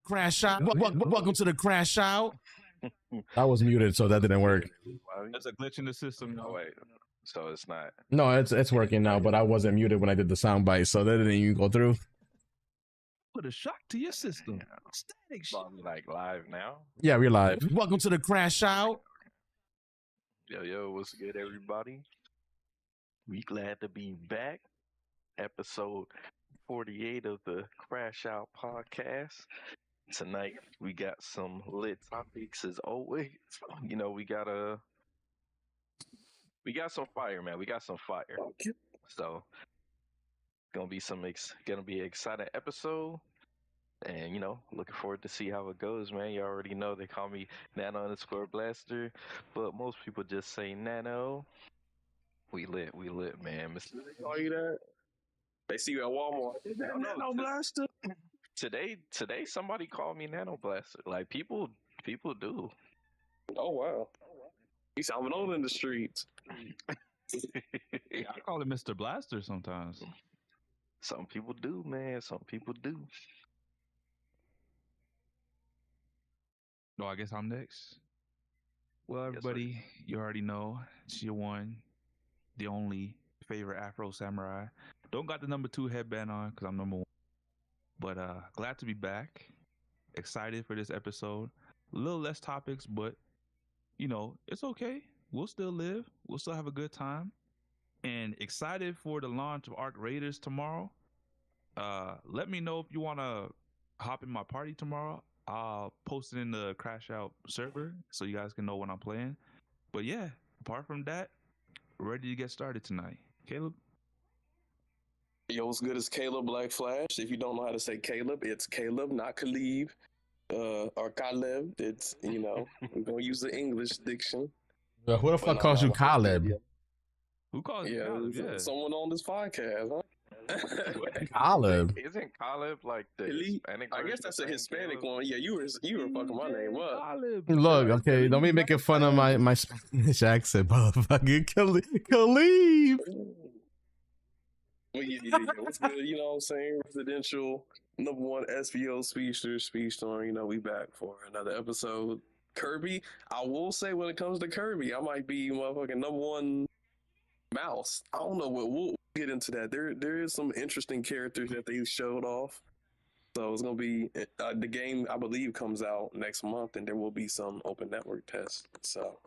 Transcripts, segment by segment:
CrashOut. Welcome to the CrashOut. I was muted, so that didn't work. There's a glitch in the system. Oh wait, so it's not. No, it's working now, but I wasn't muted when I did the soundbite, so that didn't even go through. Put a shock to your system. Static shit. Like live now. Yeah, we're live. Welcome to the CrashOut. Yo, what's good, everybody? We glad to be back. Episode 48 of the CrashOut podcast. Tonight we got some lit topics as always. You know, we got some fire, man. We got some fire. So gonna be an exciting episode. And you know, looking forward to see how it goes, man. You already know they call me Nano_Blaster, but most people just say Nano. We lit, man. Mr. They call you that? They see you at Walmart. Nano Blaster. Today, somebody called me Nano Blaster. Like people do. Oh wow. He's sounding old in the streets. I call him Mr. Blaster sometimes. Some people do, man. Some people do. No, I guess I'm next. Well, everybody, you already know it's your one, the only favorite Afro Samurai. Don't got the number 2 headband on because I'm number 1. But glad to be back. Excited for this episode. A little less topics, but you know, it's okay. We'll still live. We'll still have a good time. And excited for the launch of Arc Raiders tomorrow. Let me know if you want to hop in my party tomorrow. I'll post it in the CrashOut server so you guys can know when I'm playing. But yeah, apart from that, ready to get started tonight. Caleb? Yo, what's good? It's Caleb Black Flash. If you don't know how to say Caleb, it's Caleb, not Khalib, or Caleb. It's, you know, we're gonna use the English diction. Who the fuck calls you Caleb? Who calls you Caleb? Yeah. Someone on this podcast, huh? Caleb. Isn't Caleb like the Hispanic? I guess that's a Hispanic one. Yeah, you were fucking my name up. Look, okay, don't be making fun of my Spanish accent, motherfucker. Khalib. Well, yeah. What's good? You know what I'm saying? Residential #1 SVO Speedstorm. You know, we back for another episode. Kirby, I will say when it comes to Kirby, I might be motherfucking #1 mouse. I don't know what we'll get into that. There is some interesting characters that they showed off. So it's gonna be the game. I believe comes out next month, and there will be some open network tests. So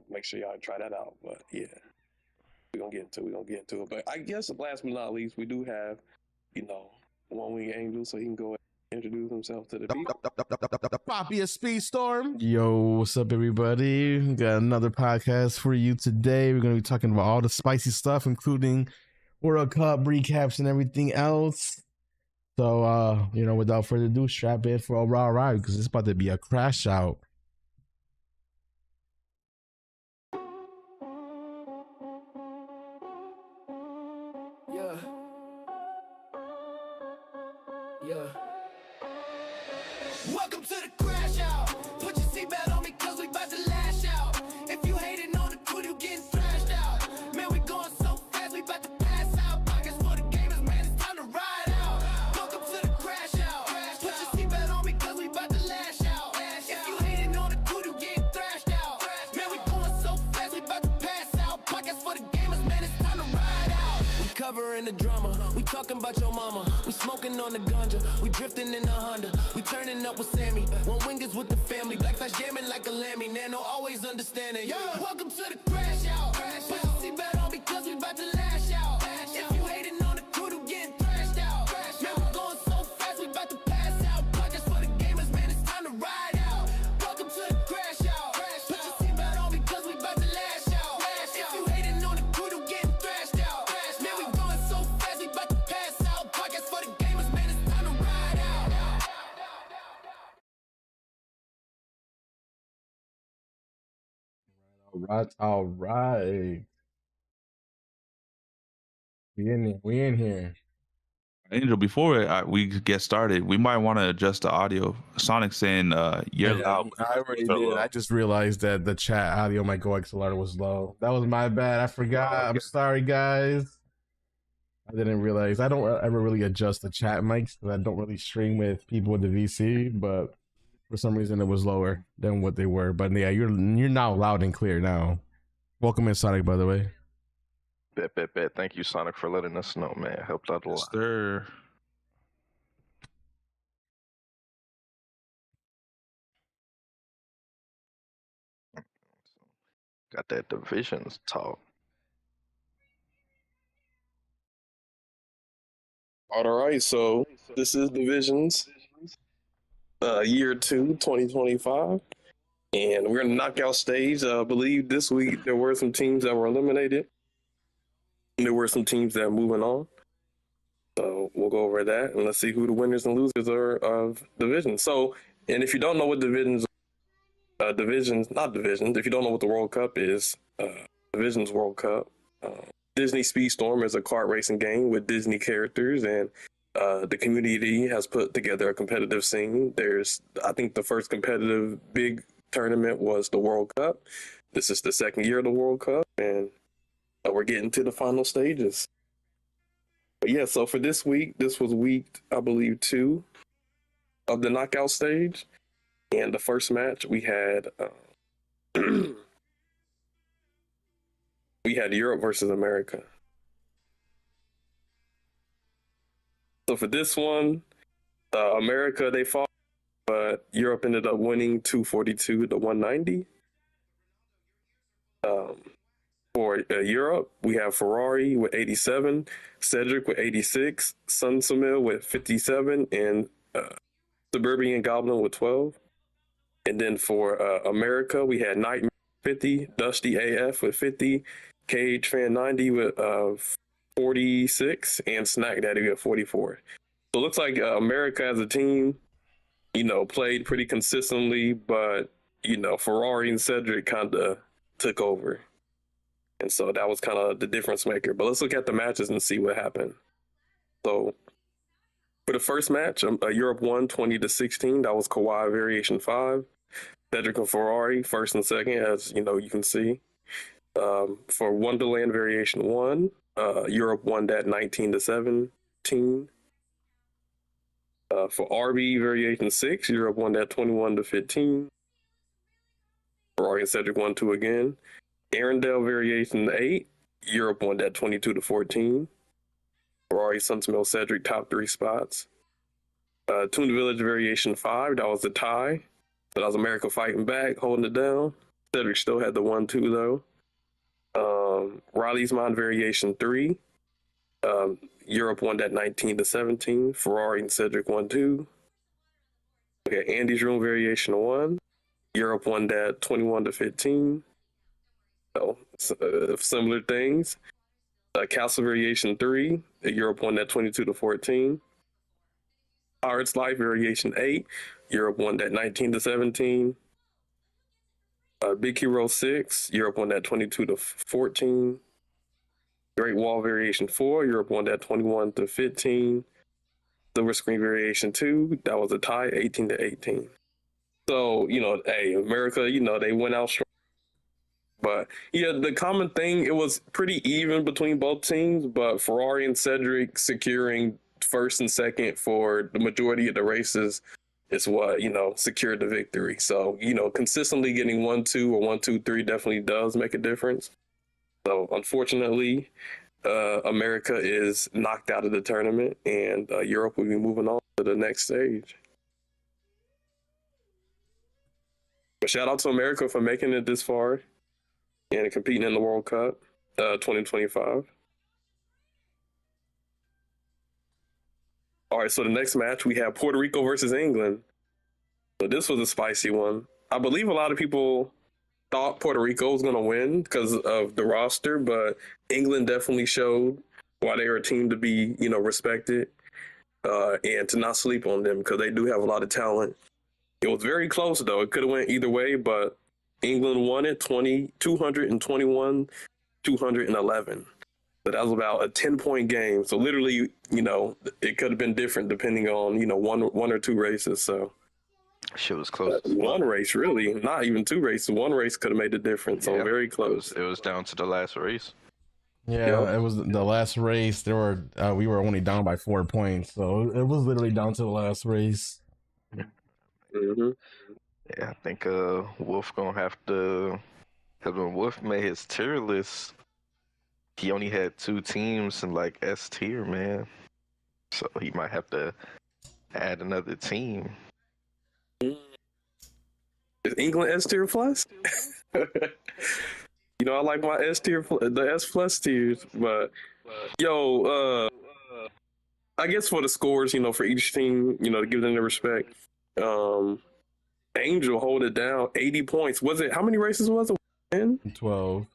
make sure y'all try that out. But yeah, we're gonna get into it. But I guess last but not least, we do have, you know, OneWingedAngel, so he can go ahead and introduce himself to the people. Poppy a Speedstorm. Yo, what's up, everybody? We got another podcast for you today. We're gonna be talking about all the spicy stuff, including World Cup recaps and everything else. So, you know, without further ado, strap in for a raw ride because it's about to be a crash out. Yeah. Welcome to the crash out. Put your seatbelt on me cause we about to lash out. If you hating on the crew, you getting thrashed out. Man, we going so fast, we about to pass out. Pockets for the gamers, man, it's time to ride out. Welcome to the crash out. Put your seatbelt on me cause we about to lash out. If you hating on the crew, you getting thrashed out. Man, we going so fast, we about to pass out. Pockets for the gamers, man, it's time to ride out. We covering the drama, we talking about your mama. We smoking on the ganja, we drifting in the Honda. We turning up with Sammy, OneWinged's with the family. Black Flash jamming like a lammy, Nano always understanding. Yo, welcome to the crash out. Put your seatbelt on because we about to lash out. If you hating on the crew, you getting thrashed out. Man, we going so fast, we about to pass out. Pockets for the gamers, man, it's time to ride out. Welcome to the crash out. Put your seatbelt on because we about to lash out. If you hating on the crew, you getting thrashed out. Man, we going so fast, we about to pass out. Pockets for the gamers, man, it's time to ride out. All right. We in here. Angel, before we get started, we might want to adjust the audio. Sonic's saying you're loud. I already did. I just realized that the chat audio might go XLR was low. That was my bad. I forgot. I'm sorry, guys. I didn't realize. I don't ever really adjust the chat mics because I don't really stream with people with the VC, but for some reason it was lower than what they were. But yeah, you're now loud and clear now. Welcome in, Sonic, by the way. Bet. Thank you, Sonic, for letting us know, man. Helped out a lot. Yes, sir. Got that divisions talk. All right, so this is Divisions, year 2, 2025. And we're in the knockout stage. I believe this week there were some teams that were eliminated. And there were some teams that are moving on. So we'll go over that and let's see who the winners and losers are of divisions. So, and if you don't know what divisions, not divisions, if you don't know what the World Cup is, Divisions World Cup, Disney Speedstorm is a kart racing game with Disney characters, and the community has put together a competitive scene. I think the first competitive big tournament was the World Cup. This is the second year of the World Cup, and we're getting to the final stages. But yeah, so for this week, this was week, I believe, 2 of the knockout stage. And the first match we had we had Europe versus America. So for this one, America, they fought, but Europe ended up winning 242 to 190. For Europe, we have Ferrari with 87, Cedric with 86, Sun Samil with 57, and Suburban Goblin with 12. And then for America, we had Nightmare 50, Dusty AF with 50, Cage Fan 90 with 46, and Snack Daddy with 44. So it looks like America as a team, played pretty consistently, but, Ferrari and Cedric kind of took over. And so that was kind of the difference maker. But let's look at the matches and see what happened. So for the first match, Europe won 20 to 16. That was Kawhi Variation 5. Cedric and Ferrari, first and second, as you can see. For Wonderland Variation 1, Europe won that 19 to 17. For RB Variation 6, Europe won that 21 to 15. Ferrari and Cedric won 2 again. Arendelle Variation 8, Europe won that 22 to 14. Ferrari, Sunsmell, Cedric, top 3 spots. Toon Village Variation 5, that was the tie. So that was America fighting back, holding it down. Cedric still had the 1-2 though. Riley's Mind Variation 3, Europe won that 19 to 17. Ferrari and Cedric 1-2. Okay, Andy's Room Variation 1, Europe won that 21 to 15. So similar things. Castle Variation 3, Europe won that 22 to 14. Pirates Life Variation 8, Europe won that 19 to 17. Big Hero 6, Europe won that 22 to 14. Great Wall Variation 4, Europe won that 21 to 15. Silver Screen Variation 2, that was a tie, 18 to 18. So, America, they went out strong. But yeah, the common thing, it was pretty even between both teams, but Ferrari and Cedric securing first and second for the majority of the races is what, secured the victory. So, consistently getting 1-2 or 1-2-3 definitely does make a difference. So unfortunately, America is knocked out of the tournament, and Europe will be moving on to the next stage. But shout out to America for making it this far and competing in the World Cup 2025. All right, so the next match, we have Puerto Rico versus England. So this was a spicy one. I believe a lot of people thought Puerto Rico was going to win because of the roster, but England definitely showed why they are a team to be, respected, and to not sleep on them because they do have a lot of talent. It was very close, though. It could have went either way, but England won it 221, 211. So that was about a 10-point game. So literally, it could have been different depending on, one or two races. So shit was close. One race, really, not even two races. One race could have made the difference. So very close. It was down to the last race. Yeah, it was the last race. There were we were only down by 4 points, so it was literally down to the last race. Mm-hmm. Yeah, I think Wolf gonna have to. Cause when Wolf made his tier list, he only had 2 teams in like S tier, man. So he might have to add another team. Is England S tier plus? You know, I like my S tier, the S plus tiers, but yo, I guess for the scores, you know, for each team, you know, to give them the respect. Angel hold it down, 80 points. Was it, how many races was it? 10? 12.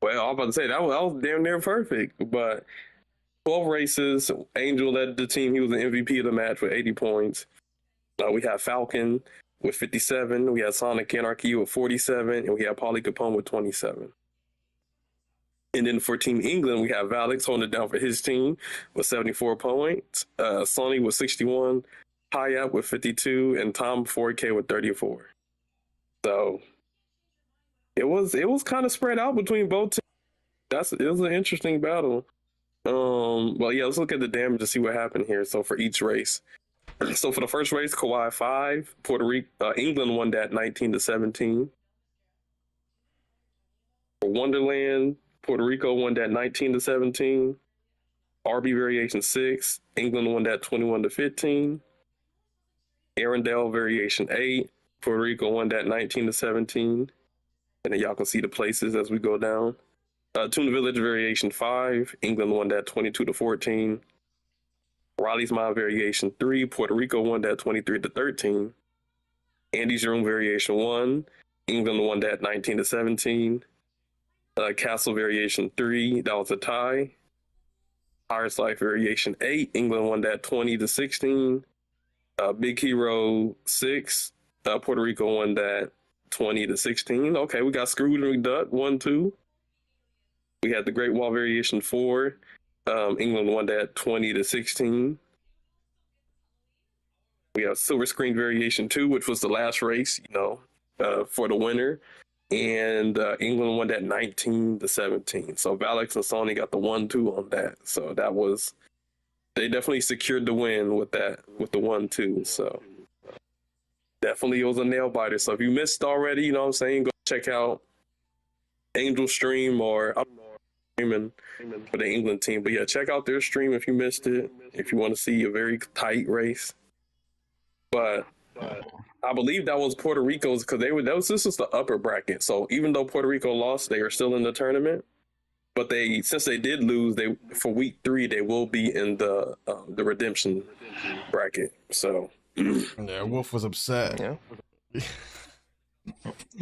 Well, I'm about to say that was damn near perfect, but 12 races. Angel led the team. He was the MVP of the match with 80 points. We have Falcon with 57. We had Sonic Anarchy with 47, and we have Polly Capone with 27. And then for Team England, we have Valix holding it down for his team with 74 points. Sonny with 61, Hayat with 52, and Tom 4K with 34. So it was kind of spread out between both teams. It was an interesting battle. Well, yeah, let's look at the damage to see what happened here. So for each race. So for the first race, Kawhi 5, Puerto Rico, England won that 19-17. For Wonderland, Puerto Rico won that 19-17. RB Variation 6, England won that 21-15. Arendelle Variation 8, Puerto Rico won that 19-17. And then y'all can see the places as we go down. Tuna Village Variation 5, England won that 22-14. Raleigh's Mine Variation 3, Puerto Rico won that 23-13. Andy's Room Variation 1, England won that 19-17. Castle Variation 3, that was a tie. Pirates Life Variation 8, England won that 20-16. Big Hero 6, Puerto Rico won that 20-16. Okay, we got Scrooge and McDuck 1-2. We had the Great Wall Variation 4. England won that 20-16. We have Silver Screen Variation 2, which was the last race, you know, for the winner. And England won that 19-17. So Valix and Sony got the 1-2 on that. So that was, they definitely secured the win with that, with the 1-2. So definitely it was a nail biter. So if you missed already, you know what I'm saying, go check out Angel stream or streaming for the England team. But yeah, check out their stream if you missed it, if you want to see a very tight race. But I believe that was Puerto Rico's, because this was the upper bracket. So even though Puerto Rico lost, they are still in the tournament. But since they did lose, for week 3 they will be in the redemption bracket. So yeah, Wolf was upset. Yeah.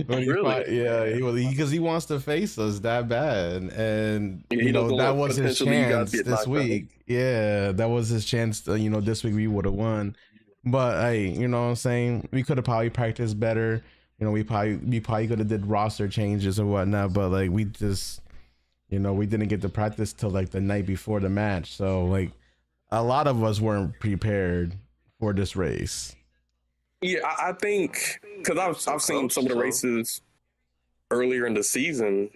Really? He was, because he wants to face us that bad, and Yeah, you know that was his chance get this knocked out. week. Yeah, that was his chance. You know, this week we would have won, but hey, you know what I'm saying, we could have probably practiced better. You know, we probably could have did roster changes or whatnot, but like we just, you know, we didn't get to practice till like the night before the match, so like a lot of us weren't prepared for this race. Yeah, I think because I've seen some of the races earlier in the season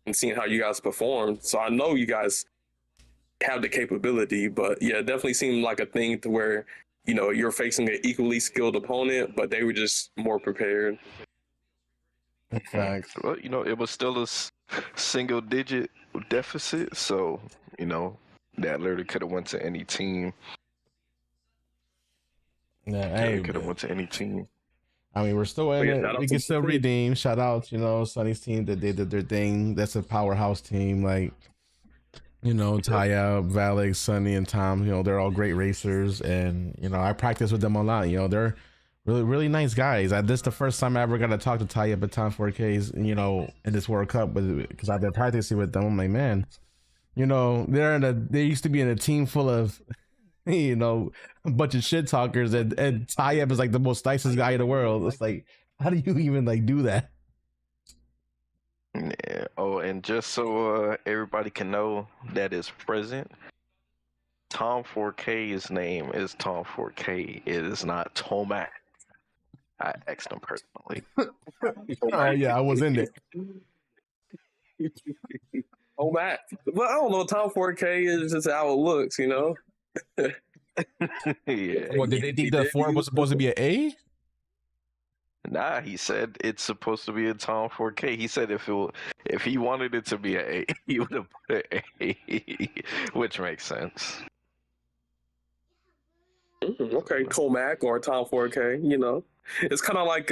and seen how you guys performed, so I know you guys have the capability. But yeah, it definitely seemed like a thing to where, you know, you're facing an equally skilled opponent, but they were just more prepared. Facts. Well, you know, it was still a single-digit deficit, so you know that literally could have went to any team. Yeah, hey, Could have went to any team. I mean, we're still in it. We can still redeem. Shout out, you know, Sonny's team that they did their thing. That's a powerhouse team. Like, you know, Taya, Valix, Sonny, and Tom. You know, they're all great racers, and you know, I practice with them a lot. You know, they're really, really nice guys. This is the first time I ever got to talk to Taya but Tom 4Ks. You know, in this World Cup, because I've been practicing with them. I'm like, man, you know, they used to be in a team full of, you know, a bunch of shit talkers, and Tayeb is like the most nicest guy in the world. It's like, how do you even like do that? Yeah. Oh, and just so everybody can know that is present, Tom 4K's name is Tom 4K. It is not Tomac. I asked him personally. Oh yeah, I was in there. Oh, Matt. But I don't know. Tom 4K is just how it looks, you know? Yeah. What, did they think the 4 was supposed to be an A? Nah, he said it's supposed to be a Tom 4K. He said if he wanted it to be an A, he would have put an A, which makes sense. Okay, Comac or Tom 4K, you know. It's kind of like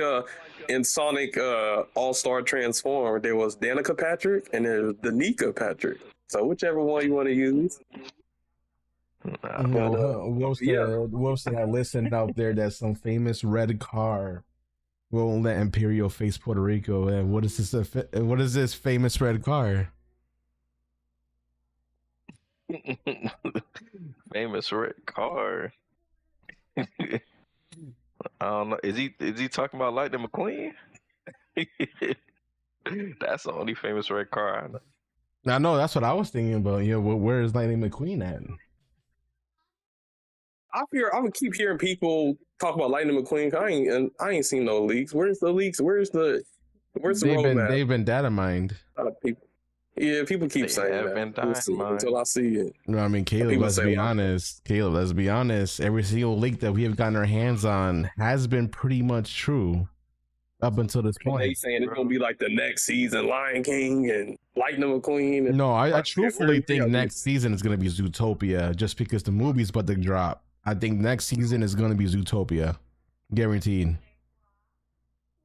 in Sonic All-Star Transform, there was Danica Patrick and there's Danica Patrick. So whichever one you want to use. What's that listened out there that some famous red car won't let Imperial face Puerto Rico? And what is this famous red car? Famous red car. I don't know. Is he talking about Lightning McQueen? That's the only famous red car I know. I know that's what I was thinking about. Yeah, where is Lightning McQueen at? I would keep hearing people talk about Lightning McQueen. I ain't seen no leaks. Where's the leaks? Where's the roadmap? They've been data mined. Yeah, people keep saying that. We'll see until I see it. No, I mean, Caleb, let's be honest. Every single leak that we have gotten our hands on has been pretty much true up until this point. They saying it's gonna be like the next season, Lion King and Lightning McQueen. No, I truthfully think next season is gonna be Zootopia, just because the movie's about to drop. I think next season is gonna be Zootopia, guaranteed.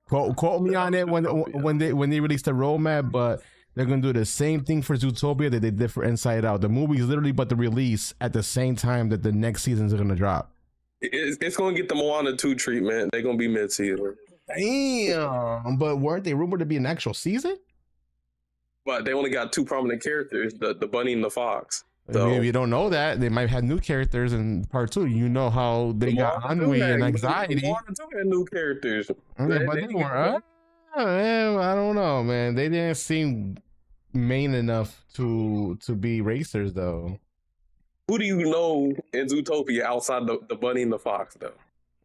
Quote me on it when they release the roadmap, but they're gonna do the same thing for Zootopia that they did for Inside Out. The movie is literally about to release at the same time that the next seasons are gonna drop. It's gonna get the Moana 2 treatment. They're gonna be mid-season. Damn, but weren't they rumored to be an actual season? But they only got 2 prominent characters, the bunny and the fox. So, if you don't know that, they might have new characters in part 2. You know how they got ennui and anxiety. Moana 2 had new characters. But they weren't. I don't know, man. They didn't seem main enough to be racers, though. Who do you know in Zootopia outside the bunny and the fox, though?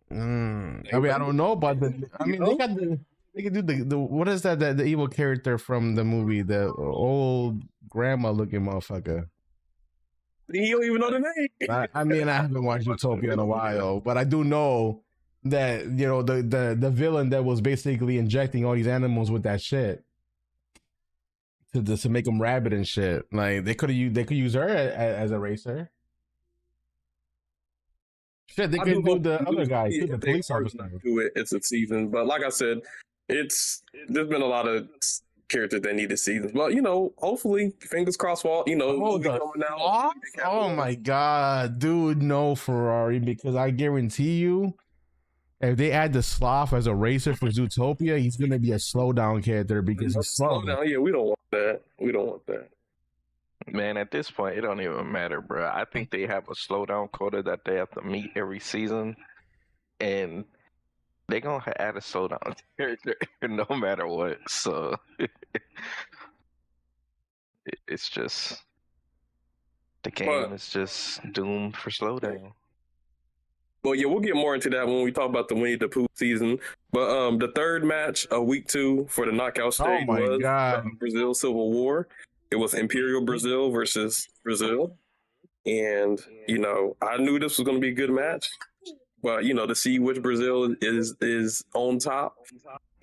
I mean, I don't know, but they can do the what is that the evil character from the movie, the old grandma looking motherfucker. You don't even know the name. I mean, I haven't watched Zootopia in a while, but I do know that, you know, the villain that was basically injecting all these animals with that shit to make them rabid and shit. Like they could use her as a racer. Shit, they could do the other guy too, the police officer. Do it. It's a season, but like I said, there's been a lot of characters that needed seasons. But you know, hopefully, fingers crossed. You know, coming out. Oh my god, dude, no Ferrari, because I guarantee you, if they add the sloth as a racer for Zootopia, he's gonna be a slow down character because he's slow. Yeah, we don't want that. We don't want that. Man, at this point, it don't even matter, bro. I think they have a slowdown quota that they have to meet every season, and they're gonna add a slowdown character no matter what. So it's just the game is just doomed for slowdown. Well, yeah, we'll get more into that when we talk about the Winnie the Pooh season. But the third match of week 2 for the knockout stage was Brazil Civil War. It was Imperial Brazil versus Brazil. And, you know, I knew this was going to be a good match. But, you know, to see which Brazil is on top.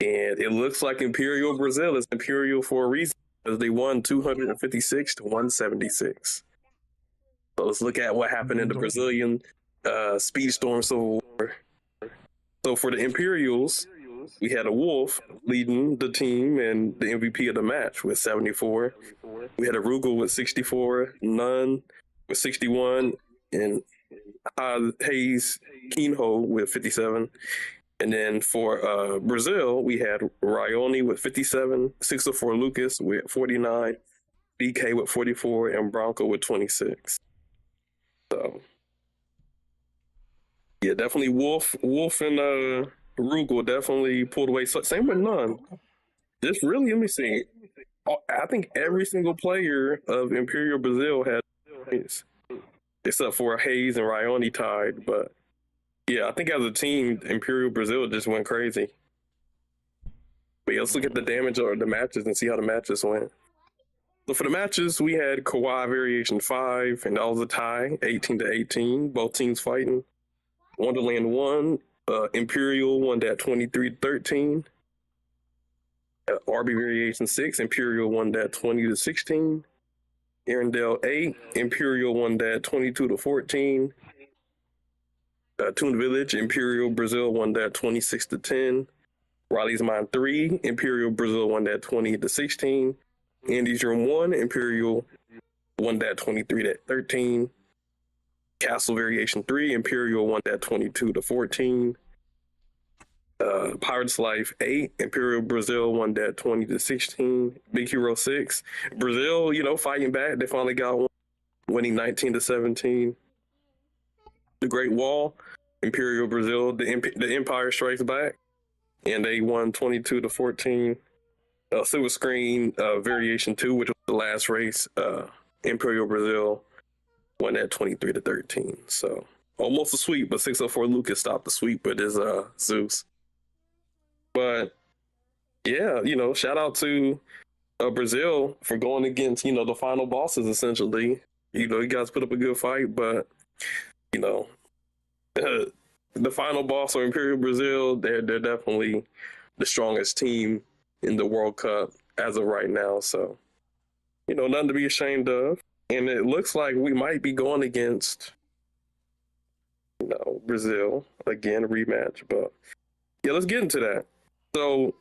And it looks like Imperial Brazil is Imperial for a reason, because they won 256 to 176. So let's look at what happened in the Brazilian Speedstorm Civil War. So for the Imperials, we had a Wolf leading the team and the MVP of the match with 74. We had a Rugal with 64, Nunn with 61, and Hayes Keenho with 57. And then for Brazil, we had Rioni with 57, 604 Lucas with 49, BK with 44, and Bronco with 26. So, yeah, definitely Wolf and Rugal definitely pulled away. So, same with Nunn. Just really, let me see. I think every single player of Imperial Brazil had points, except for Hayes and Rioni tied. But yeah, I think as a team, Imperial Brazil just went crazy. But yeah, let's look at the damage or the matches and see how the matches went. So for the matches, we had Kawhi Variation 5, and that was a tie, 18-18. Both teams fighting. Wonderland 1, Imperial won that 23-13. RB Variation 6, Imperial won that 20-16. Arendelle 8, Imperial won that 22-14. Toon Village, Imperial Brazil won that 26-10. Raleigh's Mine 3, Imperial Brazil won that 20-16. Andy's Room 1, Imperial won that 23-13. Castle Variation 3, Imperial won that 22-14. Pirates Life 8, Imperial Brazil won that 20-16. Big Hero 6, Brazil, fighting back. They finally got one, winning 19-17. The Great Wall, Imperial Brazil, the Empire Strikes Back, and they won 22-14. Silver Screen Variation 2, which was the last race, Imperial Brazil won that 23-13. So almost a sweep, but 604 Lucas stopped the sweep with his Zeus. But yeah, shout out to Brazil for going against, the final bosses essentially. You guys put up a good fight, but the final boss or Imperial Brazil, they're definitely the strongest team in the World Cup as of right now. So, nothing to be ashamed of. And it looks like we might be going against, Brazil again, a rematch. But yeah, let's get into that. So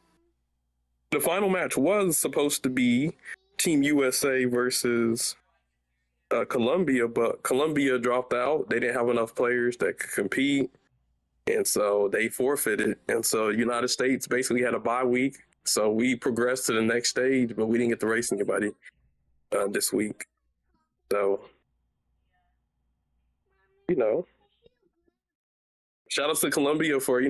the final match was supposed to be Team USA versus Colombia, but Colombia dropped out. They didn't have enough players that could compete, and so they forfeited. And so United States basically had a bye week. So we progressed to the next stage, but we didn't get to race anybody this week. So, shout out to Colombia for,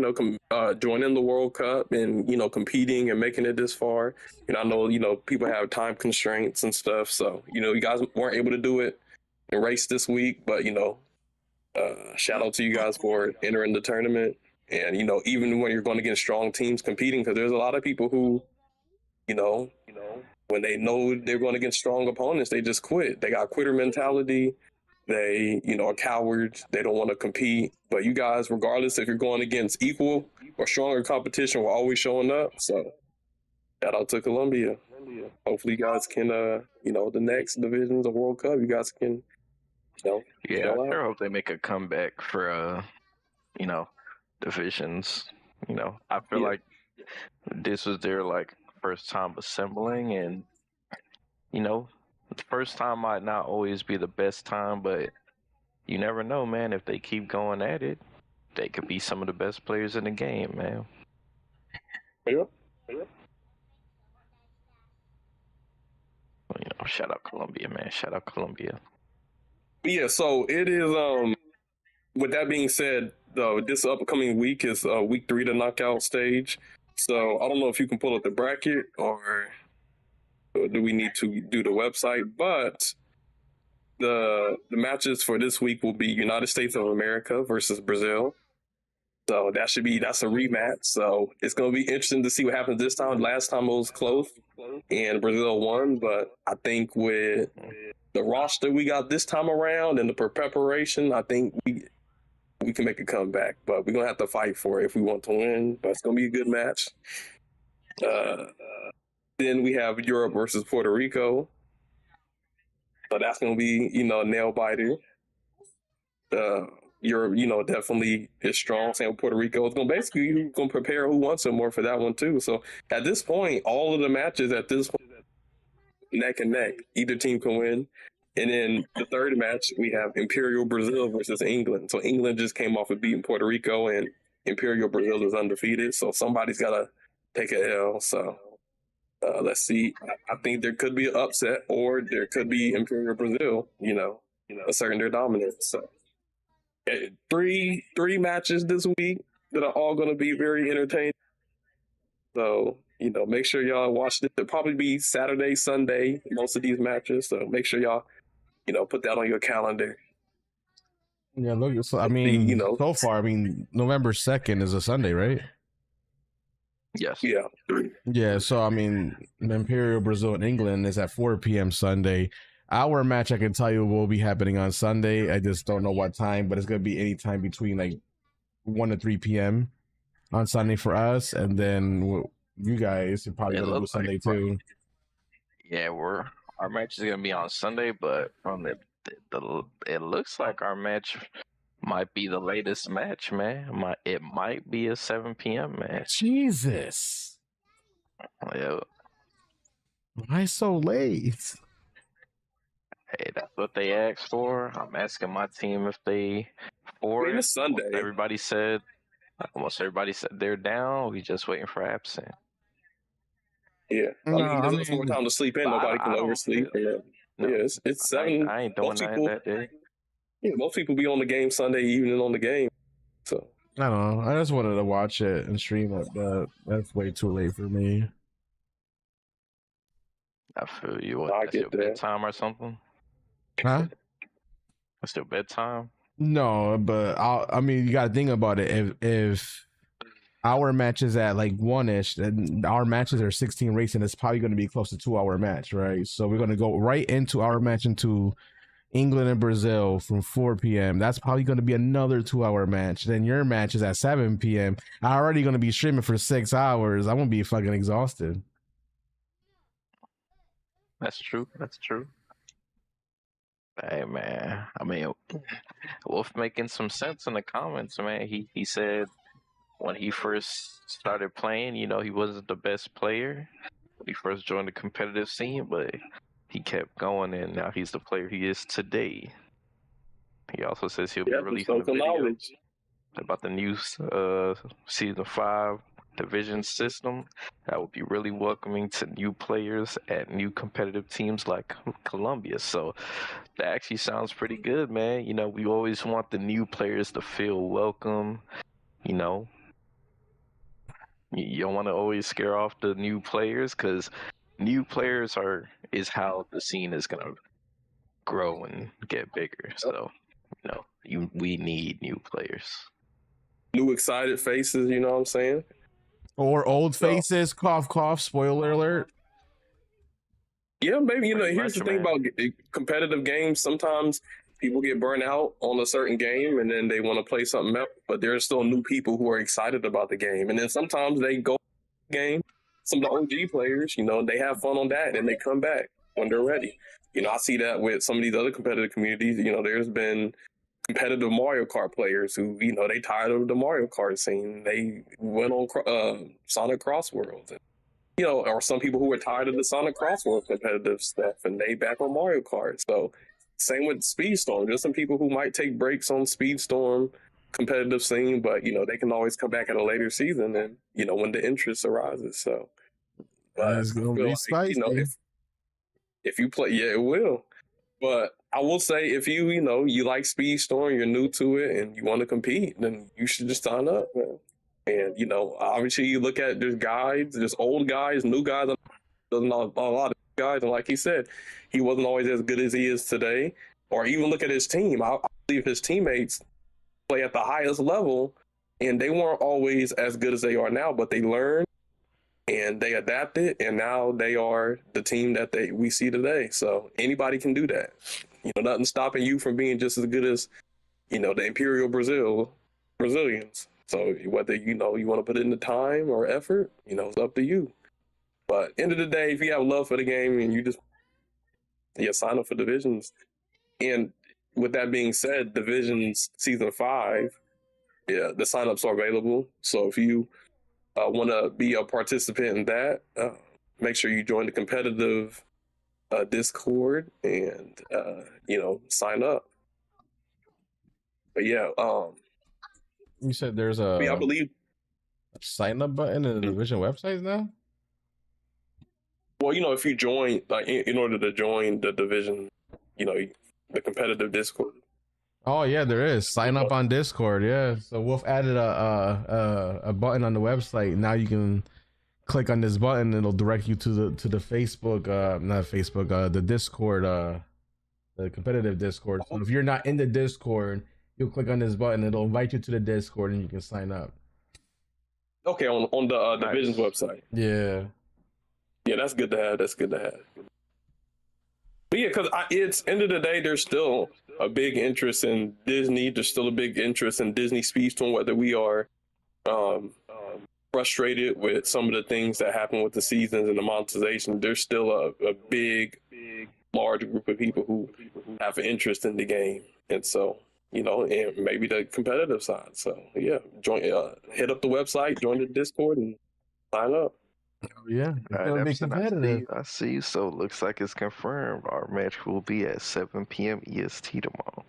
joining the World Cup and, competing and making it this far. I know, people have time constraints and stuff. So, you guys weren't able to do it and race this week, but, shout out to you guys for entering the tournament. And, even when you're going against strong teams competing, because there's a lot of people who, when they know they're going against strong opponents, they just quit. They got quitter mentality. They, are cowards. They don't want to compete. But you guys, regardless if you're going against equal or stronger competition, we're always showing up. So shout out to Colombia. Hopefully you guys can, the next divisions of World Cup, you guys can, Yeah, I sure hope they make a comeback for, divisions. I feel like this was their, first time assembling, and, the first time might not always be the best time, but you never know, man. If they keep going at it, they could be some of the best players in the game, man. Yep. Shout out Colombia, man. Shout out Colombia. Yeah, so it is, with that being said, this upcoming week is week 3, the knockout stage. So I don't know if you can pull up the bracket or do we need to do the website, but the matches for this week will be United States of America versus Brazil. So that's a rematch. So it's going to be interesting to see what happens this time. Last time it was close and Brazil won, but I think with the roster we got this time around and the preparation, I think we can make a comeback, but we're going to have to fight for it if we want to win, but it's going to be a good match. Then we have Europe versus Puerto Rico. So that's going to be, a nail biter. Europe, definitely is strong. Same with Puerto Rico. It's going to prepare who wants it more for that one too. So at this point, all of the matches at this point, neck and neck, either team can win. And then the third match, we have Imperial Brazil versus England. So England just came off of beating Puerto Rico, and Imperial Brazil is undefeated. So somebody's got to take an L. So let's see. I think there could be an upset, or there could be Imperial Brazil, asserting their dominance. So three matches this week that are all going to be very entertaining. So, make sure y'all watch it. It'll probably be Saturday, Sunday, most of these matches. So make sure y'all, put that on your calendar. Yeah, look. So, so far, November 2nd is a Sunday, right? Yes. Yeah. Yeah, so I mean, Imperial Brazil and England is at 4 p.m. Sunday. Our match, I can tell you, will be happening on Sunday. I just don't know what time, but it's gonna be any time between like 1 to 3 p.m. on Sunday for us, and then you guys are probably It gonna do looks Sunday like too. Yeah, our match is gonna be on Sunday, but from it looks like our match might be the latest match, man. It might be a 7 p.m. match. Jesus, Yeah, why so late? hey, that's what they asked for. I'm asking my team if they for it. It's Sunday. Almost everybody said they're down. We just waiting for absent. Yeah. No, I mean, there's more time to sleep in. but Nobody I can don't oversleep. mind No, Yeah, it's 7. I ain't doing most that people, that day. yeah, most people be on the game Sunday evening on the game. So I don't know. I just wanted to watch it and stream it, but that's way too late for me. I feel you. I That's get your that. bedtime or something? Huh? That's your bedtime? No, but I mean, you got to think about it. If our match is at like 1-ish, and our matches are 16 racing, it's probably going to be close to 2-hour match, right? So we're going to go right into our match into England and Brazil from 4 p.m. That's probably going to be another 2-hour match. Then your match is at 7 p.m. I'm already going to be streaming for 6 hours. I'm going to be fucking exhausted. That's true. That's true. Hey man, I mean, Wolf making some sense in the comments, man. He said when he first started playing, he wasn't the best player when he first joined the competitive scene, but he kept going, and now he's the player he is today. He also says he'll be releasing a video about the new season 5 division system that will be really welcoming to new players at new competitive teams like Colombia. So that actually sounds pretty good, man. We always want the new players to feel welcome. You don't want to always scare off the new players, because new players is how the scene is gonna grow and get bigger. So we need new players, new excited faces. You know what I'm saying? Or old faces, cough, cough, spoiler alert. Yeah, maybe, Pretty here's the much, thing man. about competitive games. Sometimes people get burnt out on a certain game and then they want to play something else, but there's still new people who are excited about the game. And then sometimes they go game, some of the OG players, they have fun on that and they come back when they're ready. I see that with some of these other competitive communities. There's been competitive Mario Kart players who, they tired of the Mario Kart scene. They went on Sonic Cross Worlds. Or some people who were tired of the Sonic Cross World competitive stuff and they back on Mario Kart. So same with Speedstorm. There's some people who might take breaks on Speedstorm competitive scene, but they can always come back at a later season and when the interest arises. So It's gonna be spicy. if you play, yeah, it will. But I will say, if you like Speedstorm, you're new to it, and you want to compete, then you should just sign up, man. And obviously, you look at there's guides, there's old guys, new guys, there's not a lot of guys, and like he said, he wasn't always as good as he is today. Or even look at his team. I believe his teammates play at the highest level, and they weren't always as good as they are now, but they learned and they adapted, and now they are the team that we see today. So anybody can do that. Nothing stopping you from being just as good as the Imperial Brazilians. So whether you want to put in the time or effort, it's up to you. But end of the day, if you have love for the game and you just sign up for divisions. And with that being said, divisions season 5, the signups are available. So if you want to be a participant in that, make sure you join the competitive Discord and sign up. But yeah, You said there's I believe sign up button in the division websites now? Well, if you join, like in order to join the division, the competitive Discord. Oh yeah, there is. Sign up on Discord. Yeah. So Wolf added a button on the website. Now you can click on this button. It'll direct you to the Facebook, not Facebook, the Discord, the competitive Discord. So if you're not in the Discord, you'll click on this button. It'll invite you to the Discord, and you can sign up. Okay, on the Nice. division's website. Yeah. Yeah, that's good to have. That's good to have. But yeah, because it's end of the day, there's still a big interest in Disney. There's still a big interest in Disney Speed Storm, whether we are frustrated with some of the things that happen with the seasons and the monetization. There's still a big, large group of people who have an interest in the game, and so and maybe the competitive side. So yeah, join, hit up the website, join the Discord, and sign up. Yeah. It's All gonna right, be Epson, competitive. I see. So it looks like it's confirmed. Our match will be at 7 p.m. EST tomorrow.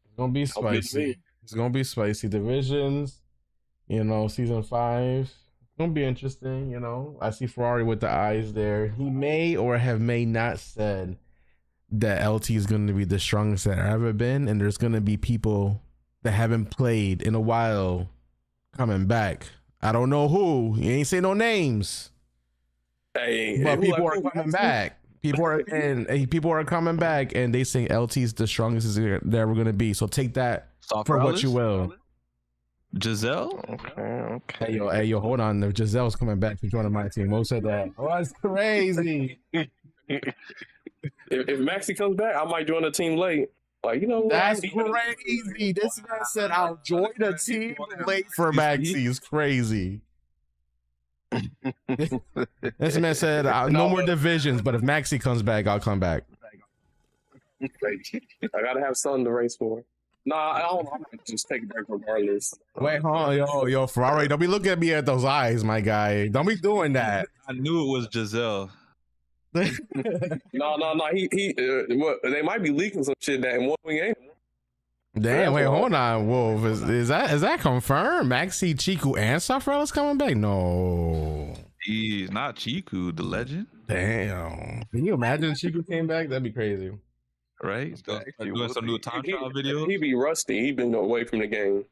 It's gonna be Sounds good to spicy. me. It's gonna be spicy. Divisions, season 5. It's gonna be interesting, I see Ferrari with the eyes there. He may or may not said that LT is gonna be the strongest that ever been, and there's gonna be people that haven't played in a while coming back. I don't know who. He ain't say no names. Hey, But who people like are who? coming back. People are coming back, and they say LT's the strongest they're ever gonna be. So take that Soft for what you will. Giselle? Okay. Hey yo, hold on. If Giselle's coming back to join my team, Mo said that. Oh, that's crazy. If Maxi comes back, I might join the team late. Like, That's crazy. This man said I'll join the team late for Maxi. Is crazy. This man said no more divisions, but if Maxi comes back, I'll come back. I gotta have something to race for. Nah, I don't. I'm gonna just take it back regardless. Wait, hold on, yo, Ferrari, don't be looking at me at those eyes, my guy. Don't be doing that. I knew it was Giselle. No. He. What? They might be leaking some shit that in OneWingedAngel. Damn, wait, hold on, Wolf. Is that confirmed? Maxi, Chiku, and Safrella's coming back? No. He's not Chiku, the legend. Damn. Can you imagine Chiku came back? That'd be crazy. Right? Doing some new time trial videos. He be rusty. He been away from the game.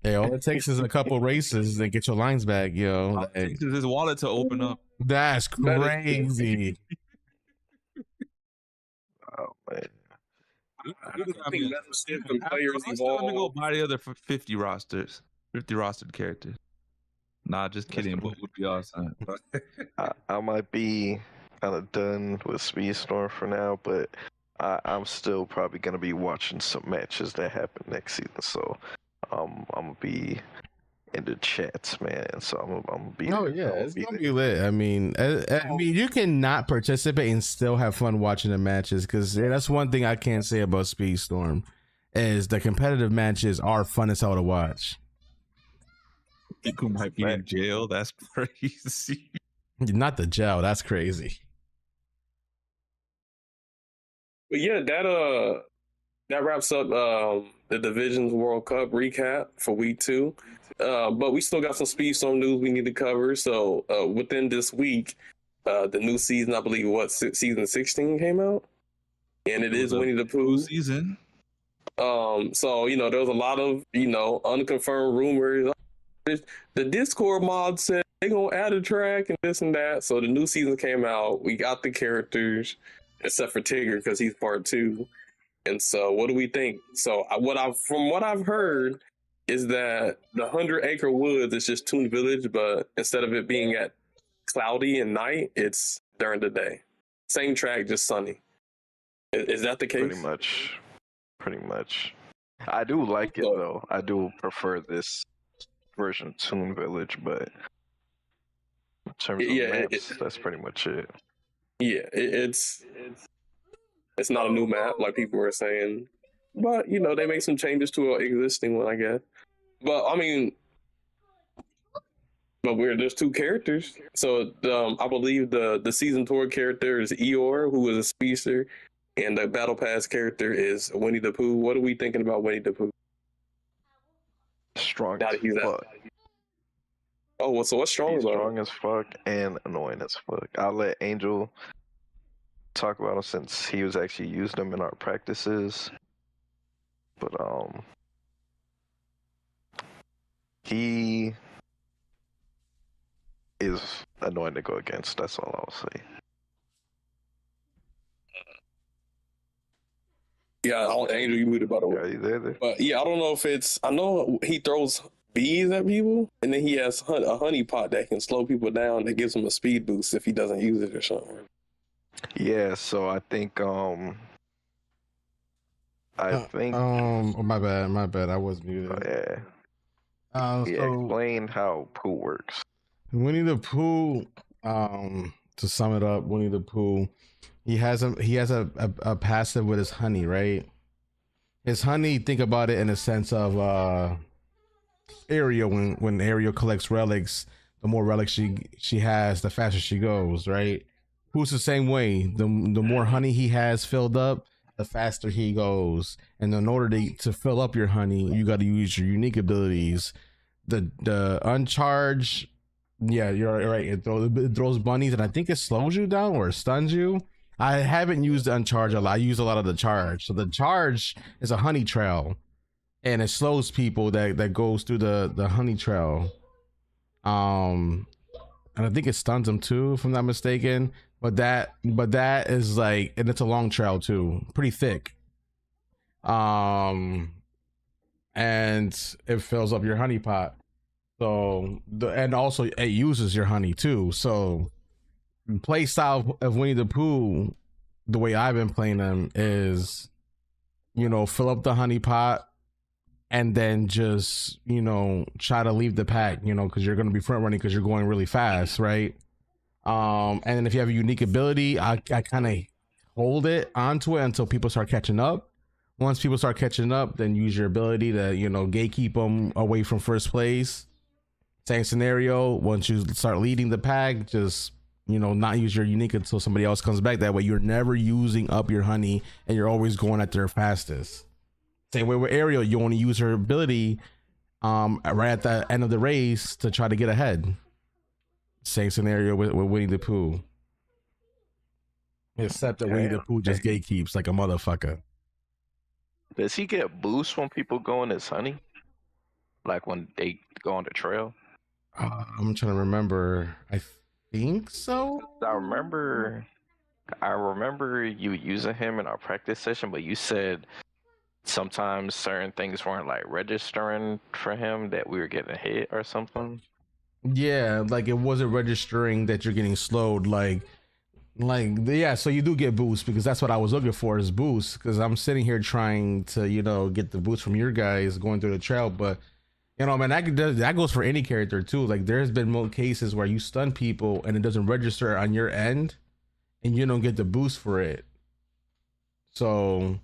Hey, all it takes is a couple races to get your lines back, yo. All it takes is his wallet to open up. That's crazy. Oh man. I think that's different players Let me go involved. buy the other 50 rosters. 50 rostered characters. Nah, just kidding. What would be awesome? I might be kind of done with Speedstorm for now, but I'm still probably gonna be watching some matches that happen next season. So I'm gonna be in the chats, man. So I'm gonna be. Oh yeah, it's gonna be lit. I mean, you can not participate and still have fun watching the matches, because that's one thing I can't say about Speedstorm, is the competitive matches are fun as hell to watch. People might be in jail. That's crazy. Not the gel. That's crazy. But yeah, that wraps up the Divisions World Cup recap for week 2. But we still got some Speedstorm news we need to cover. So within this week, the new season, I believe, season 16 came out, and it is Winnie the Pooh season. So there was a lot of unconfirmed rumors. The Discord mod said they're gonna add a track and this and that. So the new season came out. We got the characters, except for Tigger because he's part 2. And so, what do we think? So, from what I've heard, is that the 100-acre woods is just Toon Village, but instead of it being at cloudy and night, it's during the day. Same track, just sunny. Is that the case? Pretty much. I do like it though. I do prefer this version of Toon Village, but in terms of maps, that's pretty much it. Yeah, it's not a new map like people were saying, but they make some changes to an existing one, I guess. But I mean, there's 2 characters. So I believe the season tour character is Eeyore, who is a speedster, and the battle pass character is Winnie the Pooh. What are we thinking about Winnie the Pooh? Strong as fuck. Oh, so what's strong about him? Strong as fuck and annoying as fuck. I'll let Angel talk about him since he was actually using them in our practices. But he is annoying to go against. That's all I'll say. Yeah, Angel, you muted by the way. Yeah, you there? But yeah, I don't know if it's. I know he throws bees at people, and then he has a honey pot that can slow people down that gives him a speed boost if he doesn't use it or something. Yeah, so I think oh, my bad. I was muted. yeah. So Explain how Pooh works. Winnie the Pooh, to sum it up, Winnie the Pooh, he has a passive with his honey, right? His honey, think about it in a sense of Ariel. When Ariel collects relics, the more relics she has, the faster she goes, right? Pooh's the same way. The more honey he has filled up, the faster he goes. And in order to fill up your honey, you got to use your unique abilities. The uncharge, yeah, you're right. It throws bunnies, and I think it slows you down or stuns you. I haven't used the uncharge a lot. I use a lot of the charge. So the charge is a honey trail, and it slows people that goes through the honey trail. And I think it stuns them too, if I'm not mistaken. But that is like, and it's a long trail too, pretty thick. And it fills up your honey pot. So and also it uses your honey too. So play style of Winnie the Pooh, the way I've been playing them is, fill up the honey pot and then just, try to leave the pack, because you're going to be front running because you're going really fast, right? And then if you have a unique ability, I kind of hold it onto it until people start catching up. Once people start catching up, then use your ability to, gatekeep them away from first place. Same scenario. Once you start leading the pack, just not use your unique until somebody else comes back. That way you're never using up your honey and you're always going at their fastest. Same way with Ariel, you only use her ability right at the end of the race to try to get ahead. Same scenario with Winnie the Pooh. Except that Winnie the Pooh just gatekeeps like a motherfucker. Does he get boosts when people go in his honey? Like when they go on the trail? I'm trying to remember. I think so. I remember you using him in our practice session, but you said sometimes certain things weren't like registering for him, that we were getting hit or something. Yeah, like it wasn't registering that you're getting slowed. Yeah, so you do get boosts, because that's what I was looking for, is boosts, because I'm sitting here trying to get the boost from your guys going through the trail. But man, that goes for any character too. Like there's been more cases where you stun people and it doesn't register on your end and you don't get the boost for it. So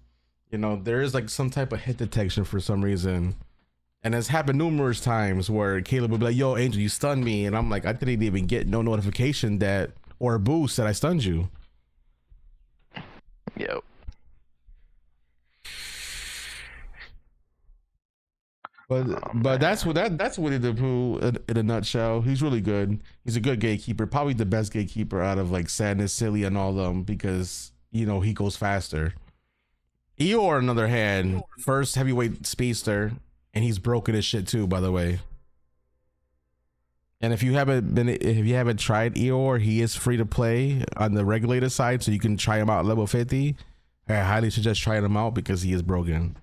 there is like some type of hit detection for some reason. And it's happened numerous times where Caleb will be like, yo, Angel, you stunned me. And I'm like, I didn't even get no notification or a boost that I stunned you. Yep. But that's Winnie the Pooh in a nutshell. He's really good. He's a good gatekeeper, probably the best gatekeeper out of like Sadness, Silly, and all of them, because he goes faster. Eeyore, on the other hand, first heavyweight speedster, and he's broken his shit too, by the way. And if you haven't tried Eeyore, he is free to play on the regulated side, so you can try him out at level 50. I highly suggest trying him out because he is broken.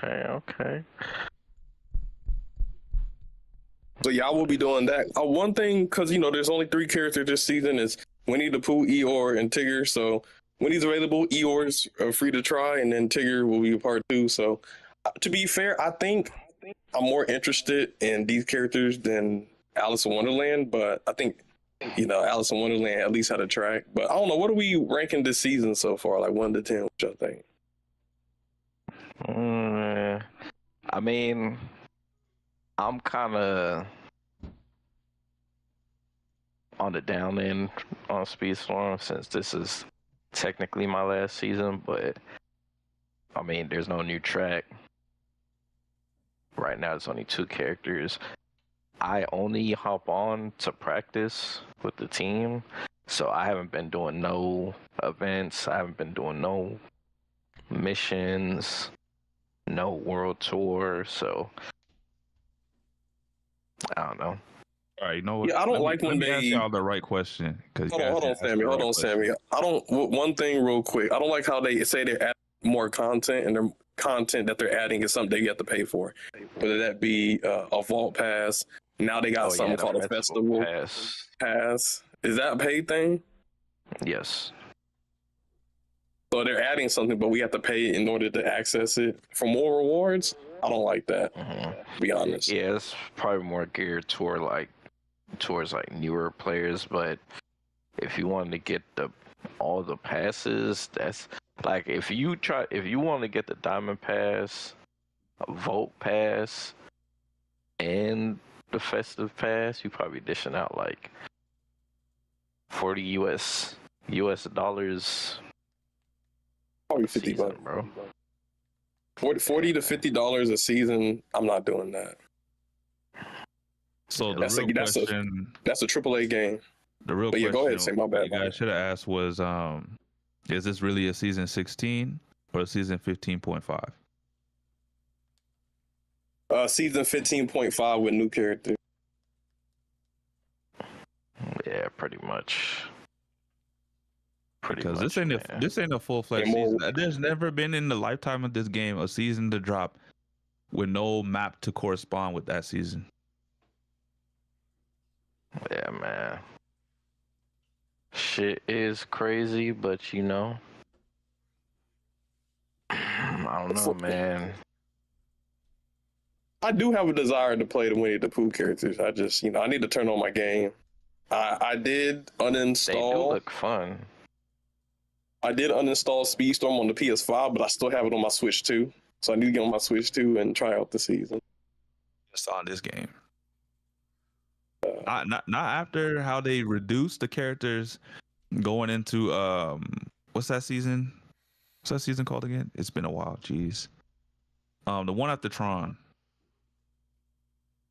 Okay. So y'all will be doing that. One thing, because there's only 3 characters this season, is Winnie the Pooh, Eeyore, and Tigger. So when he's available, Eeyore's free to try, and then Tigger will be a part 2. So to be fair, I think I'm more interested in these characters than Alice in Wonderland, but I think Alice in Wonderland at least had a track. But I don't know, what are we ranking this season so far, like 1 to 10, what y'all think? I mean, I'm kind of on the down end on Speedstorm, since this is technically my last season, but I mean, there's no new track. Right now, it's only 2 characters. I only hop on to practice with the team, so I haven't been doing no events. I haven't been doing no missions, no world tour, so I don't know. All right, you know what? Yeah, I don't like when they ask they y'all the right question. Hold on, Sammy. I don't. One thing real quick. I don't like how they say they add more content and content that they're adding is something that you have to pay for, whether that be a vault pass. Now they got something called a festival pass. Is that a paid thing? Yes. So they're adding something, but we have to pay in order to access it for more rewards. I don't like that. To be honest. Yeah, it's probably more geared towards like newer players, but if you wanted to get all the passes, that's like if you want to get the diamond pass, a vault pass, and the festive pass, you probably dishing out like $40 US Probably $50, bro. $40 to $50 a season. I'm not doing that. So that's real question, that's a AAA game. The real but yeah, question go ahead. Say my bad. You guys should have asked was, is this really a season 16 or a season 15.5? Season 15.5 with new characters. Yeah, pretty much. Because this ain't a full-fledged season. There's never been in the lifetime of this game a season to drop with no map to correspond with that season. Yeah, man. Shit is crazy, but you know, I don't know, man. I do have a desire to play the Winnie the Pooh characters. I just, I need to turn on my game. I did uninstall. They do look fun. I did uninstall Speedstorm on the PS5, but I still have it on my Switch 2. So I need to get on my Switch 2 and try out the season. Just on this game. Not after how they reduced the characters going into what's that season? What's that season called again? It's been a while. Jeez. The one after Tron.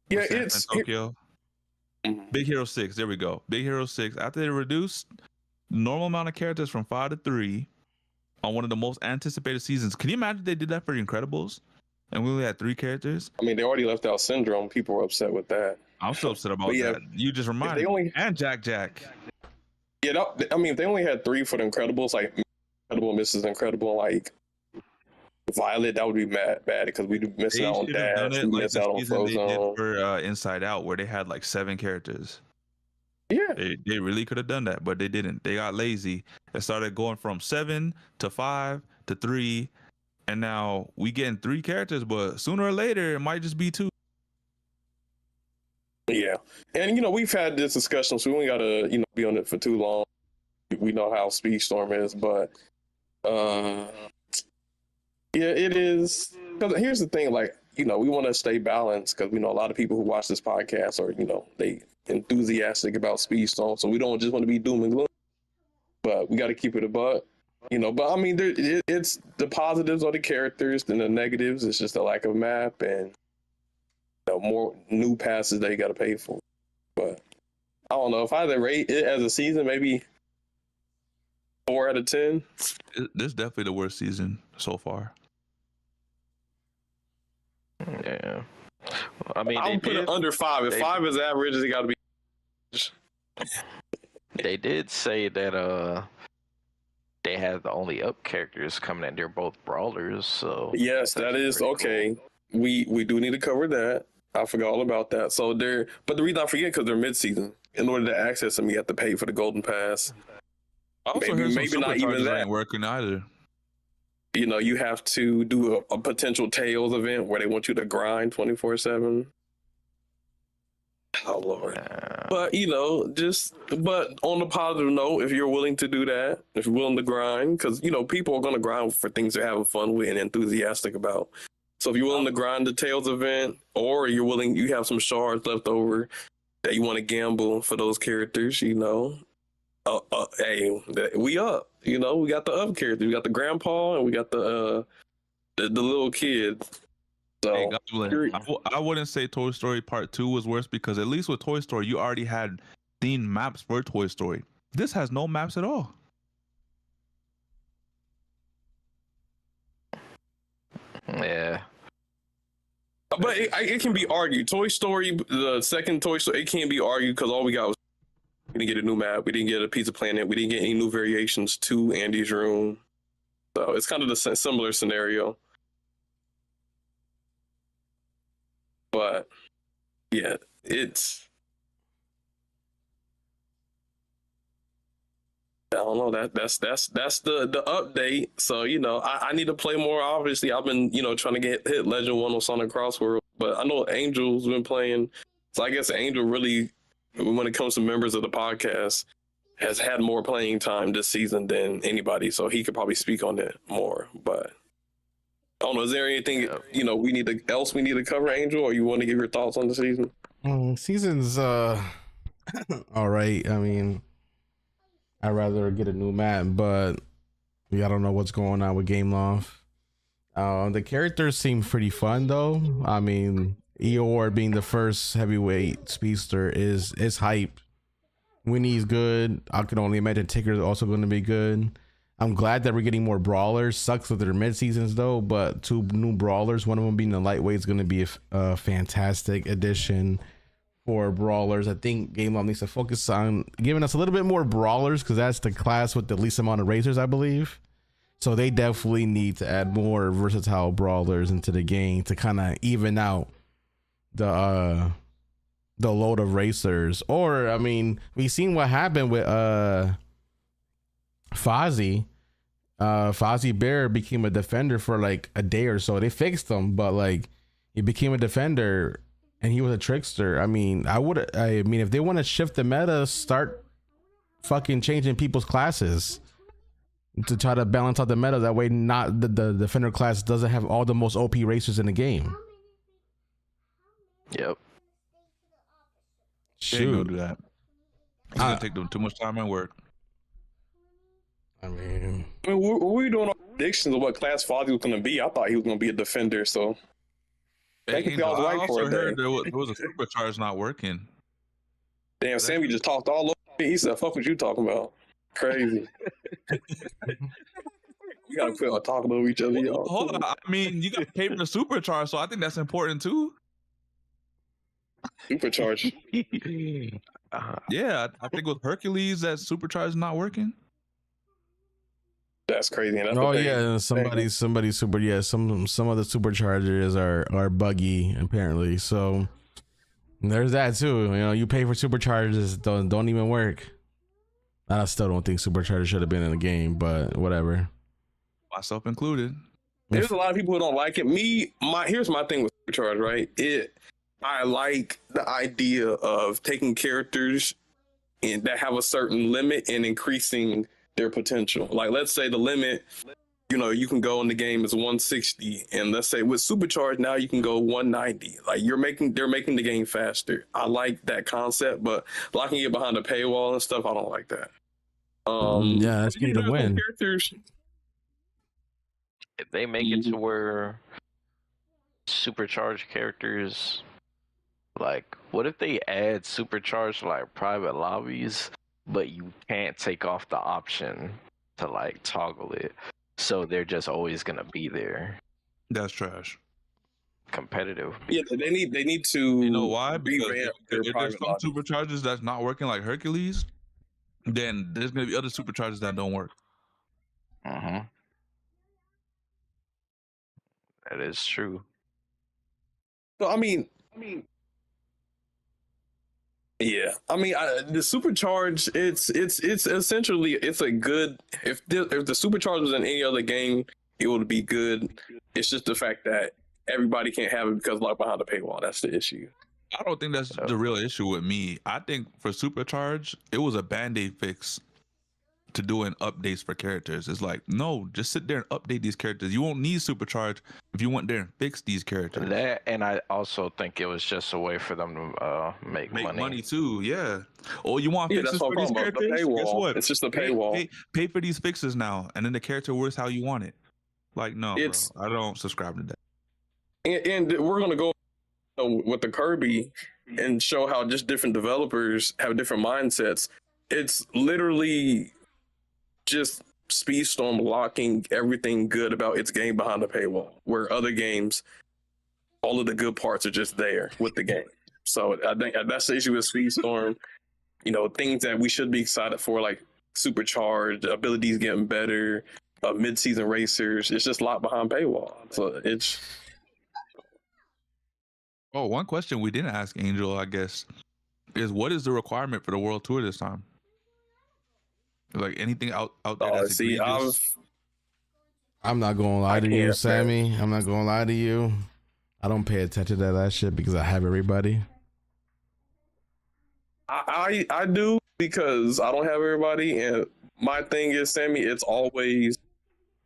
Yeah, it's Tokyo. Big Hero 6. There we go. Big Hero 6. After they reduced normal amount of characters from 5 to 3 on one of the most anticipated seasons. Can you imagine they did that for The Incredibles? And we only had 3 characters? I mean, they already left out Syndrome. People were upset with that. I'm so upset about that. You just reminded me. And Jack. Yeah, I mean, if they only had 3 for The Incredibles, like Incredible, Mrs. Incredible, like Violet, that would be bad because we'd be missing out on Dash. We'd miss out on Frozone. They did for Inside Out, where they had like 7 characters. Yeah. They really could have done that, but they didn't. They got lazy and started going from 7 to 5 to 3, and now we getting 3 characters, but sooner or later it might just be 2. Yeah. And we've had this discussion, so we only gotta, be on it for too long. We know how Speedstorm is, but yeah, it is. Because here's the thing, like, we want to stay balanced because we know a lot of people who watch this podcast are, they enthusiastic about Speedstorm, so we don't just want to be doom and gloom, but we got to keep it a buck, but I mean, it's the positives are the characters, and the negatives is just a lack of map and more new passes that you got to pay for. But I don't know if I had to rate it as a season, maybe 4 out of 10. This is definitely the worst season so far. Yeah. I mean, I'll put it under 5. If 5 is average, it got to be. They did say that they have the only up characters coming in. They're both brawlers, so yes, that is okay. Cool. We do need to cover that. I forgot all about that. So but the reason I forget because they're mid-season. In order to access them, you have to pay for the golden pass. Maybe not even that ain't working either. You have to do a potential Tails event where they want you to grind 24/7. Oh Lord! But but on the positive note, if you're willing to do that, if you're willing to grind, because people are gonna grind for things they're having fun with and enthusiastic about. So if you're willing to grind the Tails event, or you have some shards left over that you want to gamble for those characters, hey, we up. We got the up characters. We got the grandpa and we got the little kid. So hey, Goblin, I wouldn't say Toy Story Part 2 was worse because at least with Toy Story, you already had themed maps for Toy Story. This has no maps at all. Yeah. But it can be argued. Toy Story, the second Toy Story, it can't be argued because all we got was we didn't get a new map. We didn't get a Pizza Planet. We didn't get any new variations to Andy's room. So it's kind of the similar scenario. But yeah, it's I don't know. That's the update. So I need to play more. Obviously, I've been trying to hit Legend 1 on Sonic Crossworld, but I know Angel's been playing. So I guess Angel really, when it comes to members of the podcast, has had more playing time this season than anybody. So he could probably speak on it more. But I don't know. Is there anything we need to cover, Angel, or you want to give your thoughts on the season? Season's all right. I mean, I'd rather get a new map, but I don't know what's going on with Game Loft. The characters seem pretty fun though. I mean, Eeyore being the first heavyweight speedster is hype. Winnie's good. I can only imagine Ticker's also going to be good. I'm glad that we're getting more brawlers. Sucks with their mid seasons though, but 2 new brawlers, one of them being the lightweight, is going to be a fantastic addition for brawlers. I think Game Loft needs to focus on giving us a little bit more brawlers because that's the class with the least amount of racers, I believe. So they definitely need to add more versatile brawlers into the game to kind of even out the load of racers. Or I mean, we've seen what happened with Fozzie. Fozzie Bear became a defender for like a day or so. They fixed him, but like he became a defender and he was a trickster. I mean, if they want to shift the meta, start fucking changing people's classes to try to balance out the meta. That way, not the defender class doesn't have all the most OP racers in the game. Yep. They ain't gonna do that. It's gonna take them too much time and work. I mean, what were we doing on predictions of what class Fozzie was going to be? I thought he was going to be a defender, so technically I was right for also it. heard there was a supercharge not working. Damn, Sammy just talked all over me. He said, "Fuck what you talking about." Crazy. We gotta quit talking over each other, y'all. Hold on, I mean, you got to pay for the supercharge, so I think that's important too. Supercharge. Yeah, I think with Hercules that supercharge not working. That's crazy. And that's oh what they- yeah, somebody super. Yeah, some of the superchargers are buggy apparently. So there's that too. You pay for superchargers, don't even work. I still don't think superchargers should have been in the game, but whatever. Myself included. There's a lot of people who don't like it. Here's my thing with supercharge, right? I like the idea of taking characters that have a certain limit and increasing their potential. Like, let's say the limit, you can go in the game is 160, and let's say with supercharge now you can go 190. Like they're making the game faster. I like that concept, but locking it behind a paywall and stuff, I don't like that. Yeah, that's key to win. Characters. If they make it to where supercharged characters, like, what if they add supercharged like private lobbies, but you can't take off the option to like toggle it, so they're just always gonna be there? That's trash. Competitive. Yeah, they need to. You know why? Because revamp if their there's private some lobby. superchargers that's not working like Hercules, then there's gonna be other superchargers that don't work. That is true. So I mean, yeah. I mean, the supercharge. It's essentially a good. If the supercharge was in any other game, it would be good. It's just the fact that everybody can't have it because locked behind the paywall. That's the issue. I don't think that's the real issue with me. I think for supercharge, it was a band-aid fix to doing updates for characters. It's like, no, just sit there and update these characters. You won't need supercharge if you went there and fix these characters. That, and I also think it was just a way for them to make money too. Yeah. Oh, you want fixes that's what for I'm these talking about, the characters? Guess paywall. what? It's just a paywall. Pay for these fixes now, and then the character works how you want it. Like, no, It's- bro, I don't subscribe to that. And we're gonna go with the Kirby and show how just different developers have different mindsets. It's literally just Speedstorm locking everything good about its game behind the paywall, where other games, all of the good parts are just there with the game. So I think that's the issue with Speedstorm. Things that we should be excited for, like supercharged abilities getting better, mid-season racers. It's just locked behind paywall. So it's. Oh, one question we didn't ask Angel, I guess, is what is the requirement for the World Tour this time? Like anything out there that's See, egregious? I'm not gonna lie to you, can't, Sammy. I'm not gonna lie to you. I don't pay attention to that shit because I have everybody. I do because I don't have everybody, and my thing is, Sammy, it's always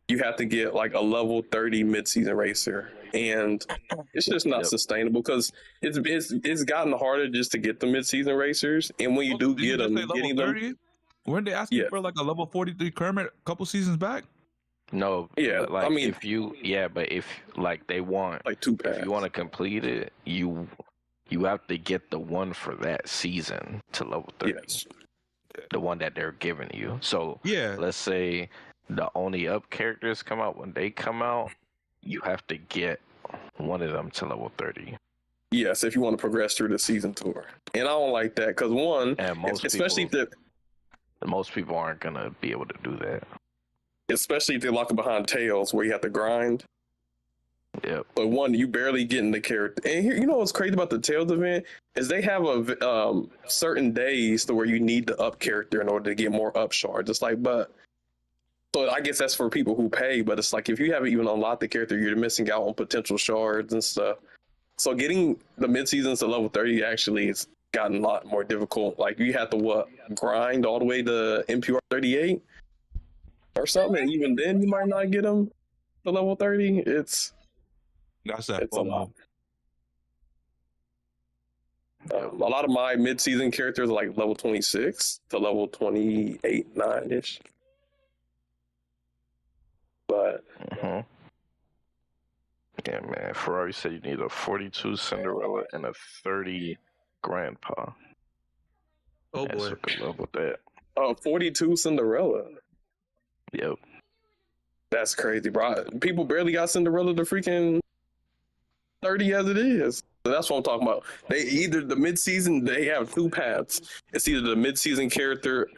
you have to get like a level 30 mid-season racer, and it's just not sustainable because it's gotten harder just to get the mid-season racers, and when you do Didn't get them, say level getting 30? them, Weren't they asking for like a level 43 Kermit a couple seasons back? No, yeah, but, like I mean, if you, but if like they want, like 2 if packs. you want to complete it, you have to get the one for that season to level 30. Yes. The one that they're giving you. So Yeah, let's say the only up characters come out. When they come out, you have to get one of them to level 30. Yes, if you want to progress through the season tour, and I don't like that because one, And especially most people aren't gonna be able to do that. Especially if they lock it behind Tails, where you have to grind. Yep. But one, you barely getting the character. And here, you know what's crazy about the Tails event is they have a certain days to where you need the up character in order to get more up shards. It's like, but so I guess that's for people who pay. But it's like if you haven't even unlocked the character, you're missing out on potential shards and stuff. So getting the mid seasons to level 30 actually has gotten a lot more difficult. Like you have to grind all the way to MPR 38 or something, and even then you might not get them to level 30. It's that's a lot. A lot of my mid-season characters are like level 26 to level 28, 9-ish. But yeah, man. Ferrari said you need a 42 Cinderella and a 30 Grandpa. Oh boy, so good luck with that. 42 Cinderella. Yep. That's crazy, bro. People barely got Cinderella to freaking 30 as it is. So that's what I'm talking about. They either the mid-season, they have 2 paths. It's either the mid-season character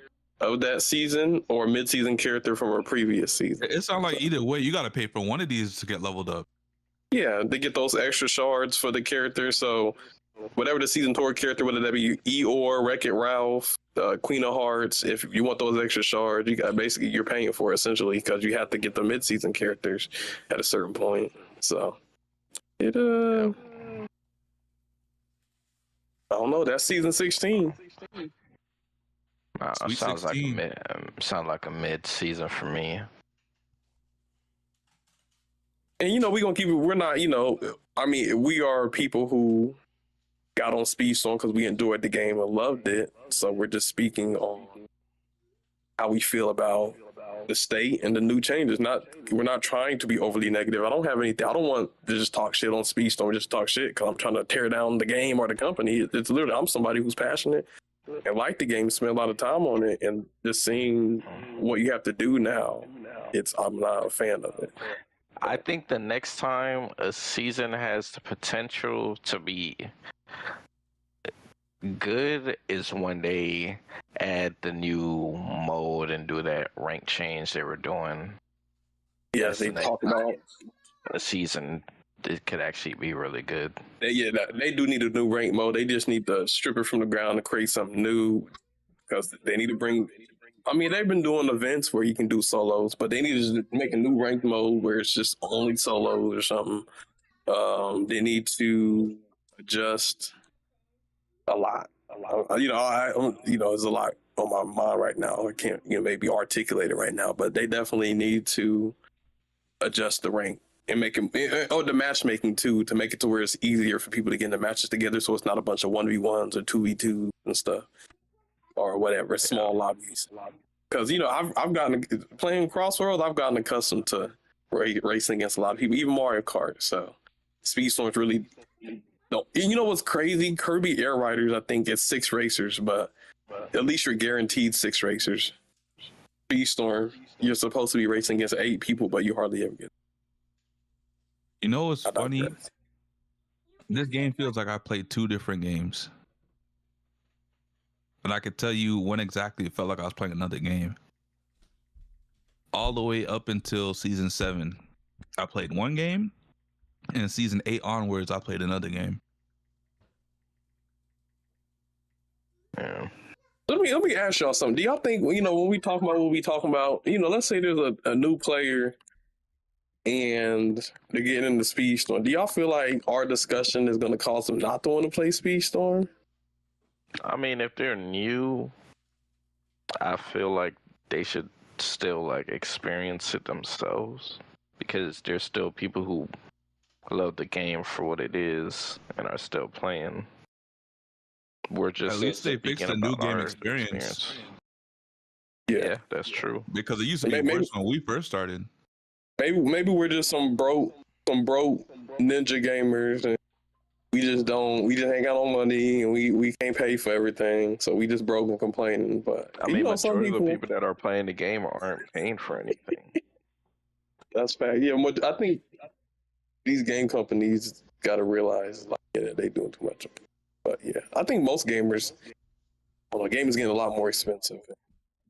of that season or a mid-season character from a previous season. It sounds like either way, you got to pay for one of these to get leveled up. Yeah, they get those extra shards for the character. So whatever the season tour character, whether that be Eeyore, Wreck-It Ralph, Queen of Hearts, if you want those extra shards, you got basically you're paying for it essentially because you have to get the mid-season characters at a certain point. So it I don't know. That's season 16. Sounds like a mid season for me. And you know, we're gonna keep it. We're not, I mean, we are people who got on Speedstone because we enjoyed the game and loved it. So we're just speaking on how we feel about the state and the new changes. We're not trying to be overly negative. I don't have anything. I don't want to just talk shit on Speedstone, just talk shit because I'm trying to tear down the game or the company. It's literally, I'm somebody who's passionate and like the game, spend a lot of time on it, and just seeing what you have to do now, I'm not a fan of it. I think the next time a season has the potential to be good is when they add the new mode and do that rank change they were doing. Yes, they talk about a season. It could actually be really good. They do need a new rank mode. They just need to strip it from the ground and create something new because they need to bring. I mean, they've been doing events where you can do solos, but they need to make a new ranked mode where it's just only solos or something. They need to adjust a lot. There's a lot on my mind right now. I can't, maybe articulate it right now, but they definitely need to adjust the rank and make it, the matchmaking too, to make it to where it's easier for people to get in the matches together, so it's not a bunch of 1v1s or 2v2s and stuff or whatever, small lobbies. Because I've gotten playing Crossworld, I've gotten accustomed to racing against a lot of people, even Mario Kart. So Speedstorm's really no. You know what's crazy? Kirby Air Riders, I think it's 6 racers, but at least you're guaranteed 6 racers. Speedstorm, you're supposed to be racing against 8 people, but you hardly ever get. You know what's funny? This game feels like I played 2 different games. And I could tell you when exactly it felt like I was playing another game. All the way up until season 7, I played one game. And season 8 onwards, I played another game. me ask y'all something. Do y'all think, when we talk about what we talking about, let's say there's a new player and they're getting into Speedstorm. Do y'all feel like our discussion is going to cause them not to want to play Speedstorm? I mean, if they're new, I feel like they should still like experience it themselves, because there's still people who love the game for what it is and are still playing. We're just at least they fixed the new game experience. Yeah, that's true. Because it used to be worse when we first started. Maybe we're just some broke ninja gamers, and we just ain't got no money, and we can't pay for everything, so we just broke and complaining. But I mean, majority of the people that are playing the game aren't paying for anything. That's fact. Yeah, I think these game companies got to realize they doing too much. But yeah, I think most gamers, gaming's getting a lot more expensive.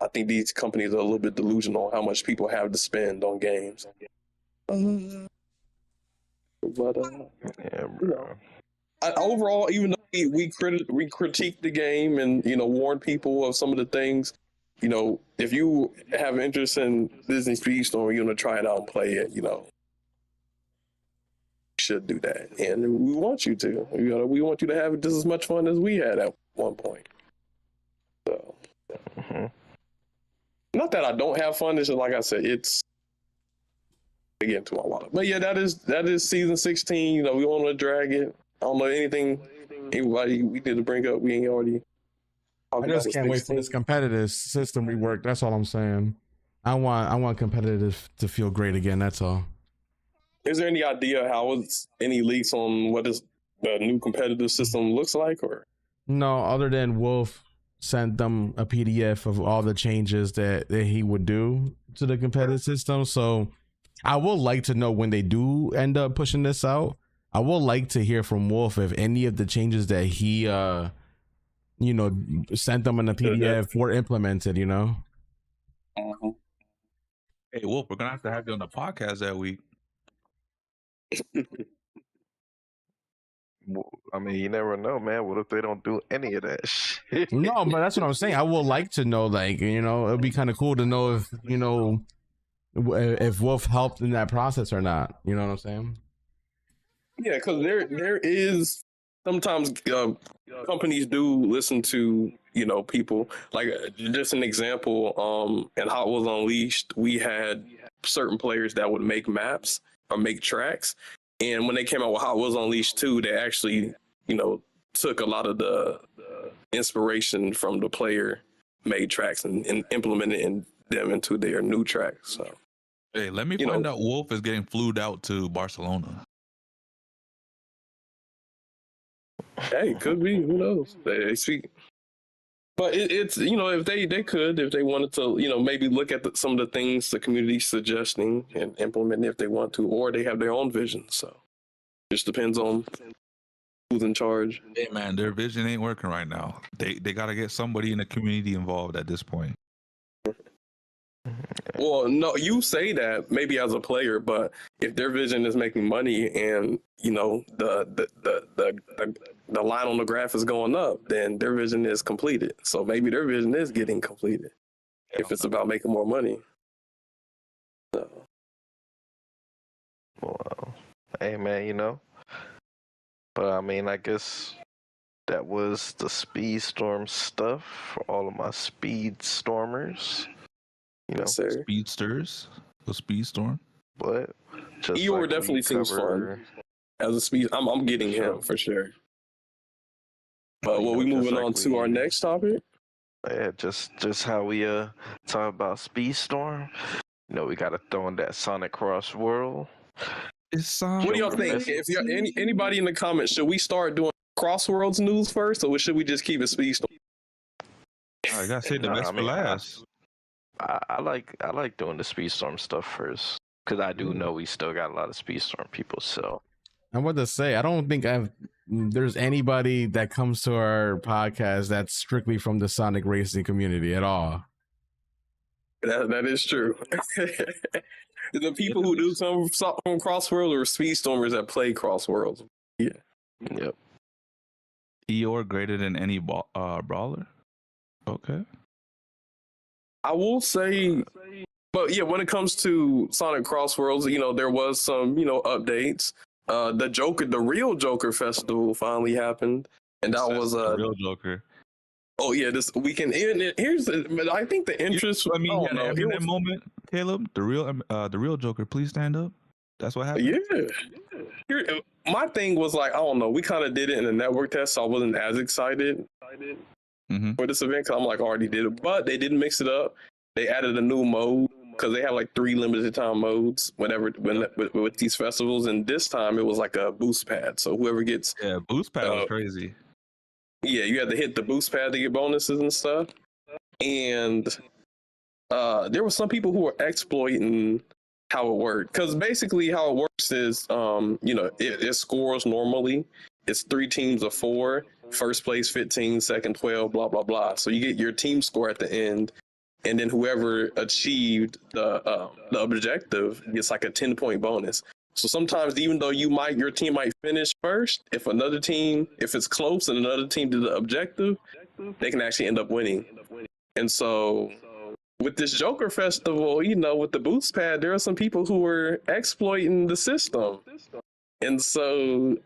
I think these companies are a little bit delusional on how much people have to spend on games. But yeah, bro. Overall, even though we critique the game and warn people of some of the things, if you have interest in Disney Speedstorm, you're gonna try it out and play it. You should do that, and we want you to. We want you to have just as much fun as we had at one point. So. Mm-hmm. Not that I don't have fun. It's just like I said, it's again to my wallet. But yeah, that is season 16. We want to drag it. I don't know anything. Anybody we need to bring up. We ain't already. I just can't wait for this competitive system rework. That's all I'm saying. I want competitive to feel great again. That's all. Is there any idea how it's any leaks on what is the new competitive system looks like, or no? Other than Wolf sent them a PDF of all the changes that he would do to the competitive system. So I would like to know when they do end up pushing this out. I would like to hear from Wolf if any of the changes that he, sent them in a PDF were implemented, Mm-hmm. Hey, Wolf, we're going to have you on the podcast that week. I mean, you never know, man. What if they don't do any of that shit? No, but that's what I'm saying. I would like to know, it'd be kind of cool to know if Wolf helped in that process or not. You know what I'm saying? Yeah, because there is sometimes companies do listen to people. Like just an example, in Hot Wheels Unleashed, we had certain players that would make maps or make tracks. And when they came out with Hot Wheels Unleashed 2, they actually, took a lot of the inspiration from the player-made tracks and implemented them into their new tracks. So, hey, let me find out Wolf is getting flued out to Barcelona. Hey, could be. Who knows? They speak. But it's if they wanted to maybe look at some of the things the community's suggesting and implement if they want to, or they have their own vision. So just depends on who's in charge. Hey man, their vision ain't working right now. They got to get somebody in the community involved at this point. Well, no, you say that maybe as a player, but if their vision is making money and the line on the graph is going up, then their vision is completed. So maybe their vision is getting completed if it's about making more money. So. Well, hey man, but I mean, I guess that was the Speedstorm stuff for all of my Speedstormers. Yes, sir. Speedsters, the Speedstorm. But Eeyore definitely seems fun as a speed. I'm getting him for sure. But we moving on to our next topic? Yeah, just how we talk about Speedstorm. We gotta throw in that Sonic Cross World. What do y'all think? If you're anybody in the comments, should we start doing Crossworlds news first, or should we just keep it Speedstorm? I gotta say the best for last. I like doing the Speedstorm stuff first, because I do know we still got a lot of Speedstorm people. So I'm about to say, I don't think there's anybody that comes to our podcast that's strictly from the Sonic racing community at all. That is true. The people who do some Crossworld or Speedstormers that play Crossworlds. Yeah. Yep. Eeyore greater than any brawler? Okay. I will say, but yeah, when it comes to Sonic Crossworlds, there was some, updates. The real Joker Festival finally happened, and that was the real Joker. Oh yeah, this weekend. But I think the interest. I mean, don't know. in that moment, Caleb, the real Joker, please stand up. That's what happened. Yeah. My thing was like, I don't know. We kind of did it in a network test, so I wasn't as excited for this event because I'm like, I already did it. But they didn't mix it up. They added a new mode because they have like 3 limited time modes with these festivals, and this time it was like a boost pad. So whoever gets boost pad was crazy. Yeah, you had to hit the boost pad to get bonuses and stuff. And there were some people who were exploiting how it worked. Because basically how it works is, it scores normally. It's 3 teams of 4. First place 15, second 12, blah, blah, blah. So you get your team score at the end. And then whoever achieved the objective gets like a 10-point bonus. So sometimes, even though your team might finish first, if it's close and another team did the objective, they can actually end up winning. And so with this Joker Festival, with the boost pad, there are some people who were exploiting the system. And so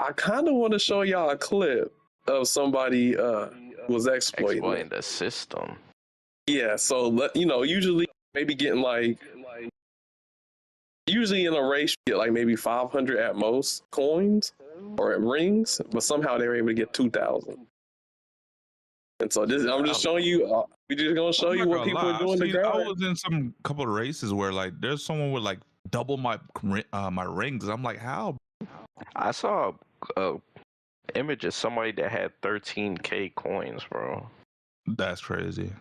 I kind of want to show y'all a clip of somebody who was exploiting the system. Yeah, so usually maybe getting usually in a race you get like maybe 500 at most coins or rings, but somehow they were able to get 2,000. And so I'm just showing you. We're just gonna show you what people are doing to grind. I was in some couple of races where like there's someone with like double my rings. I'm like, how? I saw a image of somebody that had 13K coins, bro. That's crazy.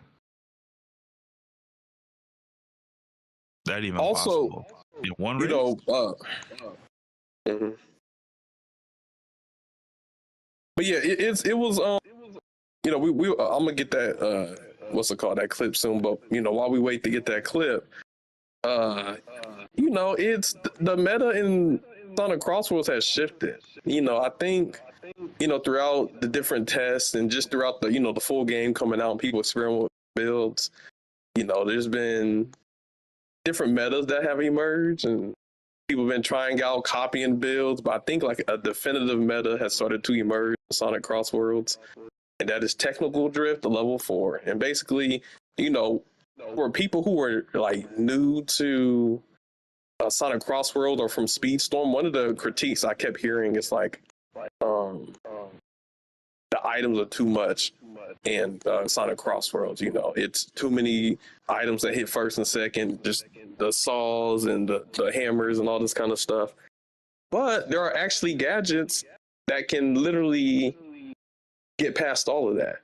That even also possible. In one race? But yeah, it was we I'm gonna get that what's it called, that clip soon, but while we wait to get that clip, it's the meta in Sonic Crossworlds has shifted. I think throughout the different tests and just throughout the the full game coming out and people experimenting with builds, there's been different metas that have emerged and people have been trying out copying builds, but I think like a definitive meta has started to emerge in Sonic Crossworlds, and that is technical drift to level 4. And basically, for people who are like new to Sonic Crossworld or from Speedstorm, one of the critiques I kept hearing is like the items are too much in Sonic Crossworlds. It's too many items that hit first and second, just the saws and the hammers and all this kind of stuff. But there are actually gadgets that can literally get past all of that.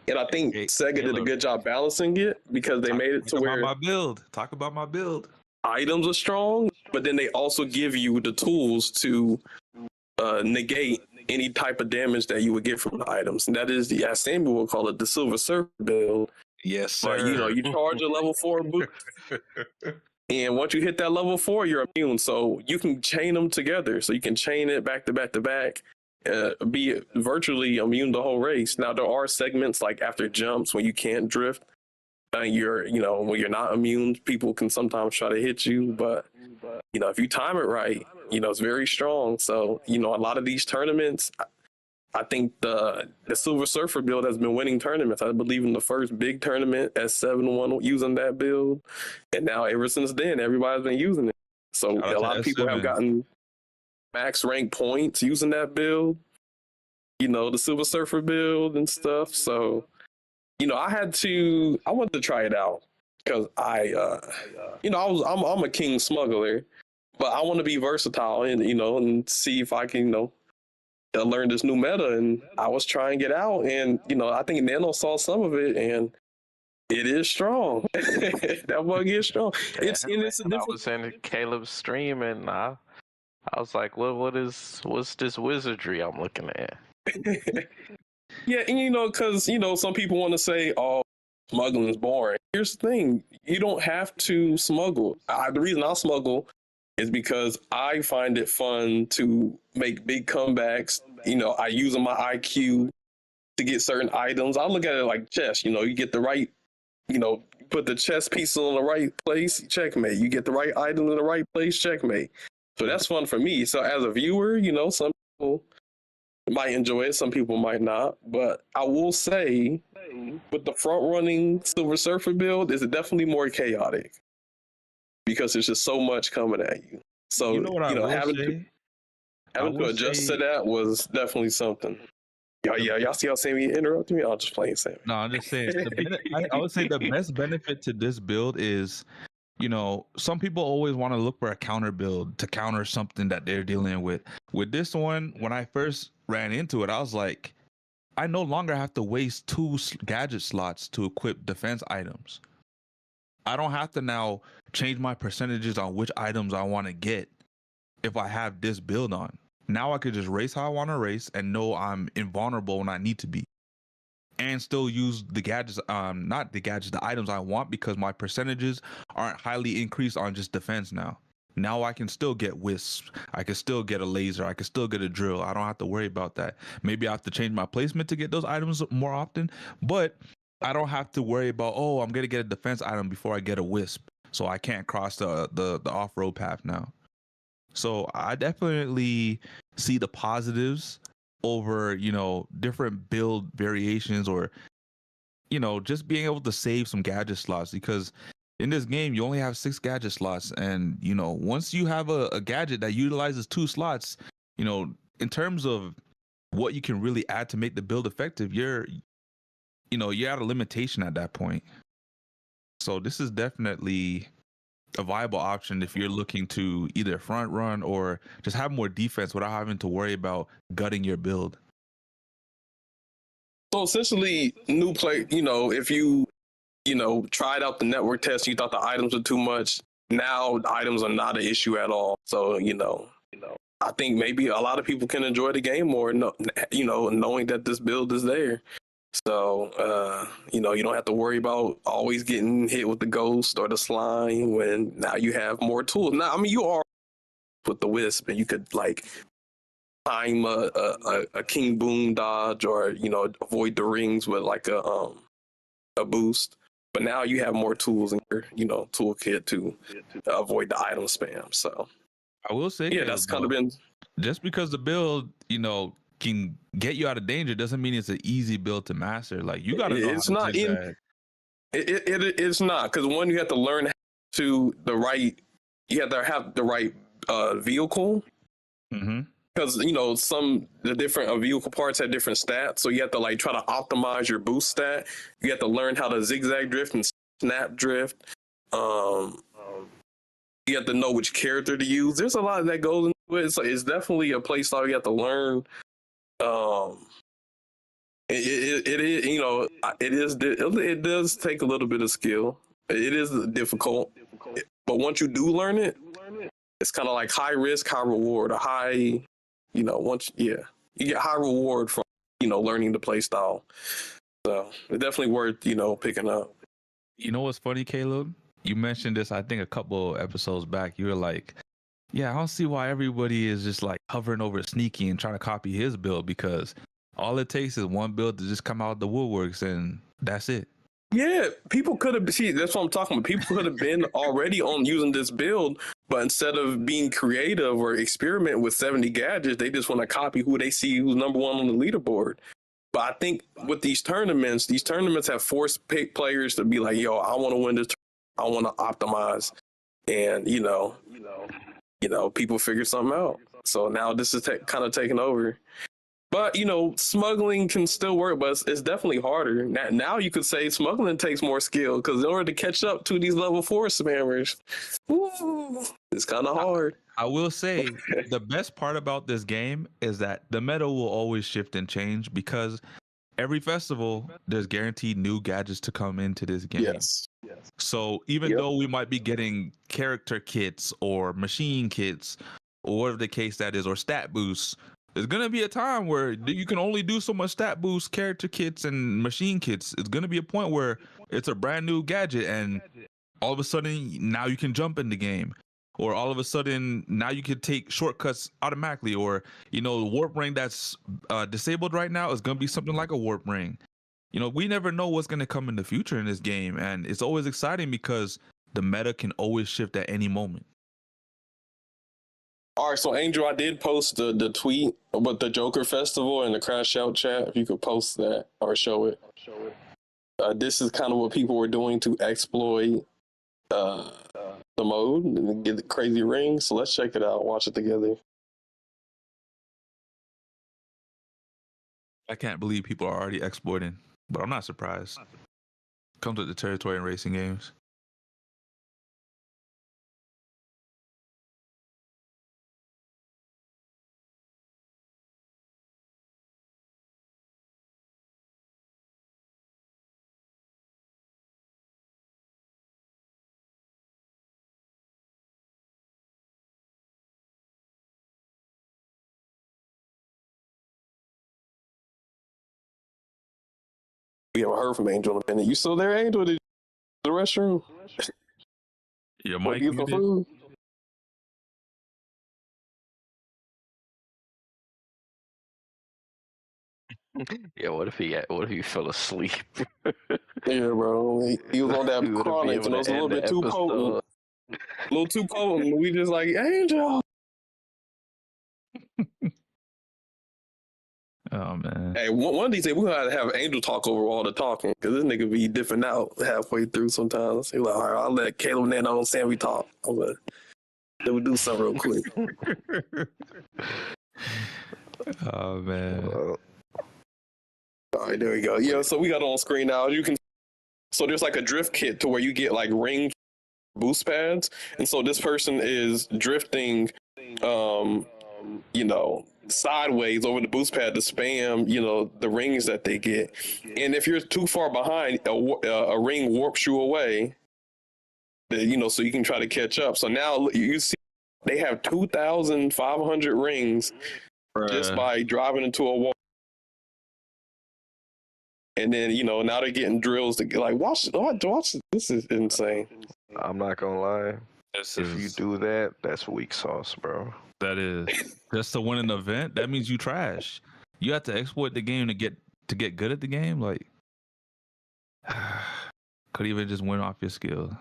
And I think Sega did a good job balancing it because they made it to where Talk about my build. Items are strong, but then they also give you the tools to negate any type of damage that you would get from the items. And that is as Samuel will call it, the Silver Surfer build. Yes, sir. But, you charge a level 4 boost. And once you hit that level 4, you're immune. So you can chain them together. So you can chain it back to back to back, be virtually immune the whole race. Now, there are segments like after jumps when you can't drift. When you're not immune, people can sometimes try to hit you. But, if you time it right, it's very strong. So, a lot of these tournaments, I think the Silver Surfer build has been winning tournaments. I believe in the first big tournament at 7-1 using that build. And now ever since then, everybody's been using it. So a lot of people have gotten max rank points using that build, the Silver Surfer build and stuff. So, I wanted to try it out because I'm a king smuggler, but I want to be versatile and see if I can, learn this new meta. And I was trying it out, and I think Nano saw some of it, and it is strong. That bug is strong. Yeah, it's a different. I was in Caleb's stream, and I was like, what's this wizardry I'm looking at? Yeah, and because some people want to say, "Oh, smuggling is boring." Here's the thing: you don't have to smuggle. The reason I smuggle is because I find it fun to make big comebacks. I use my IQ to get certain items. I look at it like chess. You get the right, put the chess pieces in the right place, checkmate. You get the right items in the right place, checkmate. So that's fun for me. So as a viewer, some people might enjoy it, some people might not. But I will say, with the front running Silver Surfer build, is definitely more chaotic because there's just so much coming at you. So You know what I will having say? to adjust to that was definitely something. Y'all see how Sammy interrupted me? I'll just play Sammy. No, I'm just saying. I would say the best benefit to this build is, some people always want to look for a counter build to counter something that they're dealing with. With this one, when I first ran into it, I was like, I no longer have to waste 2 gadget slots to equip defense items. I don't have to now change my percentages on which items I want to get if I have this build on. Now I could just race how I want to race and know I'm invulnerable when I need to be, and still use the gadgets, not the gadgets, the items I want, because my percentages aren't highly increased on just defense now. Now I can still get wisps, I can still get a laser, I can still get a drill. I don't have to worry about that. Maybe I have to change my placement to get those items more often, but I don't have to worry about, I'm gonna get a defense item before I get a wisp, so I can't cross the off-road path now. So I definitely see the positives over, different build variations, or, just being able to save some gadget slots, because in this game, you only have 6 gadget slots. And, once you have a gadget that utilizes 2 slots, in terms of what you can really add to make the build effective, you're at a limitation at that point. So this is definitely a viable option if you're looking to either front run or just have more defense without having to worry about gutting your build. So essentially, new play, if you, tried out the network test, you thought the items were too much. Now the items are not an issue at all. So, I think maybe a lot of people can enjoy the game more, knowing that this build is there. So, you don't have to worry about always getting hit with the ghost or the slime when now you have more tools. Now, I mean, you are with the wisp, and you could time a King Boom dodge, or avoid the rings with a boost. But now you have more tools in your toolkit to avoid the item spam. So I will say, that's kind of been, just because the build can get you out of danger doesn't mean it's an easy build to master. Like, you got to know it's how not to do in that. it's not, because one, you have to learn to you have to have the right vehicle. Mm-hmm. Because the different vehicle parts have different stats, so you have to try to optimize your boost stat. You have to learn how to zigzag drift and snap drift. You have to know which character to use. There's a lot that goes into it. So it's definitely a play style you have to learn. It does take a little bit of skill. It is difficult, but once you do learn it, it's kind of like high risk, high reward. A high, you get high reward from learning the play style. So it's definitely worth picking up. You know what's funny, Caleb? You mentioned this, I think, a couple episodes back. You were like, yeah, I don't see why everybody is just hovering over Sneaky and trying to copy his build, because all it takes is one build to just come out of the woodworks, and that's it. Yeah, people could have. See, that's what I'm talking about. People could have been already on using this build, but instead of being creative or experiment with 70 gadgets, they just want to copy who they see who's number one on the leaderboard. But I think with these tournaments have forced players to be like, yo, I want to win this. I want to optimize, and people figure something out. So now this is kind of taking over. But smuggling can still work, but it's definitely harder. Now you could say smuggling takes more skill, because in order to catch up to these level 4 spammers, it's kind of hard. I will say the best part about this game is that the meta will always shift and change, because every festival there's guaranteed new gadgets to come into this game. Yes. So even though we might be getting character kits or machine kits or whatever the case that is, or stat boosts, there's going to be a time where you can only do so much stat boost, character kits, and machine kits. It's going to be a point where it's a brand new gadget, and all of a sudden now you can jump in the game. or all of a sudden now you can take shortcuts automatically, or the warp ring that's disabled right now is going to be something like a warp ring. We never know what's going to come in the future in this game, and it's always exciting because the meta can always shift at any moment. All right, so Angel, I did post the tweet about the Joker Festival in the CrashOut chat. If you could post that or show it. This is kind of what people were doing to exploit the mode and get the crazy rings. So let's check it out. Watch it together. I can't believe people are already exploiting, but I'm not surprised. Comes with the territory in racing games. We haven't heard from Angel in a minute. You still there, Angel? Did you go to the restroom? Yeah, Or Mike. get some food? Yeah, what if he fell asleep? Yeah, bro. He was on that We wouldn't be chronic, able and it was to a little end the bit too potent. episode. A little too potent. We just like, Angel. Oh man. Hey, one of these days we're gonna have Angel talk over all the talking, because this nigga be dipping out halfway through sometimes. He's like, all right, I'll let Caleb and Nano and Sammy talk. Then we do something real quick. Oh man. All right, there we go. Yeah, so we got it on screen now. So there's like a drift kit to where you get like ring boost pads, and so this person is drifting, sideways over the boost pad to spam, the rings that they get. And if you're too far behind, a ring warps you away. So you can try to catch up. So now you see they have 2,500 rings just by driving into a wall. And then, now they're getting drills to get, like, watch. This is insane. I'm not gonna lie. If you do that, that's weak sauce, bro. That is just to win an event. That means you trash. You have to exploit the game to get good at the game. Like, could even just win off your skill.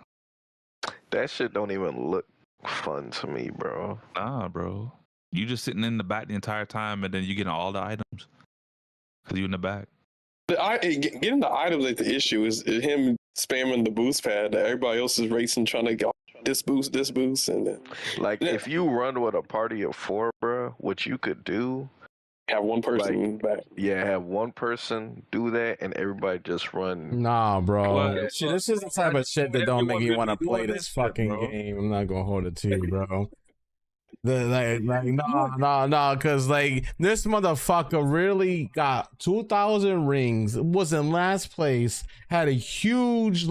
That shit don't even look fun to me, bro. Nah, bro. You just sitting in the back the entire time, and then you getting all the items because you in the back. Getting the items like the issue is him spamming the boost pad. Everybody else is racing, trying to get this boost, and then, if you run with a party of 4, bro, what you could do, have one person back. Yeah, have one person do that, and everybody just run. Nah, bro. Well, This is the type of shit that don't make me want to play this fucking game. I'm not gonna hold it to you, bro. Cause this motherfucker really got 2,000 rings, was in last place, had a huge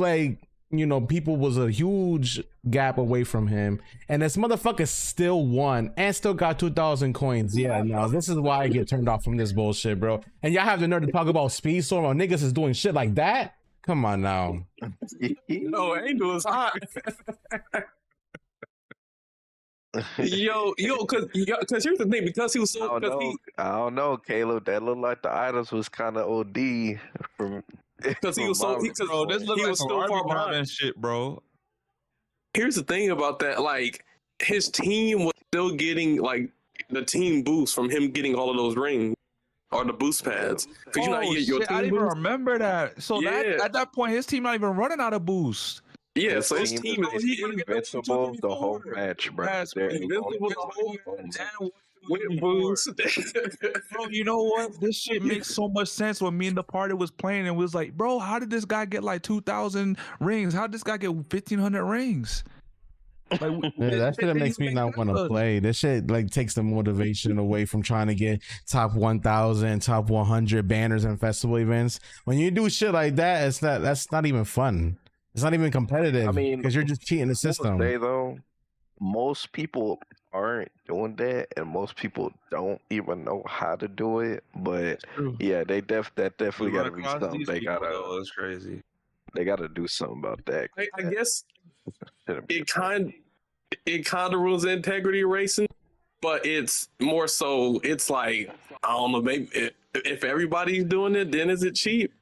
people was a huge gap away from him, and this motherfucker still won and still got 2,000 coins. Yeah, no, this is why I get turned off from this bullshit, bro. And y'all have the nerve to talk about speed storm or niggas is doing shit like that? Come on now. No, Angel is hot. Yo, cause here's the thing, because he was so. I don't know, Caleb. That looked like the items was kind of OD from. Because he was so. This looked like so far behind shit, bro. Here's the thing about that, his team was still getting the team boost from him getting all of those rings or the boost pads. Because I didn't even remember that. So that at that point, his team not even running out of boost. Yeah, so his team is invincible the whole match, bro. They're invincible the whole match. With boost. Bro, you know what? This shit makes so much sense when me and the party was playing and we was like, bro, how did this guy get 2,000 rings? How did this guy get 1,500 rings? That shit makes me not want to play. This shit takes the motivation away from trying to get top 1,000, top 100 banners and festival events. When you do shit like that, that's not even fun. It's not even competitive. I mean, because you're just cheating the system. Though, most people aren't doing that, and most people don't even know how to do it. But yeah, that definitely got to be something. They gotta. That's crazy. They gotta do something about that. I guess it it kind of rules the integrity of racing, but it's more so. It's like I don't know. Maybe if everybody's doing it, then is it cheap?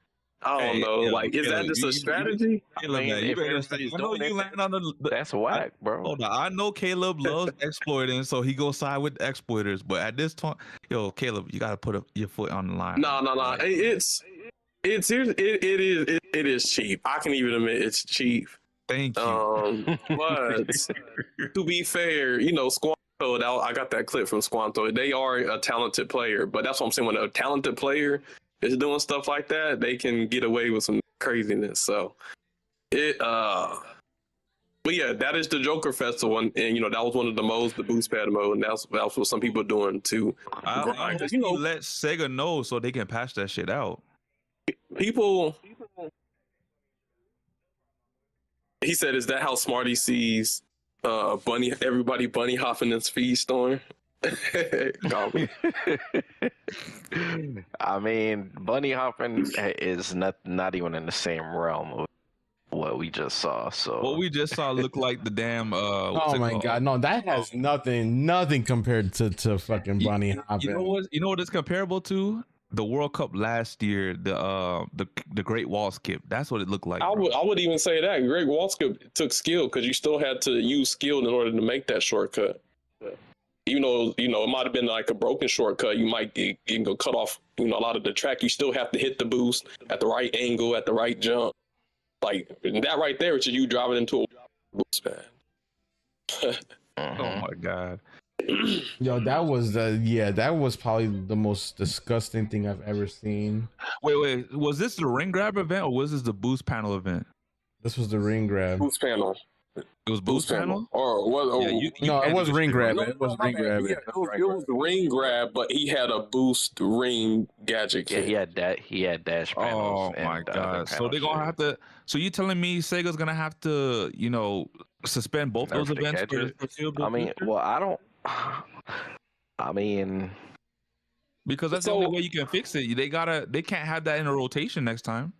I don't know. Like, is that just a strategy? Caleb, man, you if better everybody's I know doing you it, land on the. that's whack, bro. Hold on, I know Caleb loves exploiting, so he goes side with the exploiters. But at this time, yo, Caleb, you gotta put your foot on the line. No. It is cheap. I can even admit it's cheap. Thank you. But to be fair, Squanto, I got that clip from Squanto. They are a talented player, but that's what I'm saying. When a talented player is doing stuff like that, they can get away with some craziness. So but yeah, that is the Joker Festival, and that was one of the modes, the boost pad mode, and that's what some people are doing too. I hope you let Sega know so they can patch that shit out. People. He said, "Is that how Smarty sees everybody bunny hopping in Speed Storm?" I mean, bunny hopping is not even in the same realm of what we just saw. So what we just saw looked like the damn. Oh my god, no, that has nothing compared to fucking bunny hopping. You know what it's comparable to? The World Cup last year, the Great Wall Skip. That's what it looked like. I would even say that Great Wall Skip took skill, because you still had to use skill in order to make that shortcut. Even though it might have been like a broken shortcut, you can go cut off a lot of the track. You still have to hit the boost at the right angle, at the right jump. Like that right there, it's just you driving into a boost pad. Oh my god. Yo, that was probably the most disgusting thing I've ever seen. Wait, was this the ring grab event or was this the boost panel event? This was the ring grab. Boost panel. It was boost panel? Or what? No, it was ring grab. It was ring grab. Yeah, it was the ring grab, but he had a boost ring gadget. Yeah, he had dash panels. Oh my god! So they're gonna have to. So you telling me Sega's gonna have to, suspend both those events? I mean, well, because that's the only way you can fix it. They can't have that in a rotation next time.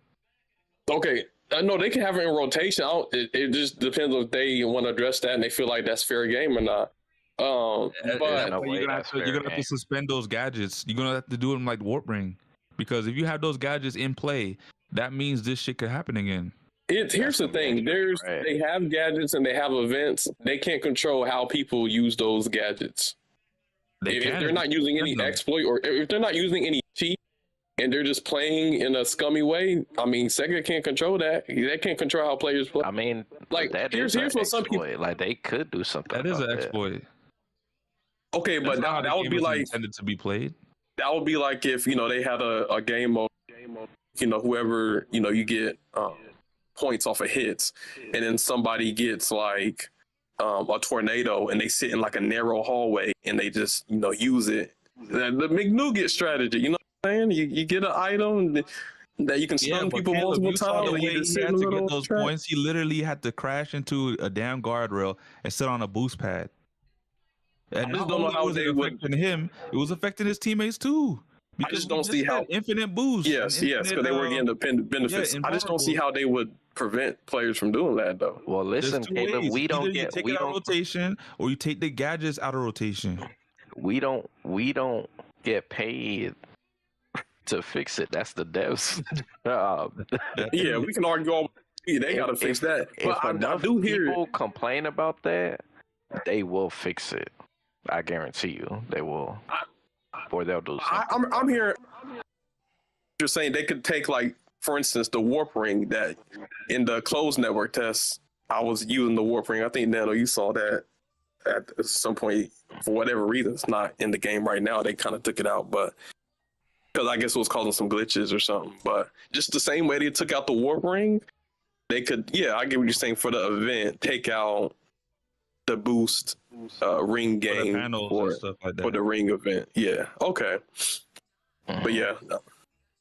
Okay. No, they can have it in rotation. It just depends if they want to address that and they feel like that's fair game or not. But you're gonna have to suspend those gadgets. You're gonna have to do them like Warp Ring, because if you have those gadgets in play, that means this shit could happen again. Here's the thing: they have gadgets and they have events. They can't control how people use those gadgets. If they're not using any exploit, or if they're not using any cheat, and they're just playing in a scummy way, I mean, Sega can't control that. They can't control how players play. I mean, like here's what some people like. They could do something. That is an exploit. Okay, but that would be like intended to be played. That would be like if they had a game mode. Whoever you get points off of hits, and then somebody gets like a tornado, and they sit in like a narrow hallway, and they just use it. The McNugget strategy, you know. You get an item that you can stun people multiple times. The way he had to get those points, he literally had to crash into a damn guardrail and sit on a boost pad. And I just don't know how it was affecting him. It was affecting his teammates too. I just don't see how infinite boost. Yes, because they were getting the benefits. I just don't see how they would prevent players from doing that though. Well, listen, Caleb, we don't take it out of rotation, or you take the gadgets out of rotation. We don't get paid to fix it. That's the devs. Yeah, we can argue all. They gotta fix that. But I do hear people complain about that. They will fix it. I guarantee you, they will. Or they'll do something. I'm here. You're saying they could take, like, for instance, the warp ring that in the closed network test, I was using the warp ring. I think Nano, you saw that at some point for whatever reason. It's not in the game right now. They kind of took it out, but. Because I guess it was causing some glitches or something. But just the same way they took out the warp ring, they could, I get what you're saying, for the event, take out the boost ring game for the ring event. Yeah, okay. But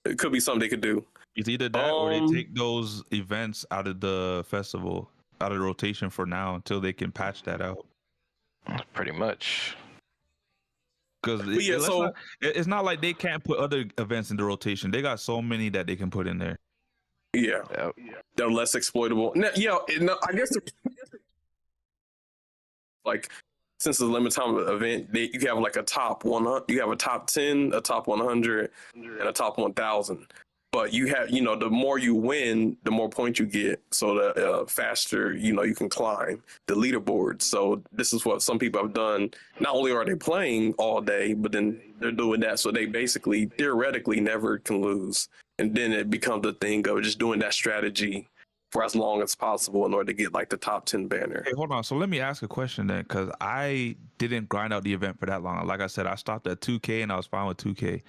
it could be something they could do. It's either that or they take those events out of the festival, out of the rotation for now until they can patch that out. Pretty much. Because it's not like they can't put other events in the rotation. They got so many that they can put in there. Yeah, they're less exploitable. I guess like since it's a limited time event, you have like a top 100, you have a top 10, a top 100, and a top 1,000. But you have, the more you win, the more points you get. So the faster, you can climb the leaderboard. So this is what some people have done. Not only are they playing all day, but then they're doing that. So they basically, theoretically, never can lose. And then it becomes a thing of just doing that strategy for as long as possible in order to get like the top 10 banner. Hey, hold on. So let me ask a question then, because I didn't grind out the event for that long. Like I said, I stopped at 2K and I was fine with 2K.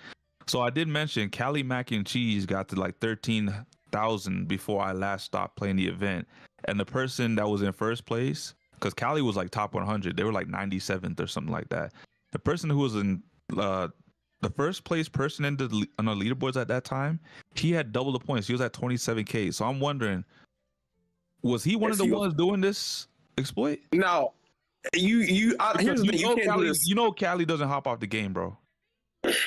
So I did mention Cali Mac and Cheese got to like 13,000 before I last stopped playing the event. And the person that was in first place, because Cali was like top 100, they were like 97th or something like that. The person who was in the first place person on the leaderboards at that time, he had double the points. He was at 27K. So I'm wondering, was he one of the ones doing this exploit? No, here's the thing. You know Cali doesn't hop off the game, bro.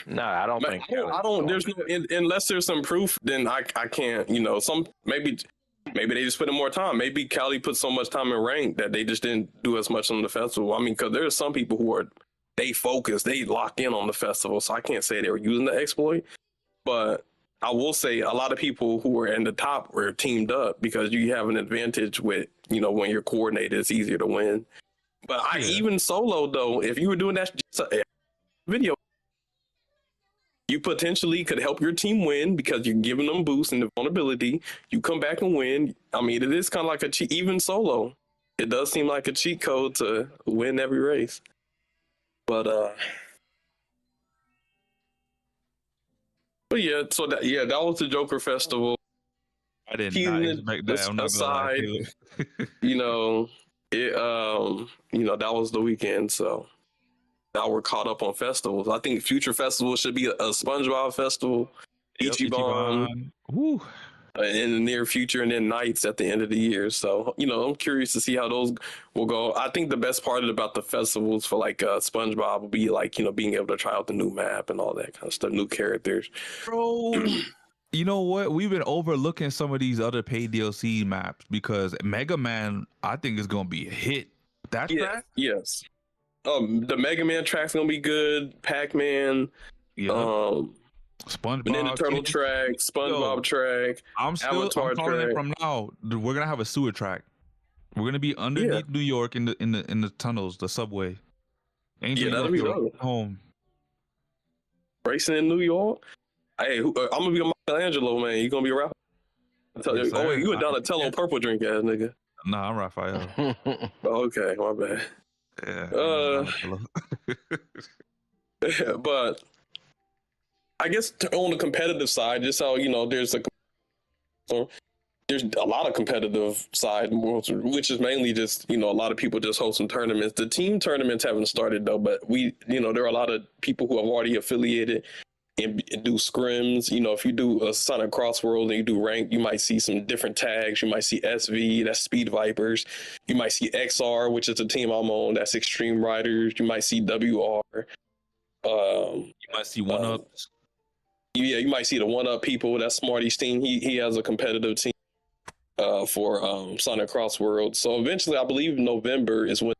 No, I don't think. I don't. There's no, unless there's some proof, then I can't. Maybe they just put in more time. Maybe Cali put so much time in rank that they just didn't do as much on the festival. I mean, because there's some people who they focus, they lock in on the festival. So I can't say they were using the exploit, but I will say a lot of people who were in the top were teamed up because you have an advantage with when you're coordinated, it's easier to win. But even solo though, if you were doing that just a video, you potentially could help your team win because you're giving them boost and the vulnerability. You come back and win. I mean, it is kind of like a cheat, even solo. It does seem like a cheat code to win every race. But yeah, so that was the Joker Festival. I did not expect that. I'm not aside, that was the weekend. So now we're caught up on festivals. I think future festivals should be a SpongeBob festival, Ichiban, in the near future, and then nights at the end of the year. So, I'm curious to see how those will go. I think the best part about the festivals for like SpongeBob will be like, being able to try out the new map and all that kind of stuff, new characters. Bro, you know what? We've been overlooking some of these other paid DLC maps because Mega Man, I think, is going to be a hit. That track? Yes. The Mega Man track's going to be good. Pac-Man. Yeah. SpongeBob, Ninja Turtle track, SpongeBob track, I'm calling it from now. We're gonna have a sewer track. We're gonna be underneath New York in the tunnels, the subway. Angel, that'll be dope. Home. Racing in New York. Hey, I'm gonna be a Michelangelo, man. You gonna be a rapper? Wait, you a Donatello purple drink ass nigga. Nah, I'm Raphael. Okay, my bad. Yeah. But I guess on the competitive side, just how there's a lot of competitive side, which is mainly just a lot of people just hosting tournaments. The team tournaments haven't started though, but there are a lot of people who have already affiliated and do scrims. If you do a Sonic Crossworld and you do rank, you might see some different tags. You might see SV, that's Speed Vipers. You might see XR, which is the team I'm on, that's Extreme Riders. You might see WR. You might see One Ups. Yeah, you might see the One Up people. That's Smarty's team. He has a competitive team for Sonic Crossworld. So eventually, I believe November is when,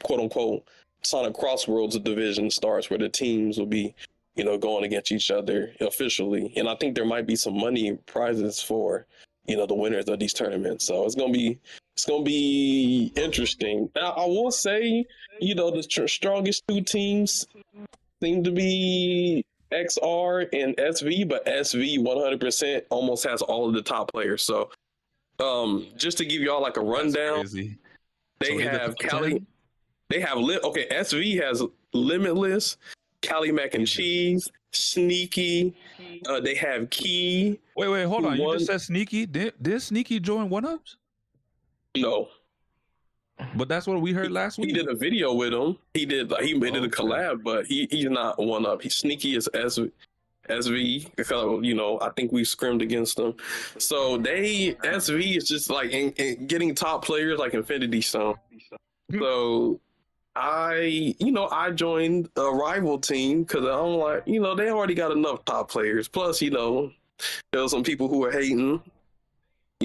quote unquote, Sonic Crossworld's division starts, where the teams will be, going against each other officially. And I think there might be some money prizes for, the winners of these tournaments. So it's gonna be interesting. Now, I will say, the strongest two teams seem to be XR and SV, but SV 100% almost has all of the top players. So just to give y'all like a rundown, they have Cali. They have SV has Limitless, Cali Mac and Cheese, Sneaky. They have Key. Wait, hold on. You just said Sneaky. Did Sneaky join One Ups? No. But that's what we heard last week. He did a video with him. He did a collab, but he's not One Up. He's Sneaky as SV because I think we scrimmed against them. So SV is just like in getting top players like Infinity Stone. So I joined a rival team because I'm like, they already got enough top players. Plus, there were some people who were hating.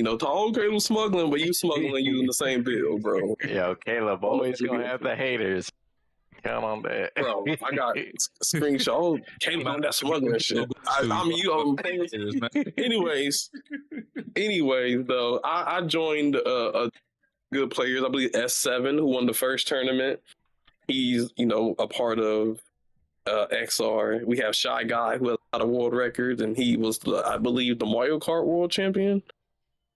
Tall Caleb smuggling, but you smuggling using the same bill, bro. Yo, Caleb always gonna have the haters. Count on that. Bro, I got screenshot. Oh, Caleb on that smuggling shit. Anyways, though, I joined a good players. I believe S7, who won the first tournament. He's, a part of XR. We have Shy Guy, who has a lot of world records, and he was, I believe, the Mario Kart world champion.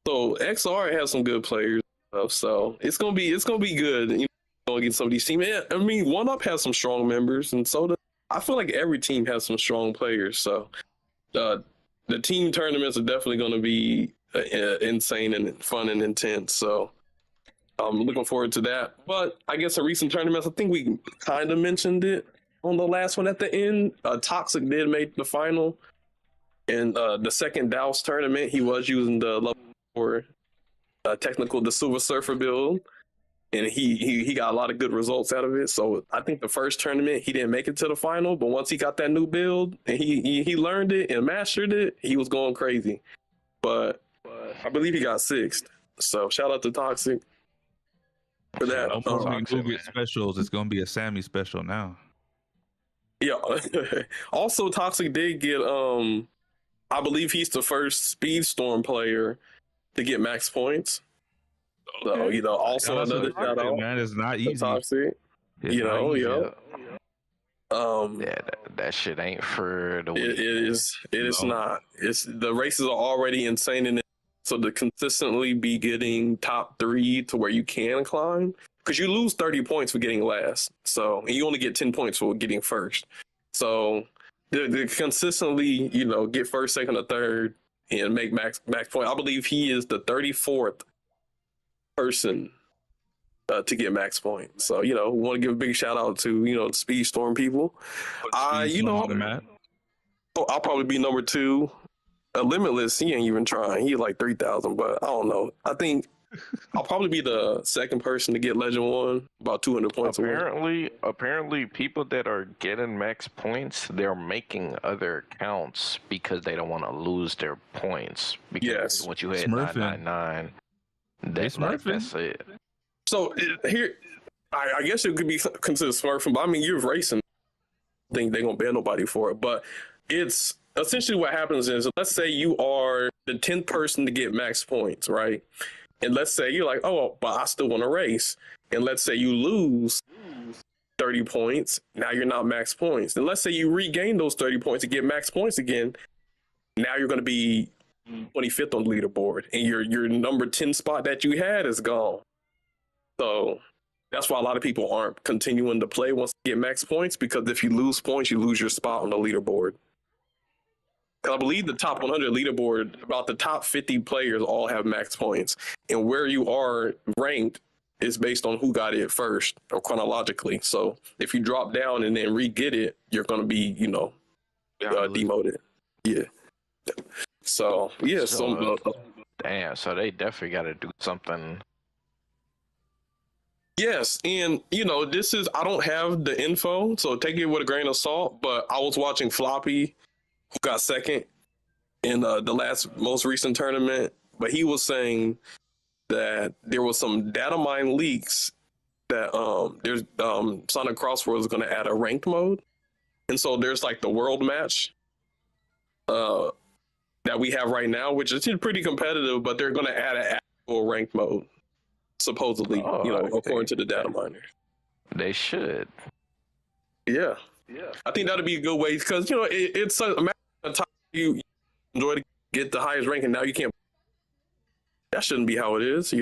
So XR has some good players, so it's gonna be good. Gonna get some of these teams. I mean, One Up has some strong members, and so I feel like every team has some strong players. So the team tournaments are definitely going to be insane and fun and intense. So I'm looking forward to that. But I guess in recent tournaments, I think we kind of mentioned it on the last one at the end. Toxic did make the final. In the second Douse tournament, he was using the level 4 the Silver Surfer build. And he got a lot of good results out of it. So I think the first tournament, he didn't make it to the final. But once he got that new build and he learned it and mastered it, he was going crazy. But I believe he got 6th. So shout out to Toxic for that. Toxic get specials. It's going to be a Sammy special now. Yeah. Also, Toxic did get, I believe he's the first Speedstorm player to get max points. Okay. So, also another shout out. Man, it's not easy. Toxic. That shit ain't for the week. It is not. It's the races are already insane in it. So to consistently be getting top 3 to where you can climb, because you lose 30 points for getting last. So and you only get 10 points for getting first. So to consistently, get first, second, or third and make max point. I believe he is the 34th person to get max points. So, we want to give a big shout out to, the Speedstorm people. I'll probably be number 2. Limitless, he ain't even trying. He like 3,000, but I don't know. I think I'll probably be the second person to get Legend 1, about 200 points. Apparently, people that are getting max points, they're making other accounts because they don't want to lose their points. Because once you hit 999, that's it. So here, I guess it could be considered smurfing, but I mean, you're racing. I think they're gonna ban nobody for it, but it's essentially what happens is, let's say you are the 10th person to get max points, right? And let's say you're like, oh, but I still want to race. And let's say you lose 30 points. Now you're not max points. And let's say you regain those 30 points to get max points again. Now you're going to be 25th on the leaderboard, and your number 10 spot that you had is gone. So that's why a lot of people aren't continuing to play once they get max points, because if you lose points, you lose your spot on the leaderboard. I believe the top 100 leaderboard, about the top 50 players all have max points. And where you are ranked is based on who got it first, or chronologically. So if you drop down and then re-get it, you're going to be, demoted. Yeah. So, yeah. Damn, so they definitely got to do something. Yes, and, this is, I don't have the info, so take it with a grain of salt, but I was watching Floppy, who got second in the most recent tournament, but he was saying that there was some data mine leaks that there's Sonic Crossworld is going to add a ranked mode, and so there's like the world match that we have right now, which is pretty competitive, but they're going to add an actual ranked mode, supposedly, according to the data miner. They should. Yeah. I think that'd be a good way, because it's a matter of time you enjoy to get the highest rank, and now you can't. That shouldn't be how it is.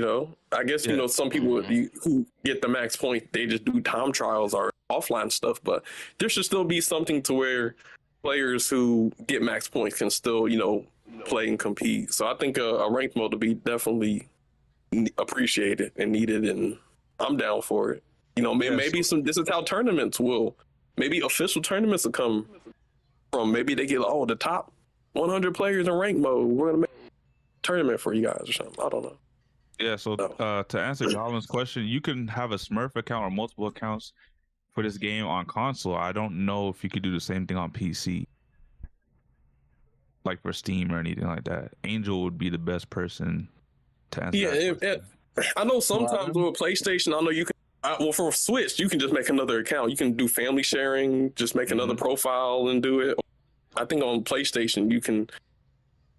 I guess some people who get the max point, they just do time trials or offline stuff, but there should still be something to where players who get max points can still play and compete. So I think a ranked mode would be definitely appreciated and needed, and I'm down for it. Maybe this is how tournaments will. Maybe official tournaments will come from. Maybe they get the top 100 players in rank mode. We're gonna make a tournament for you guys or something. I don't know. Yeah. So to answer Golin's question, you can have a Smurf account or multiple accounts for this game on console. I don't know if you could do the same thing on PC, like for Steam or anything like that. Angel would be the best person To answer Yeah, that question. I know sometimes with PlayStation, I know you can. Well, for Switch, you can just make another account. You can do family sharing, just make another profile and do it. I think on PlayStation you can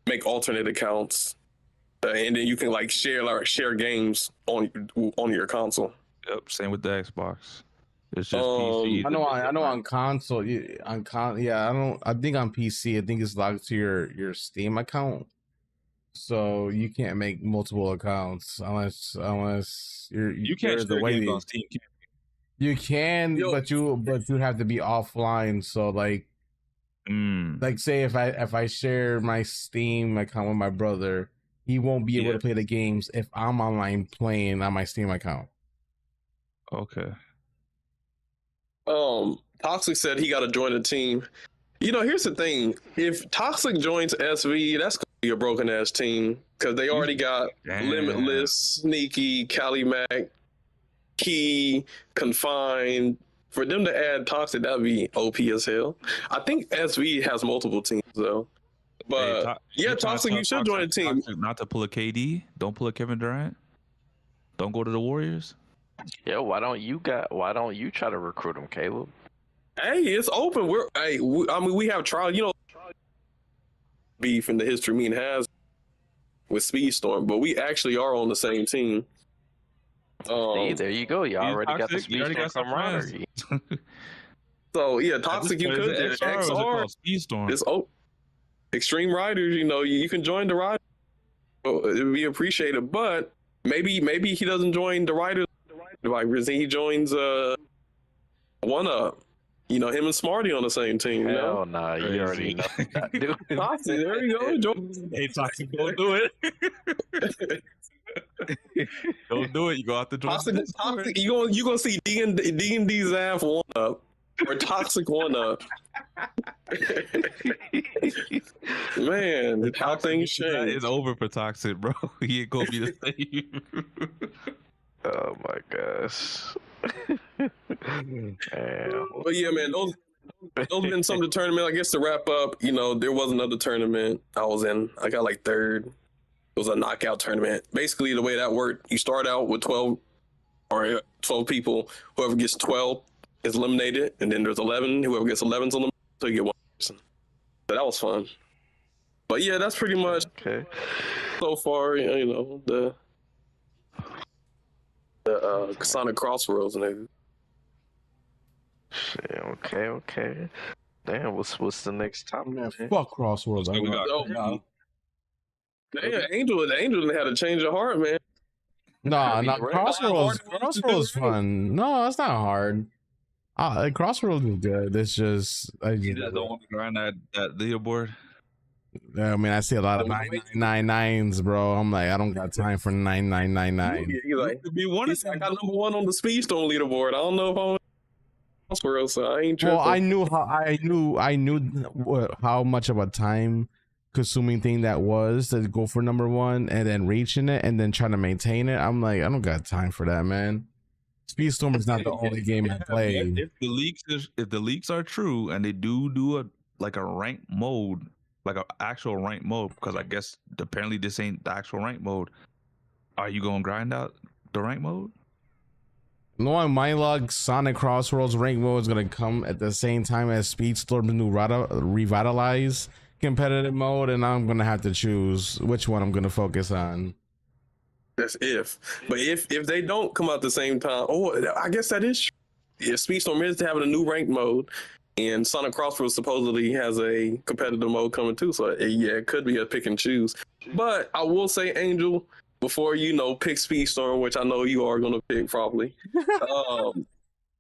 make alternate accounts, and then you can like share games on your console. Yep, same with the Xbox. It's just PC. I know on console, I think on PC, I think it's logged to your Steam account, so you can't make multiple accounts unless You can't the share way games on Steam. you can, Yo. but you have to be offline. So like say if I share my Steam account with my brother, he won't be able to play the games if I'm online playing on my Steam account. Okay. Toxic said he got to join the team. You know, here's the thing: if Toxic joins SV, that's gonna be a broken ass team because they already got Limitless, Sneaky, Cali Mac, Key, Confined. For them to add Toxic, that'd be OP as hell. I think SV has multiple teams though. But Toxic, you should join the team. Toxic not to pull a KD. Don't pull a Kevin Durant. Don't go to the Warriors. Yeah, why don't you try to recruit him, Caleb? Hey, it's open. We have trial. You know, beef in the history mean has with Speedstorm, but we actually are on the same team. See, there you go. You already got the Speedstorm camaraderie. So yeah, Toxic, you could XR. Speedstorm. It's Extreme Riders. You know, you can join the Riders. It'd be appreciated, but maybe he doesn't join the Riders. Like he joins One Up. You know, him and Smarty on the same team. Hell nah, you already know that, dude. Toxic, there you go. Hey, Toxic, don't do it. Don't do it. You go out the door. Toxic, you gonna see D&D's ass One Up or Toxic One Up. Man, how things change. It's over for Toxic, bro. He ain't gonna be the same. Oh my gosh. But yeah, man, those been some of the tournament. I guess to wrap up, you know, there was another tournament I was in. I got like third. It was a knockout tournament. Basically, the way that worked, you start out with 12 people. Whoever gets 12 is eliminated, and then there's 11. Whoever gets 11 is eliminated, so you get one person. So that was fun. But yeah, that's pretty much so far. You know, the Sonic Crossroads and everything. Okay. Damn, what's the next topic? Man, fuck Crossroads. Damn, Angel had to change her heart, man. No, Crossroads fun. No, it's not hard. Crossroads is good. It's just I just don't want to grind that leaderboard. I mean, I see a lot of 999s, bro. I'm like, I don't got time for 9999. He's like, I got number one on the Speedstorm leaderboard. I don't know if I'm Crossroads, so I ain't tripping. Well, I knew how much of a time consuming thing that was to go for number one and then reaching it and then trying to maintain it. I'm like, I don't got time for that, man. Speedstorm is not the only game I play. If the leaks are true and they do a ranked mode, like an actual ranked mode, because I guess apparently this ain't the actual ranked mode. Are you gonna grind out the ranked mode? Knowing my luck, Sonic Crossroads ranked mode is gonna come at the same time as Speedstorm's new revitalize competitive mode, and I'm gonna have to choose which one I'm gonna focus on. That's but if they don't come out at the same time, I guess that is true. If Speedstorm is having a new ranked mode, and Sonic Crossroads supposedly has a competitive mode coming too, so it could be a pick and choose. But I will say, Angel, before pick Speedstorm, which I know you are gonna pick probably.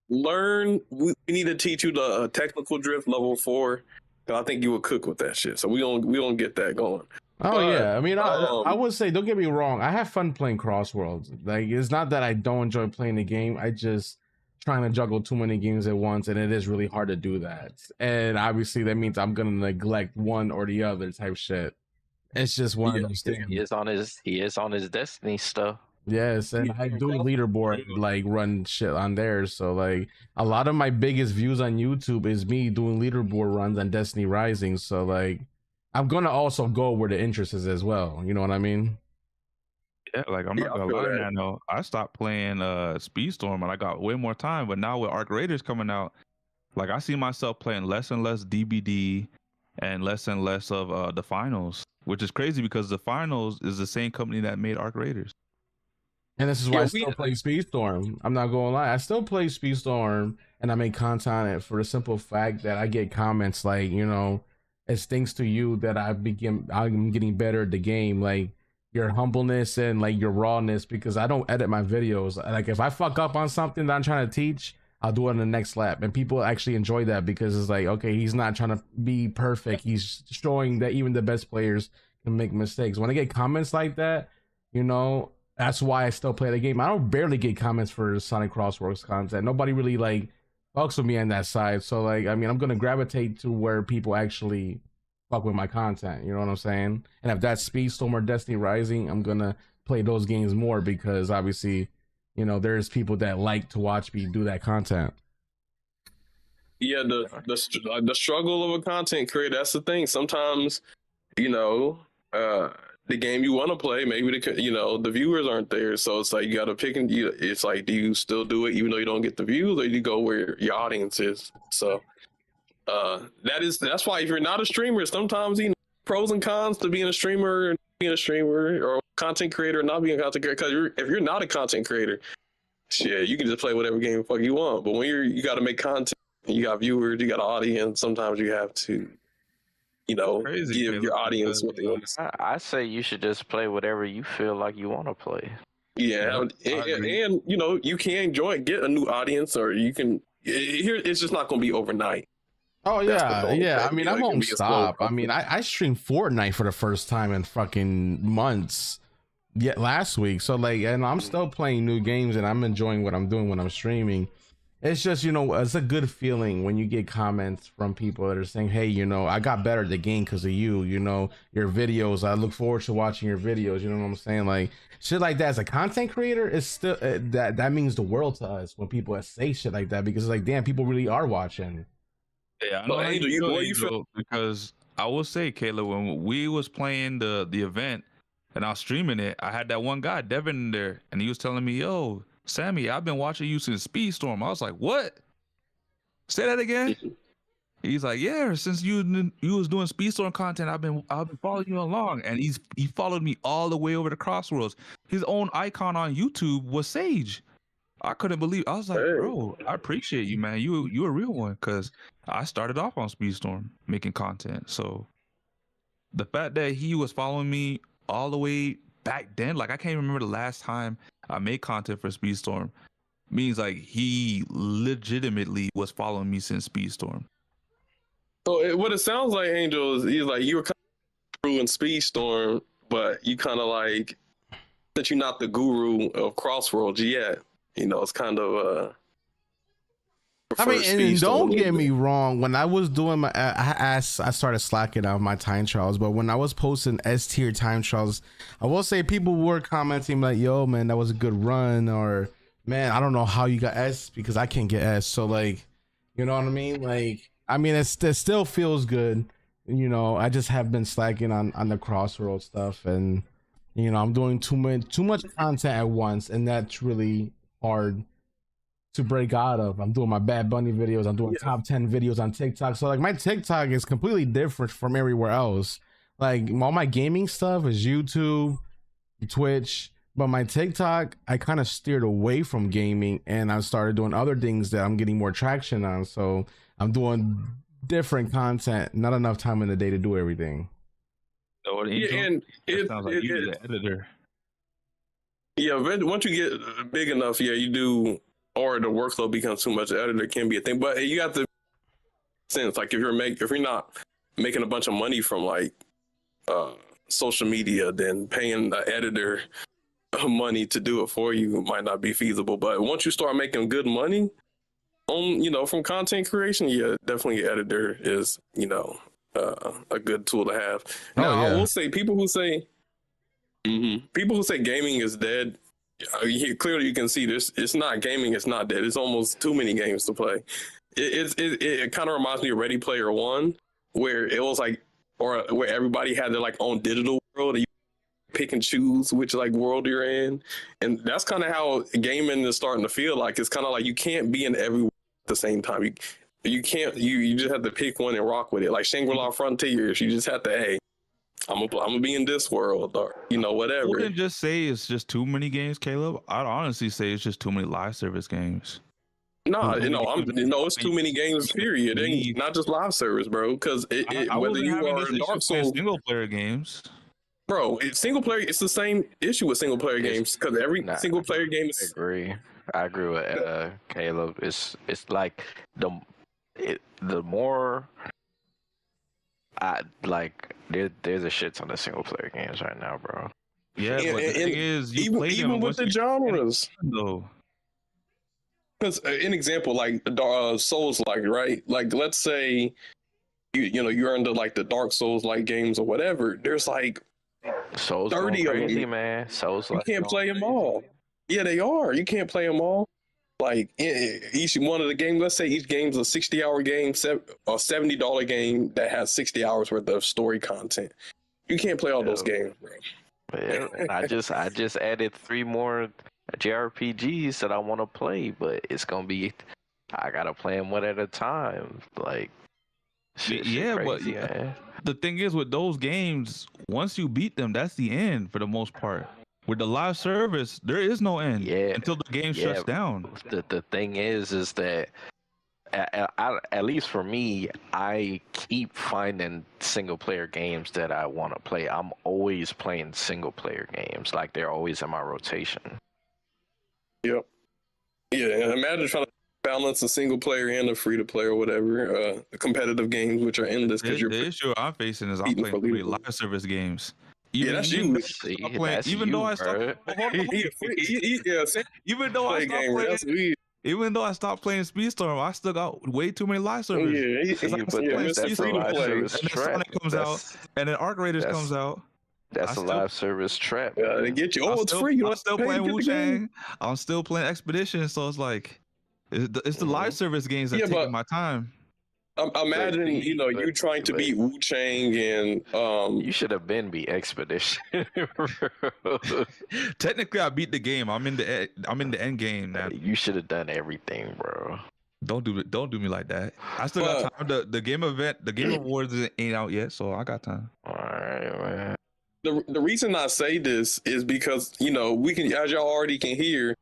We need to teach you the technical drift level 4. I think you would cook with that shit. So we gonna get that going. Yeah. I mean, I would say, don't get me wrong. I have fun playing Crossroads. Like, it's not that I don't enjoy playing the game. I just trying to juggle too many games at once, and it is really hard to do that. And obviously, that means I'm gonna neglect one or the other type shit. It's just one of those things. He is on his Destiny stuff. Yes, and I do leaderboard, like run shit on there. So like a lot of my biggest views on YouTube is me doing leaderboard runs on Destiny Rising. So like I'm gonna also go where the interest is as well. You know what I mean? Yeah, like I'm Yeah, not I gonna feel lie, that. Nano. I stopped playing Speedstorm and I got way more time. But now with Arc Raiders coming out, like I see myself playing less and less DBD and less of the finals, which is crazy because the finals is the same company that made Arc Raiders. And this is why Yeah, I we still play Speedstorm. I'm not gonna lie, I still play Speedstorm, and I make content on it for the simple fact that I get comments like, it's thanks to you that I'm getting better at the game. Like your humbleness and like your rawness, because I don't edit my videos. Like if I fuck up on something that I'm trying to teach, I'll do it in the next lap, and people actually enjoy that because it's like, okay, he's not trying to be perfect. He's showing that even the best players can make mistakes. When I get comments like that, that's why I still play the game. I don't barely get comments for Sonic Crossworks content. Nobody really like fucks with me on that side. So like, I mean, I'm gonna gravitate to where people actually fuck with my content. You know what I'm saying? And if that's Speedstorm or Destiny Rising, I'm gonna play those games more because obviously, there's people that like to watch me do that content. Yeah, the struggle of a content creator. That's the thing. Sometimes, the game you want to play, maybe the viewers aren't there, so it's like you got to pick. And it's like, do you still do it even though you don't get the views, or do you go where your audience is? So, that's why if you're not a streamer, sometimes pros and cons to being a streamer or content creator, not being a content creator. Because if you're not a content creator, shit, you can just play whatever game the fuck you want. But when you got to make content. You got viewers, you got an audience. Sometimes you have to, Crazy, give your audience what they want. I say you should just play whatever you feel like you want to play. Yeah, and you can get a new audience, or you can. Here, it's just not going to be overnight. Oh yeah, yeah. I mean, I It can won't be a slow stop. I mean, I streamed Fortnite for the first time in fucking months. Yet last week, so like, and I'm still playing new games, and I'm enjoying what I'm doing when I'm streaming. It's just, it's a good feeling when you get comments from people that are saying, hey, I got better at the game because of you, your videos. I look forward to watching your videos. You know what I'm saying? Like shit like that as a content creator is still that means the world to us when people say shit like that, because it's like, damn, people really are watching. Yeah, I know But how Angel, you feel? because I will say, Kayla, when we was playing the event and I was streaming it, I had that one guy, Devin, in there, and he was telling me, yo, Sammy, I've been watching you since Speedstorm. I was like, what? Say that again? He's like, yeah, since you was doing Speedstorm content, I've been following you along. And he followed me all the way over to Crossroads. His own icon on YouTube was Sage. I couldn't believe. I was like, bro, I appreciate you, man. You a real one, because I started off on Speedstorm making content. So the fact that he was following me all the way back then, like I can't remember the last time I made content for Speedstorm, means like he legitimately was following me since Speedstorm. So what it sounds like, Angel, is you were kind of guru in Speedstorm, but you kind of like that you're not the guru of Crossroads yet. It's kind of I mean, and don't get me wrong. When I was doing my, I started slacking out my time trials. But when I was posting S tier time trials, I will say people were commenting like, "Yo, man, that was a good run," or "Man, I don't know how you got S because I can't get S." So like, you know what I mean? Like, I mean, it still feels good. I just have been slacking on the Crossroads stuff, and I'm doing too much content at once, and that's really hard to break out of. I'm doing my Bad Bunny videos. I'm doing top 10 videos on TikTok. So like my TikTok is completely different from everywhere else. Like all my gaming stuff is YouTube, Twitch, but my TikTok, I kind of steered away from gaming and I started doing other things that I'm getting more traction on. So I'm doing different content, not enough time in the day to do everything. So and it sounds like you're the editor. Yeah, once you get big enough, you do, or the workload becomes too much. The editor can be a thing, but you got to sense like if you're not making a bunch of money from like social media, then paying the editor money to do it for you might not be feasible. But once you start making good money on from content creation, definitely editor is a good tool to have. Now I will say people who say gaming is dead, clearly you can see this. It's not gaming. It's not dead. It's almost too many games to play. It kind of reminds me of Ready Player One, where it was like, or where everybody had their like own digital world. And pick and choose which like world you're in, and that's kind of how gaming is starting to feel like. It's kind of like you can't be in every world at the same time. You can't. You just have to pick one and rock with it. Like Shangri-La Frontiers, you just have to. Hey, I'm gonna be in this world, or whatever. I wouldn't just say it's just too many games, Caleb. I'd honestly say it's just too many live service games. No, it's too many games. Period. Ain't not just live service, bro. Because whether you are Dark Souls, single player games, bro, single player. It's the same issue with single player games because every single player game is. I agree with Caleb. It's like the more I like. There's a shit ton of single player games right now, bro. Yeah, but the thing is, you play them even with the genres. Though. Because an example like Souls like, right? Like let's say you're into like the Dark Souls like games or whatever. There's like Souls 30 of crazy, them. Man. Souls you can't play them all. Yeah, they are. You can't play them all. Like each one of the games. Let's say each game's a 60-hour game, a $70 game that has 60 hours worth of story content. You can't play all those games, bro. Yeah, and I just added 3 more JRPGs that I want to play, but it's gonna be I gotta play them one at a time. Like, shit crazy, man. The thing is with those games, once you beat them, that's the end for the most part. With the live service, there is no end until the game shuts down. The thing is that at least for me, I keep finding single player games that I want to play. I'm always playing single player games, like they're always in my rotation. Yep. Yeah, and imagine trying to balance a single player and a free to play or whatever, competitive games which are endless. Because the issue I'm facing is I'm playing 3 live service games. Even though I stopped playing Speedstorm, I still got way too many live service. Sonic comes out, and then Arc Raiders comes out. That's a live service trap. They get you. It's free. I'm still playing Wu-Chang. I'm still playing Expedition. So it's like, it's the live service games that take my time. Imagine, you trying to beat Wu-Chang and you should have been beat Expedition. Technically, I beat the game. I'm in the end game now. You should have done everything, bro. Don't do me like that. I still got time. The game awards ain't out yet, so I got time. All right, man. The reason I say this is because we can, as y'all already can hear,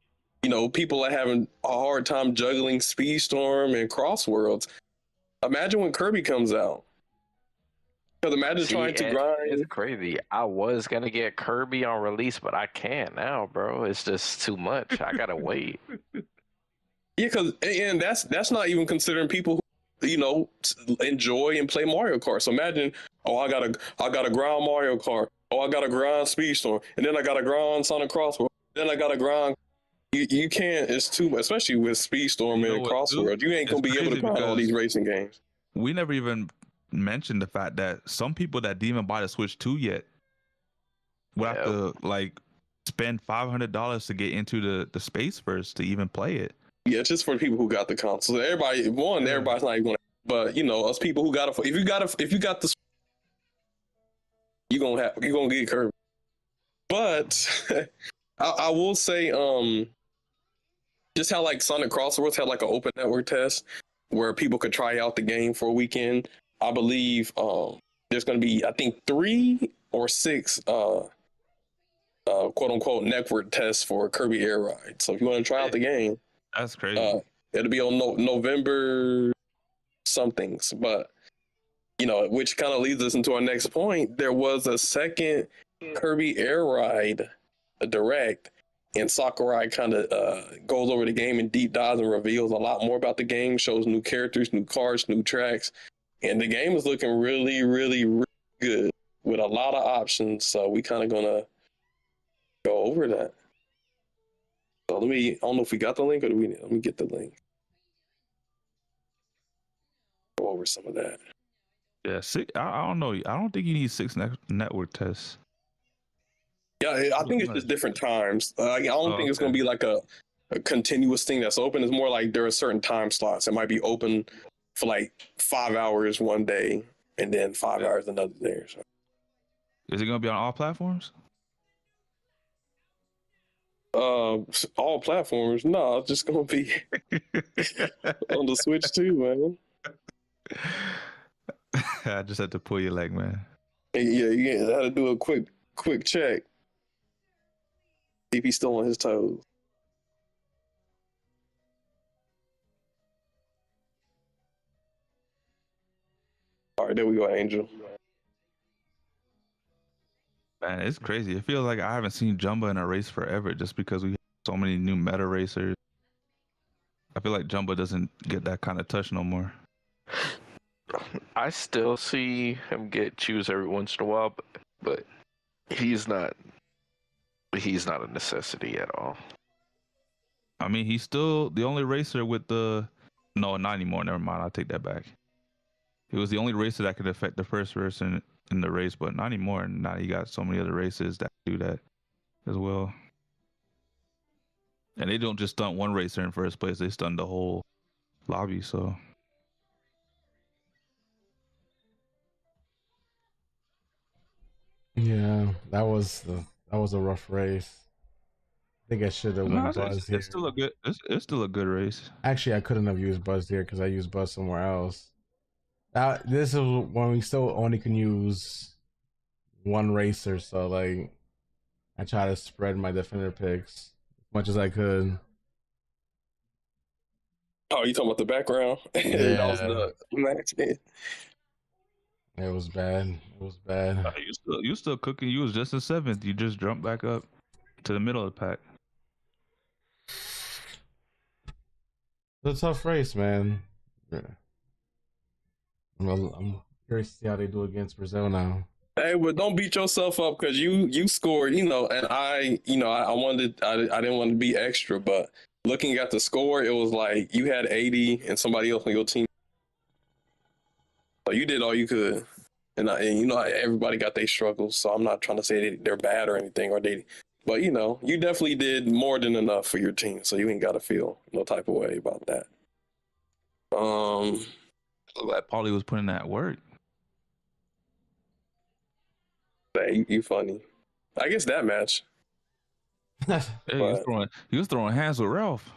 people are having a hard time juggling Speedstorm and Crossworlds. Imagine when Kirby comes out. Because imagine trying to grind. It's crazy. I was gonna get Kirby on release, but I can't now, bro. It's just too much. I gotta wait. Yeah, and that's not even considering people who enjoy and play Mario Kart. So imagine, I gotta grind Mario Kart. I gotta grind Speedstorm, and then I gotta grind Sonic Crossworld. Then I gotta grind. You can't. It's too much, especially with Speedstorm and Crossworld. You ain't gonna be able to grind all these racing games. We never even mentioned the fact that some people that didn't even buy the Switch 2 yet will have to spend $500 to get into the space first to even play it. Yeah, it's just for people who got the console. Everybody's not even gonna. But us people who got if you got the, you're gonna get Kirby. But I will say, just how like Sonic Crosswords had like an open network test where people could try out the game for a weekend. I believe there's going to be, I think, 3 or 6 quote unquote network tests for Kirby Air Ride. So if you want to try out the game, that's crazy. It'll be on November somethings, but which kind of leads us into our next point. There was a second Kirby Air Ride Direct, and Sakurai kind of goes over the game in deep dives and reveals a lot more about the game, shows new characters, new cars, new tracks, and the game is looking really, really, really good with a lot of options. So we kind of gonna go over that. So I don't know if we got the link or let me get the link. Go over some of that. Yeah, I don't know. I don't think you need 6 network tests. Yeah, I think it's just different times. I don't think it's going to be like a continuous thing that's open. It's more like there are certain time slots. It might be open for like 5 hours one day and then 5 hours another day or so. Is it going to be on all platforms? all platforms. No, it's just gonna be on the Switch too, man. I just had to pull your leg, man. Yeah, you had to do a quick check. See if he's still on his toes. All right, there we go, Angel. Man, it's crazy. It feels like I haven't seen Jumba in a race forever just because we have so many new meta racers. I feel like Jumba doesn't get that kind of touch no more. I still see him get choose every once in a while, but he's not a necessity at all. I mean, he's still the only racer with the... No, not anymore. Never mind. I'll take that back. He was the only racer that could affect the first person in the race, but not anymore. And now you got so many other races that do that as well. And they don't just stunt one racer in first place; they stunt the whole lobby. So Yeah, that was a rough race. I think I should have went Buzz here. it's still a good. It's still a good race. Actually, I couldn't have used Buzz here because I used Buzz somewhere else. This is when we still only can use one racer, so like I try to spread my defender picks as much as I could. Oh, you talking about the background? Yeah. That was the match. It was bad. It was bad. You still cooking. You was just in seventh. You just jumped back up to the middle of the pack. It's a tough race, man. Yeah. I'm curious to see how they do against Brazil now. Hey, but don't beat yourself up because you scored, and I didn't want to be extra, but looking at the score, it was like you had 80 and somebody else on your team. So you did all you could, and everybody got their struggles. So I'm not trying to say they're bad or anything, but you definitely did more than enough for your team, so you ain't got to feel no type of way about that. Glad Paulie was putting that work. Hey, you funny. I guess that match. Hey, he was throwing hands with Ralph.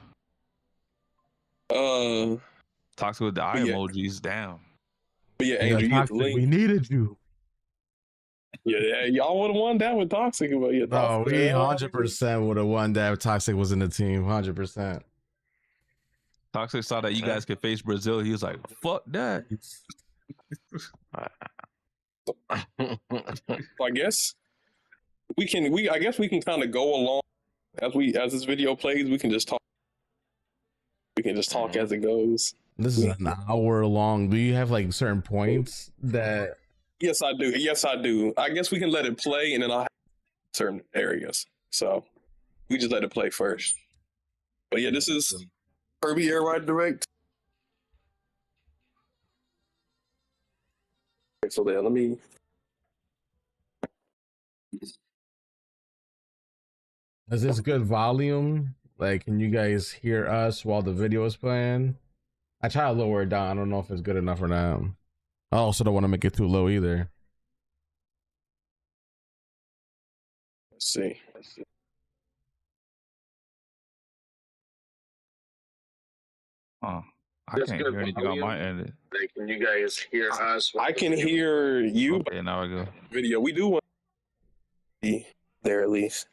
Toxic with the eye emojis down. But yeah, Angel, you get the link. We needed you. Yeah, y'all would have won that with Toxic, but yeah. No, we 100% would have won that if Toxic was in the team. 100%. Toxic saw that you guys could face Brazil. He was like, "Fuck that." I guess we can kind of go along as this video plays. We can just talk. We can just talk as it goes. This is an hour long. Do you have like certain points that? Yes, I do. I guess we can let it play, and then I'll have certain areas. So we just let it play first. But yeah, this is Kirby Air Ride Direct. So then let me. Is this good volume? Like, can you guys hear us while the video is playing? I try to lower it down. I don't know if it's good enough or not. I also don't want to make it too low either. Let's see. Oh, I can't hear anything on my end. Can you guys hear us? I can hear you. Okay, now I go. Video. We do want to be there at least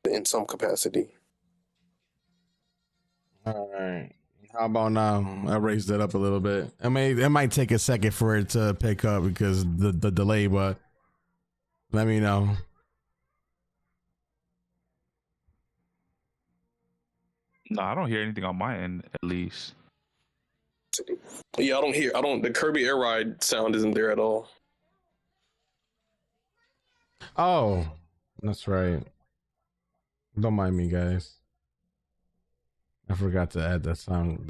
in some capacity. All right. How about now? I raised it up a little bit. It might take a second for it to pick up because the delay, but let me know. No, I don't hear anything on my end, at least. Yeah, the Kirby Air Ride sound isn't there at all. Oh, that's right. Don't mind me, guys. I forgot to add the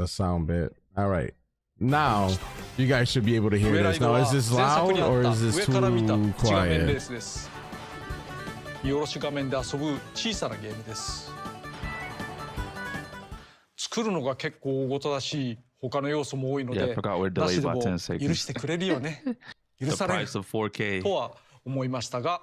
sound bit. All right. Now, you guys should be able to hear this. Now, is this loud or is this too quiet? 見下ろし画面で遊ぶ小さなゲームです。作るのが結構大ごとだし、他の要素も多いので、なしでも許してくれるよね。許されるとは思いましたが、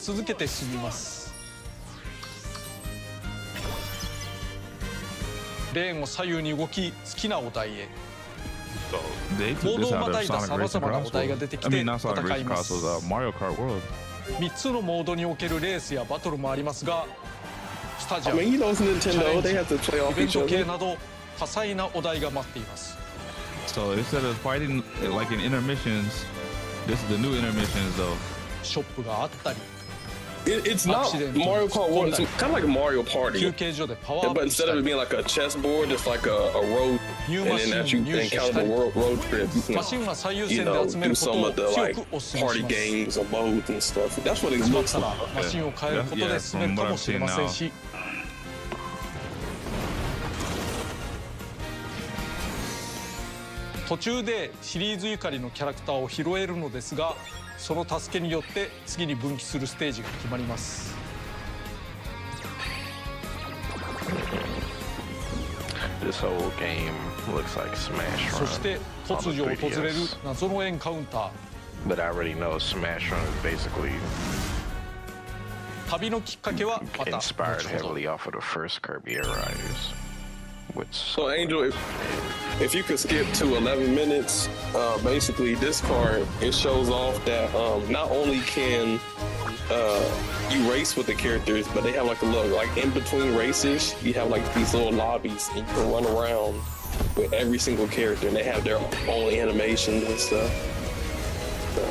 し続けて進みます。レーンを左右に動き好きなお題へ。So they ボ took ード this を out ま of たいだ Sonic さま Racing ざまなお Cross 題が World. 出てき I て mean, not Sonic 戦い Racing ま Cross す。 was Mario Kart World. 3つのモードにおけるレースやバトルもありますが、スタジア I ム、 mean, you know, it's チャ Nintendo. レン They ジ、 have to play イ off ベン each ト系 other. など多彩なお題が待っています。 So instead of fighting like in intermissions, this is the new intermissions though. ショップがあったり、 It's not Accident. Mario Kart World. It's kind of like Mario 休 Party. 憩所でパワー Yeah, アッ but プした instead of it り、 being like a chessboard, it's like a road. ニュー And マシ then ン as you を入手し encounter た the り、 road trip, you マ can, シンが最優 you 先で know, 集める do こと some を of the 強 like くお勧めし party ます。 games or modes and stuff. That's what it 詰まっ looks たら like. マシンを変えることで進めるかもしれませんし、途中でシリーズゆかりのキャラクターを拾えるのですが、その助けによって次に分岐するステージが決まります。 This whole game looks like Smash そし Run. て突如訪れる謎のエンカウンター。 But I already know Smash Run is basically 旅のきっかけはまた後 inspired ほど。 heavily off of the first Kirby Air Riders. Which So Angel, if you could skip to 11 minutes, basically this card, it shows off that not only can you race with the characters, but they have like a little, like in between races, you have like these little lobbies and you can run around with every single character and they have their own animations and stuff. So,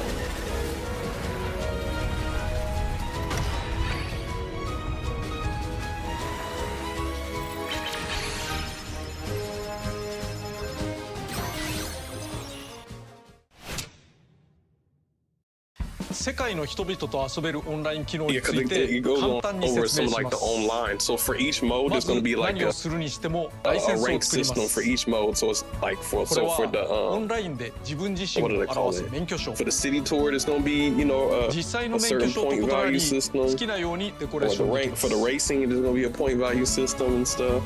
世界の人々と遊べるオンライン機能 yeah, につ because いて it goes 簡 on 単に over 説 some 明し like ま the す。 online. So for each mode, ま there's ず going to be like 何 a をするにしてもライセ a ンスを rank 作りま system す。 for each mode. So it's like for これ so for は the オンラインで自分自身を what do they call 表す it? 免許証。 For the city tour, there's going to be, you know, 実際の a 免許 certain 証と point 異な value り、 system. 好きなようにデコレー Or シ the ョンでき rank ま for the す。 racing, there's going to be a point value system and stuff,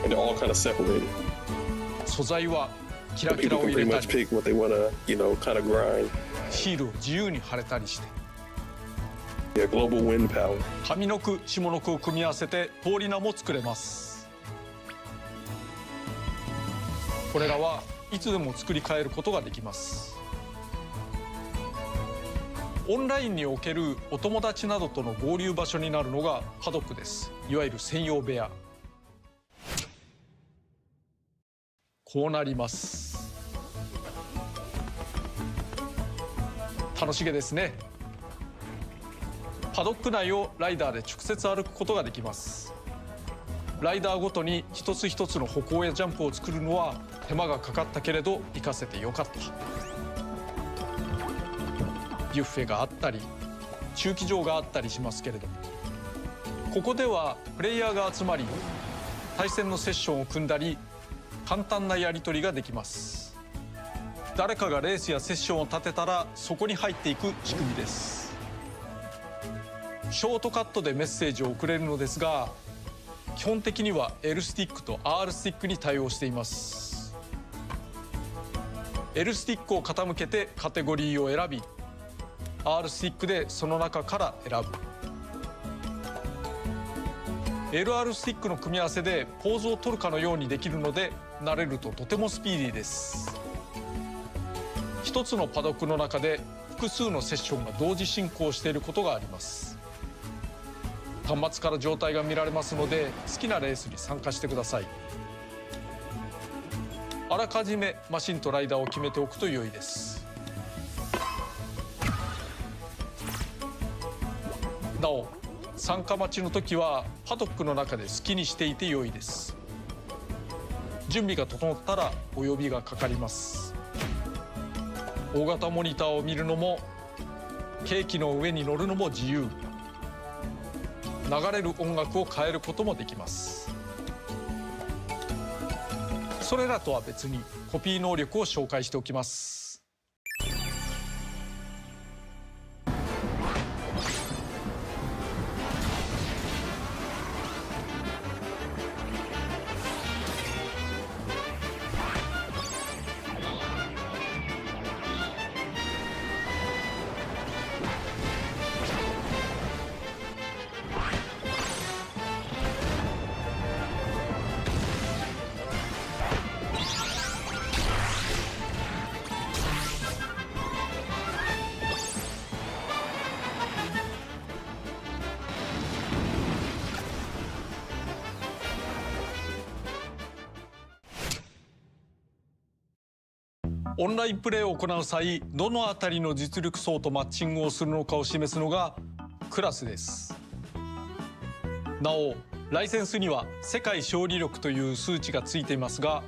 and they're all kind of separated. 素材はキラ But キラ people を can 入 pretty れた much り、 pick what they want to, you know, kind of grind. シールを自由に貼れたりして、 Yeah, global wind power. 上の句下の句を組み合わせて通り名も作れます。これらはいつでも作り変えることができます。オンラインにおけるお友達などとの合流場所になるのがパドックです。いわゆる専用部屋。こうなります。楽しげですね。パドック内をライダーで直接歩くことができます。ライダーごとに一つ一つの歩行やジャンプを作るのは手間がかかったけれど活かせてよかった。ビュッフェがあったり駐機場があったりしますけれど、ここではプレイヤーが集まり対戦のセッションを組んだり簡単なやり取りができます。誰かがレースやセッションを立てたらそこに入っていく仕組みです。ショートカットでメッセージを送れるのですが、基本的には L スティックと R スティックに対応しています。 L スティックを傾けてカテゴリーを選び、 R スティックでその中から選ぶ。 LR スティックの組み合わせでポーズを取るかのようにできるので、慣れるととてもスピーディーです。一つのパドックの中で複数のセッションが同時進行していることがあります。端末から状態が見られますので、好きなレースに参加してください。あらかじめマシンとライダーを決めておくと良いです。なお、参加待ちの時はパドックの中で好きにしていて良いです。準備が整ったらお呼びがかかります。大型モニターを見るのもケーキの上に乗るのも自由。流れる音楽を変えることもできます。それらとは別にコピー能力を紹介しておきます。オンラインプレイを行う際、どのあたりの実力層とマッチングをするのかを示すのがクラスです。なお、ライセンスには世界勝利力という数値がついていますが、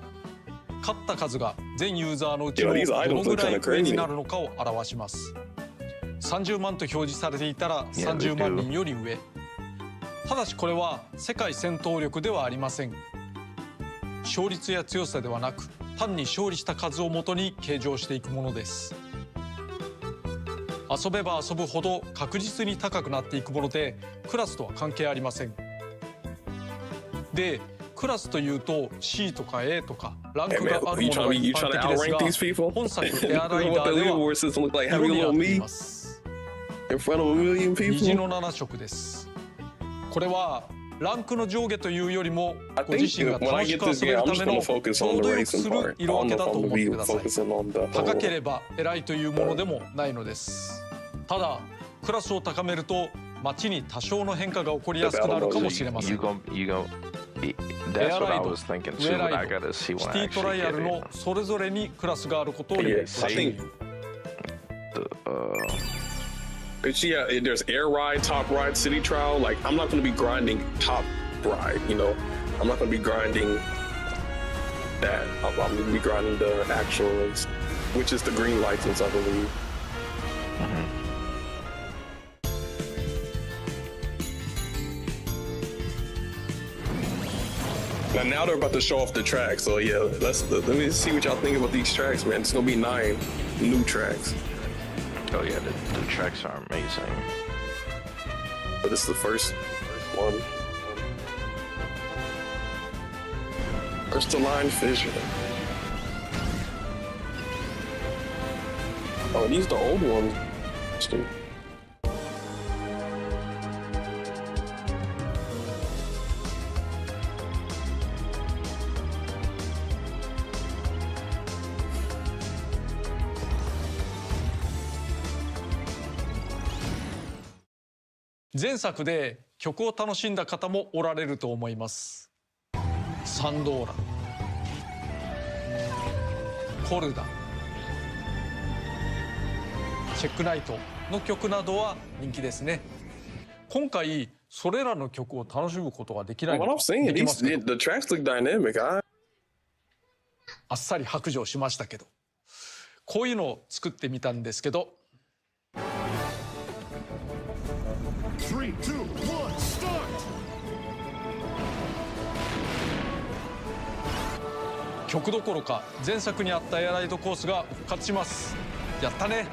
勝った数が全ユーザーのうちのどのぐらい上になるのかを表します。30万と表示されていたら30万人より上。ただしこれは世界戦闘力ではありません。勝率や強さではなく、単に勝利した数をもとに計上していくものです。遊べば遊ぶほど確実に高くなっていくもので、クラスとは関係ありません。で、クラスというと C とか A とかランクがあるものが一般的ですが、本作エアライダーでは色になっています。虹の7色です。これはランクの上下というよりも、ご自身が楽しく遊べるためのちょうどよくする色分けだと思ってください。高ければ偉いというものでもないのです。ただ、クラスを高めると街に多少の変化が起こりやすくなるかもしれません。エアライド、ウェライド、シティトライアルのそれぞれにクラスがあることを言う。Yeah, there's air ride, top ride, city trial. Like, I'm not going to be grinding top ride, you know. I'm not going to be grinding that. I'm going to be grinding the actual race, which is the green license, I believe. Now they're about to show off the tracks, so yeah, let me see what y'all think about these tracks, man. It's gonna be 9 new tracks. Oh yeah, the tracks are amazing. But this is the first one. Crystalline Fissure. Oh, and these are the old ones. Interesting. .前作で曲を楽しんだ方もおられると思います。サンドーラ、コルダ、チェックナイトの曲などは人気ですね。今回それらの曲を楽しむことができないのか、できますけど、あっさり白状しましたけど、こういうのを作ってみたんですけど、3、2、1、スタート。曲どころか前作にあったエアライドコースが復活します。やったね。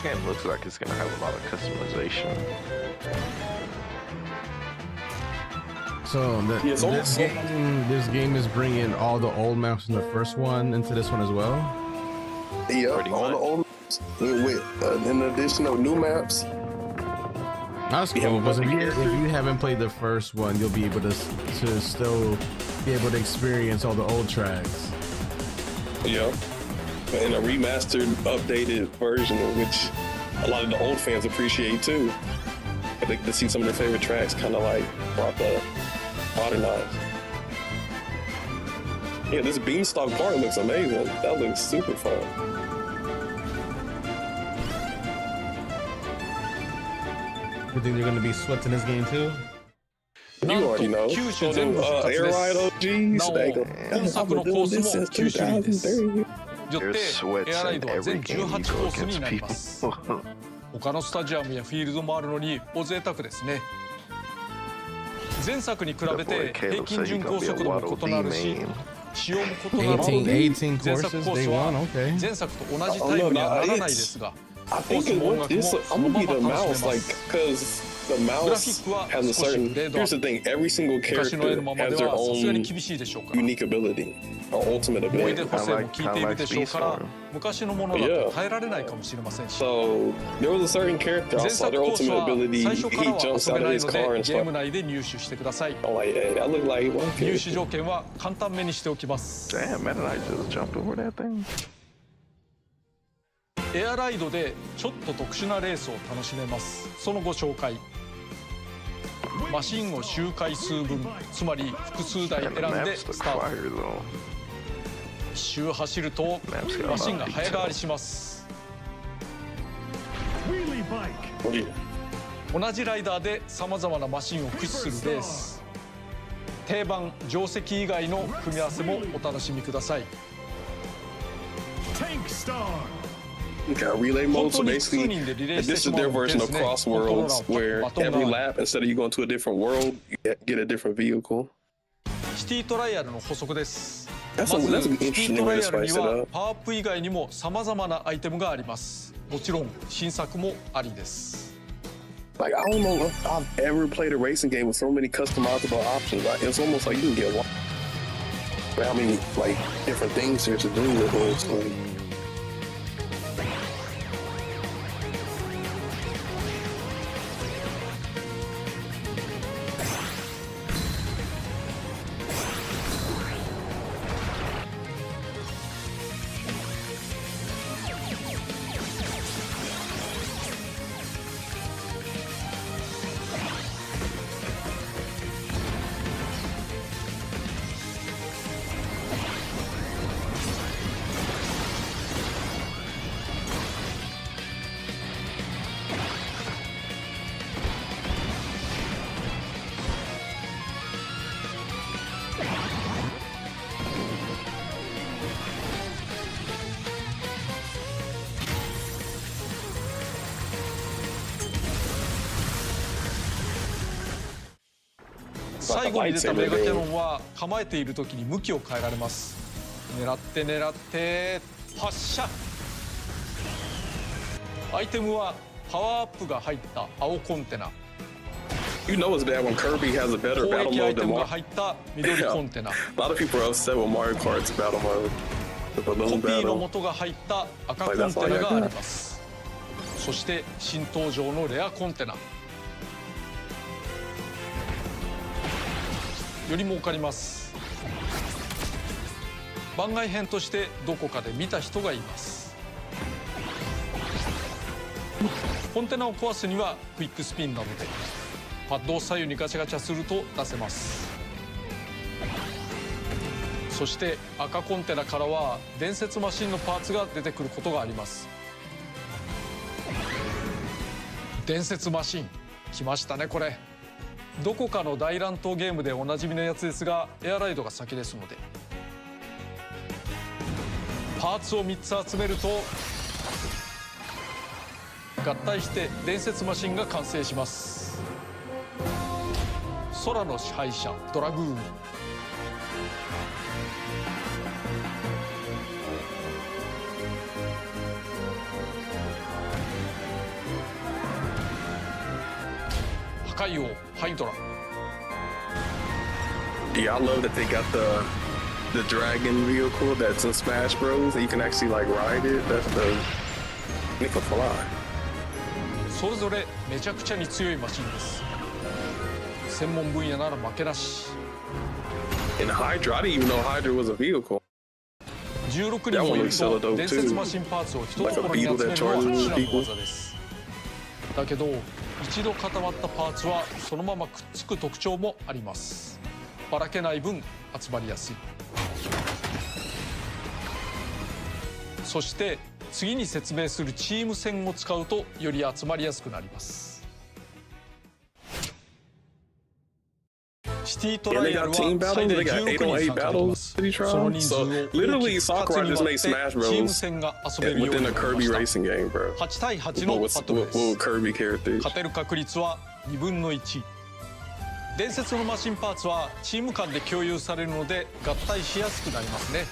Game looks like it's gonna have a lot of customization. So this game is bringing all the old maps from the first one into this one as well. Yeah, all the old maps with in addition of new maps. That's cool. Because if you haven't played the first one, you'll be able to still be able to experience all the old tracks. Yeah. In a remastered, updated version, which a lot of the old fans appreciate too. I think to see some of their favorite tracks kind of like brought the modernized. Yeah, this Beanstalk part looks amazing. That looks super fun. You think they're going to be swept in this game too? You already know. Air Ride OGs.本作のコースも9種類です。よってエアライドは全18コースになります。他のスタジアムやフィールドもあるのにお贅沢ですね。前作に比べて平均巡航速度も異なるし、仕様も異なるので前作コースは前作と同じタイムにはならないですが、I think I'm gonna be the mouse, like, because the mouse has a certain. Here's the thing: every single character has their own unique ability or ultimate 思い ability. 出補正も効いているでしょうから昔のものだと耐えられないかもしれませんし So there was a certain character. I 前 saw 作 their コース ultimate は ability. 最初から He は jumps 遊 out べ of ない his の car で and ゲーム stuff. 内で入手してください I'm like, hey, that looked like one 入 character. 手条件は簡単めにしておきます Damn, man, did I just jump over that thing? エアライドでちょっと特殊なレースを楽しめますそのご紹介マシンを周回数分つまり複数台選 Man, the んで maps ス look タート fire though. 一周走るとマシンが早変わりします同じライダーでさまざまなマシンを駆使するレース定番定石以外の組み合わせもお楽しみください Okay, relay mode. So basically, this is their version of Cross Worlds, where every lap, instead of you going to a different world, you get a different vehicle. シティトライアルの補足ですま That's ず an シテ interesting ィト way ラ to イアルに spice it は up. パワーアップ以外にもさまざまなアイテムがありますもちろん新作もありです Like, I don't know if I've ever played a racing game with so many customizable options. Like, it's almost like you can get one. But how many like different things there to do with it? It's like,最後に出たメガキャノンは構えている時に向きを変えられます狙って狙って発射アイテムはパワーアップが入った青コンテナ you know it's bad when Kirby has a better 攻 battle 撃アイ mode テ than ムが Mario. 入った緑コンテナ A lot of people are upset with Mario Kart's battle mode. The コ balloon ピーの battle. 元が入った赤コンテナがありますそして新登場のレアコンテナより儲かります番外編としてどこかで見た人がいますコンテナを壊すにはクイックスピンなどでパッドを左右にガチャガチャすると出せますそして赤コンテナからは伝説マシンのパーツが出てくることがあります伝説マシン来ましたねこれどこかの大乱闘ゲームでおなじみのやつですがエアライドが先ですのでパーツを3つ集めると合体して伝説マシンが完成します空の支配者ドラグーン破壊王ハイドラ Yeah, I love that they got the dragon vehicle that's in Smash Bros. And you can actually like ride it. That's the it can fly. それぞれめちゃくちゃに強いマシンです専門分野なら負けなし And Hydra, I didn't even know Hydra was a vehicle. 16人もいると伝説マシンパーツを一ところに集めるのは至難の技ですだけど一度固まったパーツはそのままくっつく特徴もありますばらけない分集まりやすいそして次に説明するチーム戦を使うとより集まりやすくなりますシティト And ラ they イアル got は team battles. 最大 They got 16 8 on 人 8 参加できます battles. その人数を So literally, 大きく2つ Sakurai に just 割 made って Smash チーム Bros. 戦が遊べるよう within に a なりま Kirby した racing game, bro. 8対8のバ With トルです Kirby characters. 勝てる確率は2分の1伝説のマシンパーツはチーム間で共有されるので合体しやすくなりますね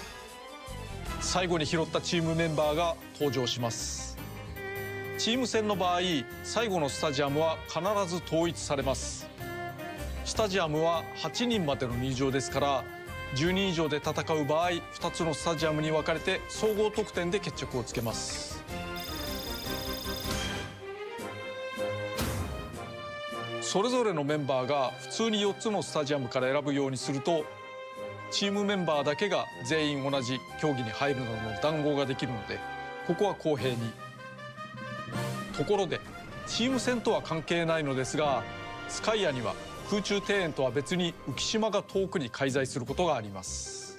最後に拾ったチームメンバーが登場しますチーム戦の場合、最後のスタジアムは必ず統一されます。スタジアムは8人までの入場ですから、10人以上で戦う場合、2つのスタジアムに分かれて総合得点で決着をつけます。それぞれのメンバーが普通に4つのスタジアムから選ぶようにすると、チームメンバーだけが全員同じ競技に入るなどの談合ができるので、ここは公平に。ところでチーム戦とは関係ないのですが、スカイアには空中庭園とは別に浮島が遠くに介在することがあります。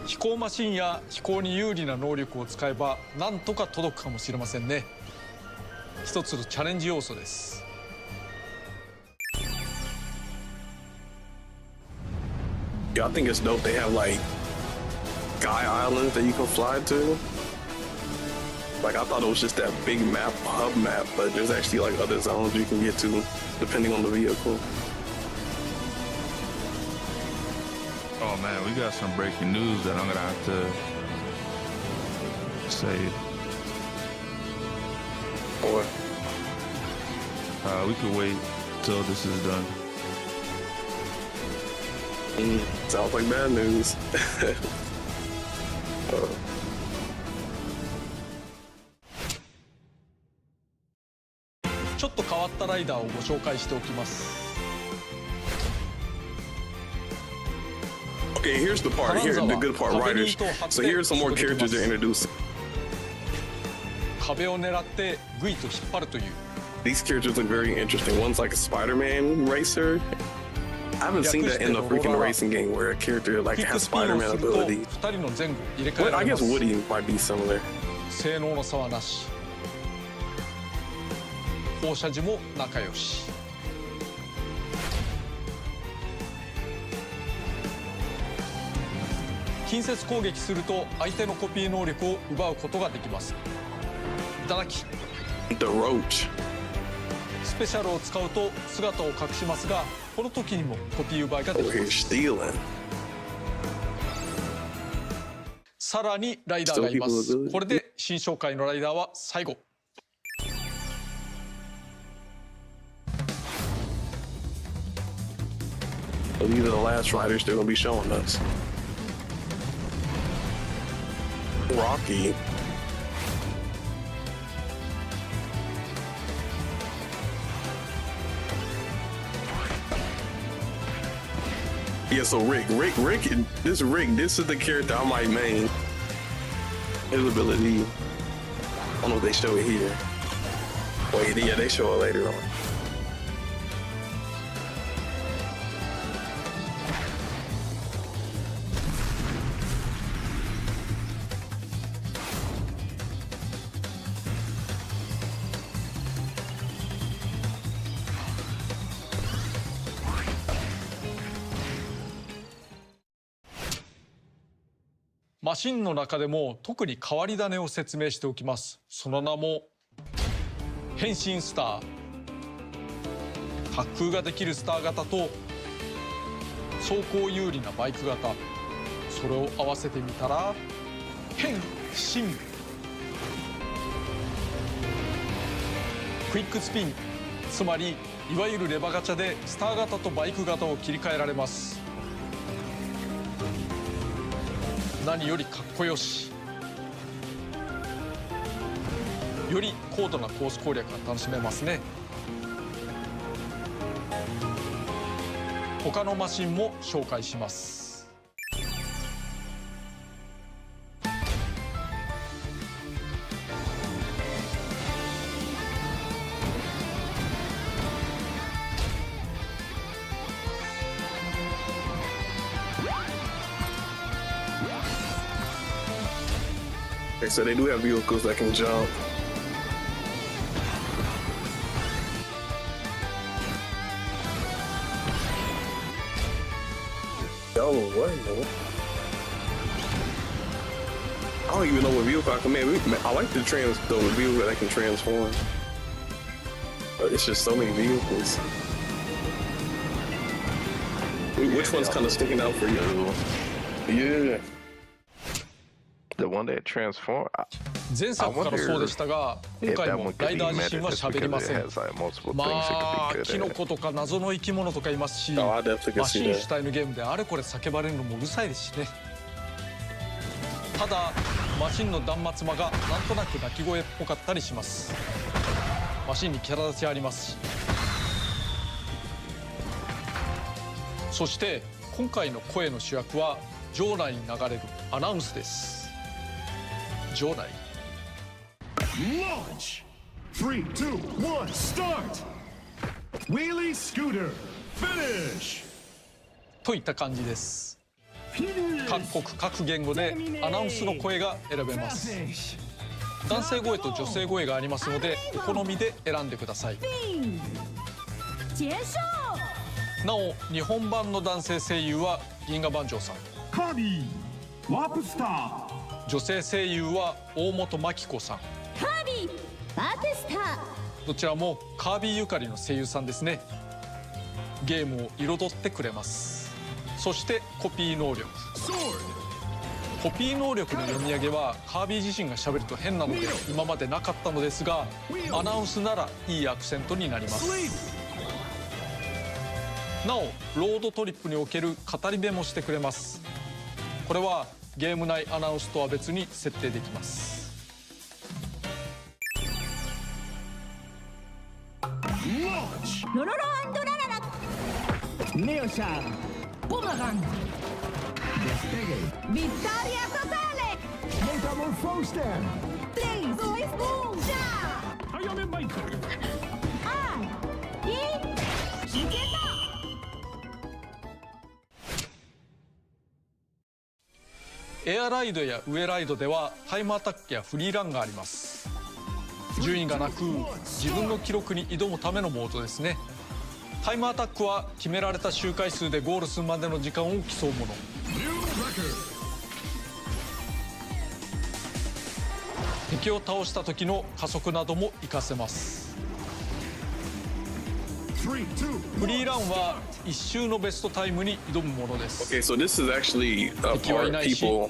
飛行マシンや飛行に有利な能力を使えばなんとか届くかもしれませんね。一つのチャレンジ要素です。Yeah, I think it's dope. They have like sky islands that you can fly to. Like I thought it was just that big map, hub map, but there's actually like other zones you can get to depending on the vehicle. Oh man, we got some breaking news that I'm gonna have to say. Or we could wait till this is done. sounds like bad news. ちょっと変わったライダーをご紹介しておきます。Okay, here's the part. Here's the good part, riders. So here's some more characters they're introducing. 壁を狙ってグイと引っ張るという。These characters look very interesting. One's like a Spider-Man racer. I haven't seen that in a freaking racing game where a character like has Spider-Man ability. But I guess Woody might be similar. 性能の差はなし。放射時も仲良し。近接攻撃すると相手のコピー能力を奪うことができます。いただき。The Roach. スペシャルを使うと姿を隠しますが、この時にもコピー奪いができます。さらにライダーがいます。これで新紹介のライダーは最後。These are the last riders they're gonna be showing us. Rocky. Yeah, so Rick, this is the character I might main. His ability, I don't know if they show it here. Wait, yeah, they show it later on.マシンの中でも特に変わり種を説明しておきます。その名も変身スター。滑空ができるスター型と走行有利なバイク型、それを合わせてみたら変身。クイックスピン、つまりいわゆるレバガチャでスター型とバイク型を切り替えられます。何よりかっこよし。より高度なコース攻略が楽しめますね。他のマシンも紹介します。Okay, so they do have vehicles that can jump. Oh, what? I don't even know what vehicle I can make. I like the vehicle that can transform. But it's just so many vehicles. Which one's kind of sticking out for you? Yeah. The one that transformed. 前作からそうでしたが、今 If 回 that も one could ライ be ダー自 meta 身は just 喋り because ま it せん。 has like multiple ま things it あ could be キノ good コとか謎の生き物とかいますし、 Oh, I definitely can マシ see ン that. 主体のゲームであれこれ叫ばれるのもうるさいですしね。ただマシンの断末魔がなんとなく鳴き声っぽかったりします。マシンにキャラ立ちありますし。そして今回の声の主役は場内に流れるアナウンスです。場内 Launch! 3, 2, 1, start! Wheelie scooter, finish! といった感じです。各国各言語でアナウンスの声が選べます。男性声と女性声がありますのでお好みで選んでください。なお日本版の男性声優は銀河万丈さん、カービー、ワープスター。女性声優は大本真紀子さん。カービー、ワープスター。どちらもカービーゆかりの声優さんですね。ゲームを彩ってくれます。そしてコピー能力。コピー能力の読み上げはカービー自身が喋ると変なので今までなかったのですが、アナウンスならいいアクセントになります。なおロードトリップにおける語り部もしてくれます。これはゲーム内アナウンスとは別に設定できます。ロロロ&ラララ。ネオシャン。ボマガン。ビッタリアトタレ。Metamorphose them! Please, voice boom. じゃあ。I am Michael! いけた。エアライドやウエライドではタイムアタックやフリーランがあります。順位がなく自分の記録に挑むためのモードですね。タイムアタックは決められた周回数でゴールするまでの時間を競うもの。敵を倒した時の加速なども活かせます。フリーランは一周のベストタイムに挑むものです。 Okay, so this is actually a part people,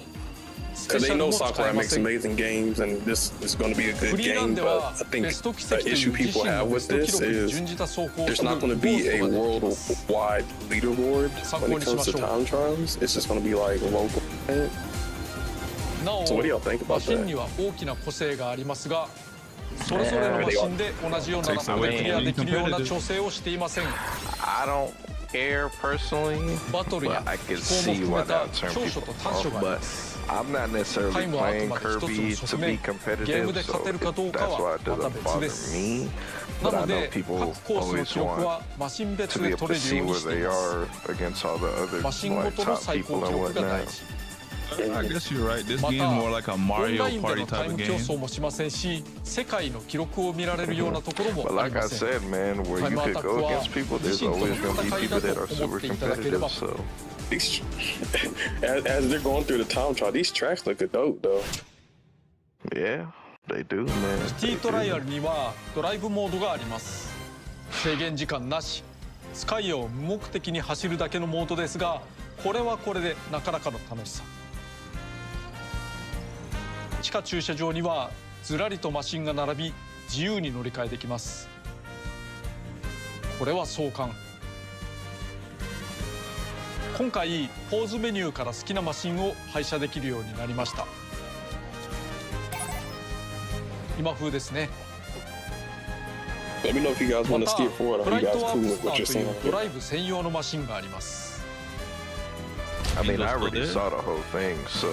because they know Sakurai makes amazing games, and this is going to be a good game. But I think the issue people have with this is there's not going to be a worldwide leaderboard when it comes to time trials. It's just going to be like local. なお So what do y'all think マ about シン that? には大きな個性がありますが、それぞれのマシンで同じようなラップでクリアできるような調整をしていません。 I don't care personally, バトルや but I can 飛行も see 含 why めた that turn 長所 people と短所 off. があり But ます。 I'm not タ necessarily イムはあく playing まで一つの Kirby 側 to 面、 be ゲーム competitive, で so 勝てるかどうか that's why は it また doesn't 別で bother す。 me. な But I の know で people 各コースの always 記録 want はマシン to 別 be で able 取 to れる see ように where してい they ます。 are against all the other マシンご like との top 最高 people 記 and 録が whatnot. 大事。 I guess you're right. This ま game た is more like a オン Mario ラインで Party のタ type イ of ム競 game. 争もしませんし、世界の記録を見られるようなところも But あり like I ません。 said, man, where タイ you ムア could タック go は against people, 自 there's 身との always going to 戦 be いだ people と that are 思っ super ていただけれ competitive. ば。 So These, as they're going through the time trial, these tracks look dope though. yeah, they do, man. シティトライアルにはドライブモードがあります。制限時間なし、スカイを無目的に走るだけのモードですが、これはこれでなかなかの楽しさ。地下駐車場にはずらりとマシンが並び自由に乗り換えできます。これは壮観。今回ポーズメニューから好きなマシンを配車できるようになりました。今風ですね。 Let me know if you guys ま want to た skip forward フ or ラ you イ guys トワ cool ープ with スタ what ー you're という saying. ドライブ専用のマシンがあります。 I mean, I Angel's already still saw the whole thing, so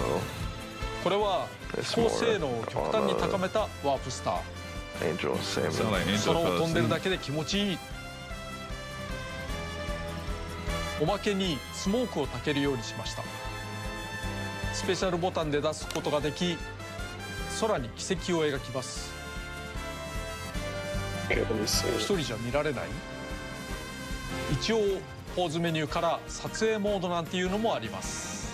これは飛行性能を極端に高めたワープスター。 Angel and Sound Salmon. like Angel 空を飛んでる fell だ asleep. けで気持ちいい。おまけにスモークを焚けるようにしました。スペシャルボタンで出すことができ、空に軌跡を描きます。 Okay, let me see. 一人じゃ見られない。一応ポーズメニューから撮影モードなんていうのもあります。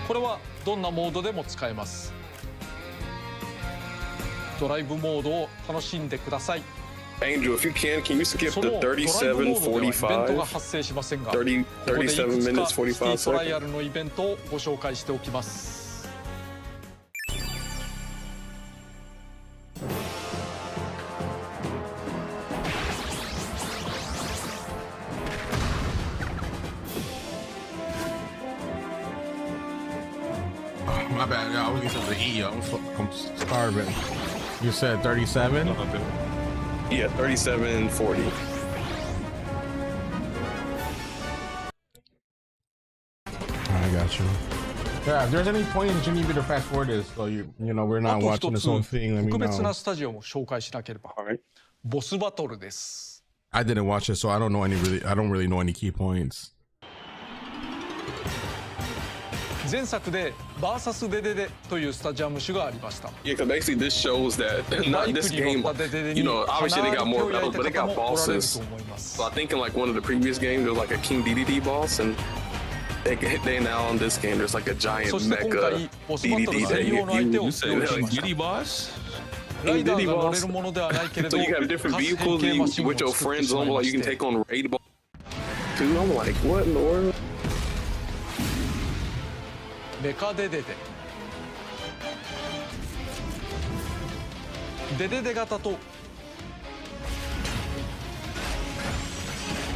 これはどんなモードでも使えます。ドライブモードを楽しんでください。Angel, if you can you skip そ the のドライブモードではイベントが 37:45? 発生しませんが、 30, ここでいくつ 37 minutes かシティ 45トライ seconds. アルのイベントをご紹介しておきます。My bad. I was listening to E. I'm starving. You said 37? Yeah, 37:40. I got you. Yeah, if there's any point that you need me to fast forward this, so you know we're あ not と watching 一 this つ whole thing. Let me 特別 know. なスタジオも紹介しなければ。 All right. ボスバトルです。 I didn't watch it, so I don't really know any key points. 前作でバーサスデデデというスタジアム種がありました。 Yeah, because basically this shows that not this game, you know, obviously they got more battles, but they got bosses. So I think in like one of the previous games there was like a King DDD boss, and they now on this game there's like a giant そして今 mecha 回ボスバトル DDD that 専用の相手を you 用意 say し like ました。 Giddy boss? ライダーが乗れるものではないけれど、 So you have different 各変 vehicles 形 that マシ you, ンを with your 作って friends しまい on, ま like し you can て、 take on raid boss. Dude, I'm like, what in the world? メカデデデ、デデデ型と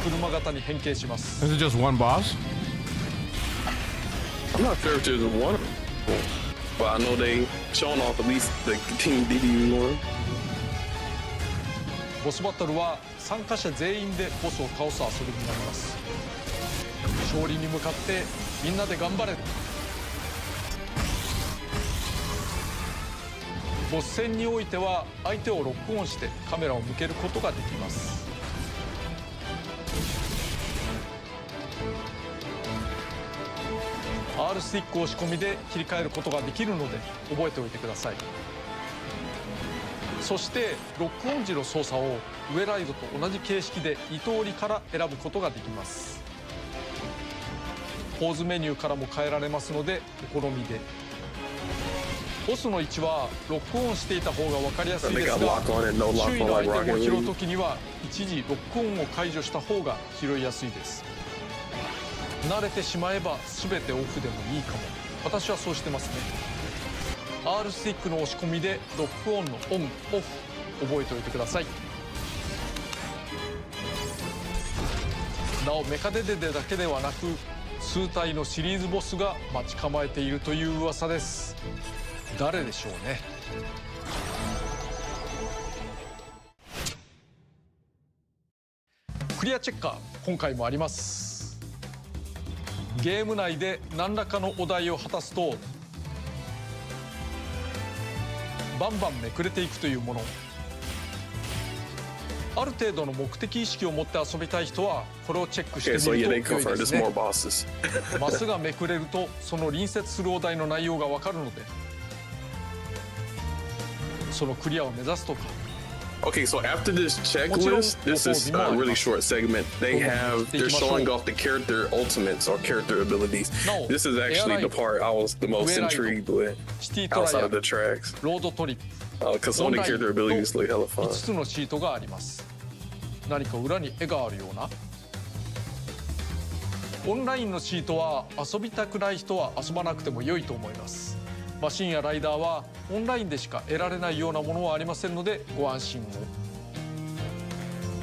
車型に変形します。 Is it just one boss? I'm not sure if there's one, but I know they showing off at least the King DDD one. ボスバトルは参加者全員でボスを倒す遊びになります。勝利に向かってみんなで頑張れ。ボス戦においては相手をロックオンしてカメラを向けることができます。R スティック押し込みで切り替えることができるので覚えておいてください。そしてロックオン時の操作を上ライドと同じ形式で2通りから選ぶことができます。ポーズメニューからも変えられますのでお好みで。ボスの位置はロックオンしていた方が分かりやすいですが、周囲のアイテムを拾うときには一時ロックオンを解除した方が拾いやすいです。慣れてしまえば全てオフでもいいかも。私はそうしてますね。 R スティックの押し込みでロックオンのオンオフ覚えておいてください。なおメカデデデだけではなく数体のシリーズボスが待ち構えているという噂です。誰でしょうね。クリアチェッカー今回もあります。ゲーム内で何らかのお題を果たすとバンバンめくれていくというもの。ある程度の目的意識を持って遊びたい人はこれをチェックしてみると良いですね。マスがめくれるとその隣接するお題の内容が分かるので、そのクリアを目指すとか。 Okay, so after this checklist, this is a really short segment. They're showing off the character ultimates or character abilities. This is actually the part I was the most intrigued with outside of the tracks. ロードトリップ。 Because some of the character abilities look hella fun. 5つのシートがあります。何か裏に絵があるような。オンラインのシートは遊びたくない人は遊ばなくても良いと思います。マシンやライダーはオンラインでしか得られないようなものはありませんのでご安心を。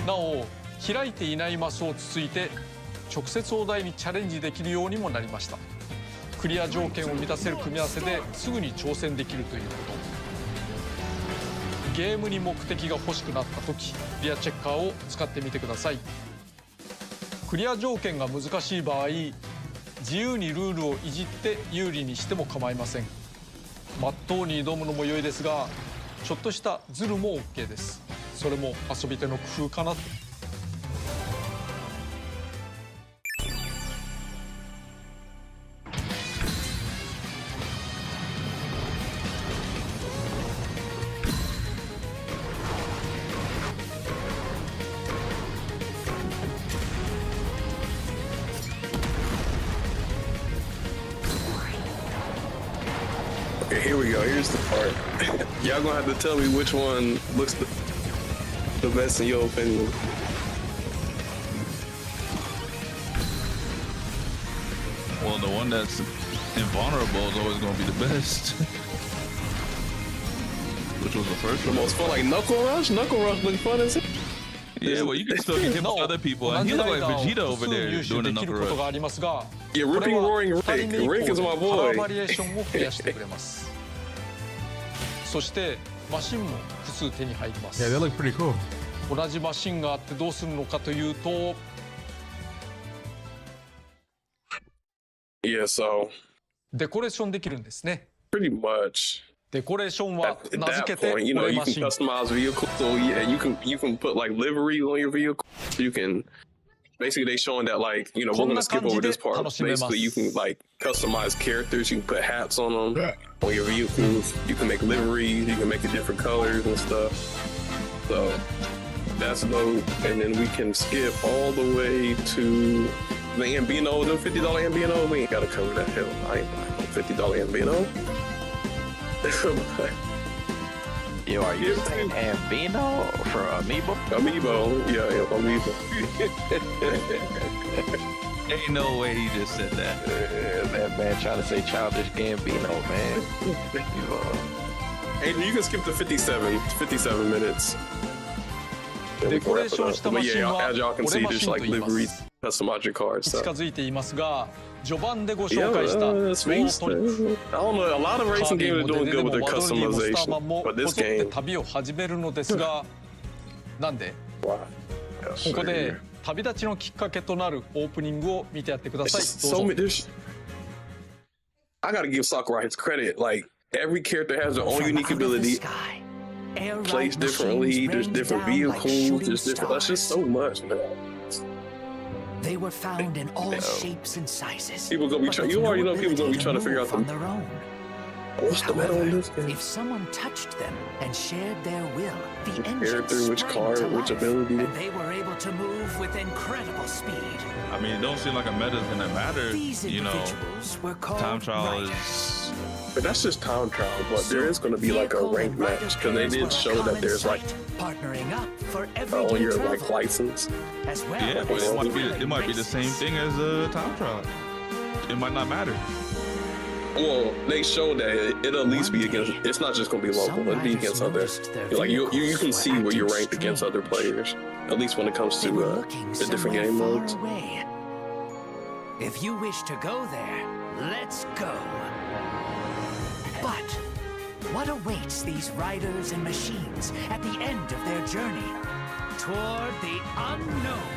なお開いていないマスをつついて直接お題にチャレンジできるようにもなりました。クリア条件を満たせる組み合わせですぐに挑戦できるということ。ゲームに目的が欲しくなった時クリアチェッカーを使ってみてください。クリア条件が難しい場合自由にルールをいじって有利にしても構いません。真っ当に挑むのも良いですがちょっとしたズルも OK です。それも遊び手の工夫かなと。Okay, here we go. Here's the part. Y'all gonna have to tell me which one looks the best in your opinion? Well, the one that's invulnerable is always going to be the best. Which was the first The one. most fun, like Knuckle Rush. Knuckle Rush look fun as it. Yeah, well, you can still get hit by other people. 同 And じ he ラ look イ like ダーを Vegeta 複 over 数 there 入手 doing で the きる knuckle ことが rush. ありますが、 Yeah, これ Ripping は Roaring 2人 Rick. 目以 Rick is 降 my でカラー boy. バリエーションを増やしてくれます。そしてマシンも複数手に入りま Yeah, they す。 look pretty cool. 同じマシンがあってどうするのかというと、 Yeah, so デコレーションできるんですね。 pretty much デコレーションは at 名付 that けて point, you know, 俺 you マ can シン。 customize vehicles. So yeah, you can put like liveries on your vehicle. You can basically they showing that like you know we're gonna skip over this part. Basically, you can like customize characters. You can put hats on them on your vehicles. You can make liveries. You can make it different colors and stuff. So that's dope. And then we can skip all the way to the Ambino, the $50 Ambino. We ain't gotta cover that. Hell, I ain't buying no $50 Ambino. Yo, are you saying Ambino for Amiibo? Amiibo, yeah, Amiibo. Ain't no way he just said that. That man trying to say Childish Gambino, man. Hey, you can skip the 57 minutes. デコレーションしたマ But シン yeah, は as y'all can 俺 see, マ there's シンと like 言いま livery す。 customize your car 近 stuff. づいていますが、序盤でご Yeah, 紹介したロー Space. トニック。 I don't know. A lot of カ racing ービ games ィ are も doing デデ good デ with も their ワドリーもスターマ customization, ンも but こ this ぞって game, 旅を始めるのですが、なんで wow. ここで旅立ちのきっかけとなるオープニングを見てやってくだ It's さい。 just どう so ぞ。 many. I gotta give Sakurai his credit. Like every character has their own unique ability, plays differently. There's different vehicles. There's different. That's just so much, man. They were found in all shapes and sizes. People gonna be trying. You already know people gonna be trying to figure out on the their own. what's the metal in this game. If someone touched them and shared their will, the Which engine character, which sprang car, to which life, ability. and they were able to move with incredible speed. I mean, it don't seem like a meta's gonna matter. These You know, individuals were called time trial riders. is. But that's just time trial. But there is gonna be like a Vehicle ranked and match rider because they pairs were did a show that common there's like sight, partnering up for everyday on your travel, like license. as well Yeah, as but thrilling it might be the races. same thing as a time trial. It might not matter. Well, they showed that it'll at least be against. It's not just gonna be local. Some It'll be riders against other. noticed their Like you vehicles can were see where you're acting ranked against strange. other players. At least when it comes They to were looking the different somewhere game far modes. away. If you wish to go there, let's go. But what awaits these riders and machines at the end of their journey toward the unknown?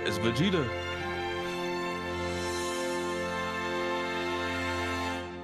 It's Vegeta.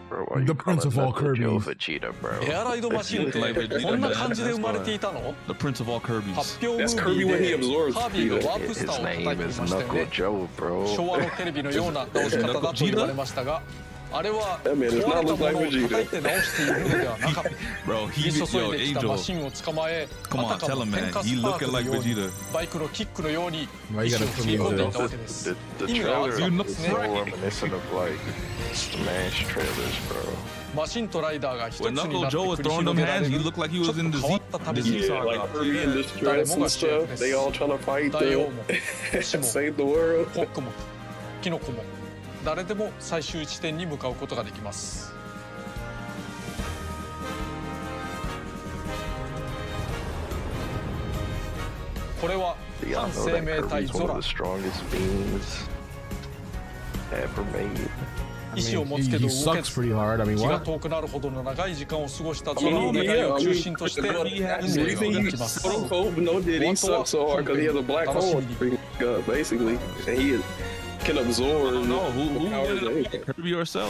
Bro, why you The Prince of calling all Knuckle Joe Kirby's. Vegeta, bro? エアライドマシンって Like Vegeta, こんな man. 感じで生まれていたの？ The Prince of all Kirby's. 発表ム That's ー Kirby ビ when he ーで absorbs カービィがワープ His スターを叩い name てい is ましたよ Knuckle ね。 Joe, 昭 bro. 和のテレビのような直し方だと言われましたが、あれは That man does 壊 not れた look も like のを Vegeta. 叩いて直しているのではなかった。 Bro, 降 he り注 yo いできたマ Angel. シンを捕まえ、 Come あ on, たか tell も him, 天 man. 下 He スパーク looking の like ように Vegeta. バイクのキックのように Why you 石 gotta を put 踏 me み込ん over でい there? たわけです The 意味があ trailer ったんです is ね。 so reminiscent of like Smash trailers, bro. マシンとライダーが一つ When にな Knuckle って Joe 繰 was り throwing 広 them げられ hands, he る looked like he ちょ was っ in と the 変わった旅路 Yeah, like Kirby in distress and stuff. They all trying to fight 大王 to も死も save the world. ホックもキノコも誰でも最終地点に向かうことができます。これは Do y'all 反 know 生 that 命体 Kirby's ゾ one ラ of the strongest beings ever made? I 意志を mean, 持つ he, けど he 動け sucks ず pretty hard. I mean, 気が what? 遠くなるほどの長い時間を過ごしたゾ I ラ mean, の願い yeah, を I 中 mean, 心として but 運命を描きます。 quote unquote, no did he suck so hard because he has a black hole basically, and he can absorb No, the who powers did of it? anything. Kirby or Cell?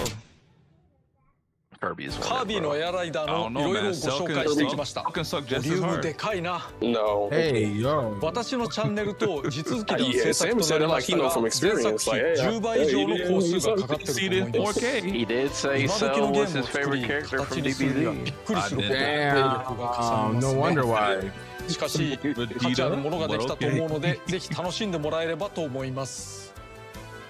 Kirby is カー one, ビィの bro. エアライダー I の don't い know, ろいろ man. ご Cell 紹介していきました。 can suck ボ just リュ as ームで hard. かいな。 No. Hey, yo. 私のチャンネルと地続きでの Yeah, 制作 Sam とな said り it ま like し he た knows が from 前作 experience. 比 Like, hey, 10倍以上の工数がかかって See る it と in 思います。 4K. He did say 今時 Cell のゲー was ムを his 作り favorite character 形 from にするにはびっ DBZ. くりするほど兵 Damn. 力がかさみます No ね。 wonder why. しかし価値あるものができたと思うのでぜひ楽しんでもらえればと思います。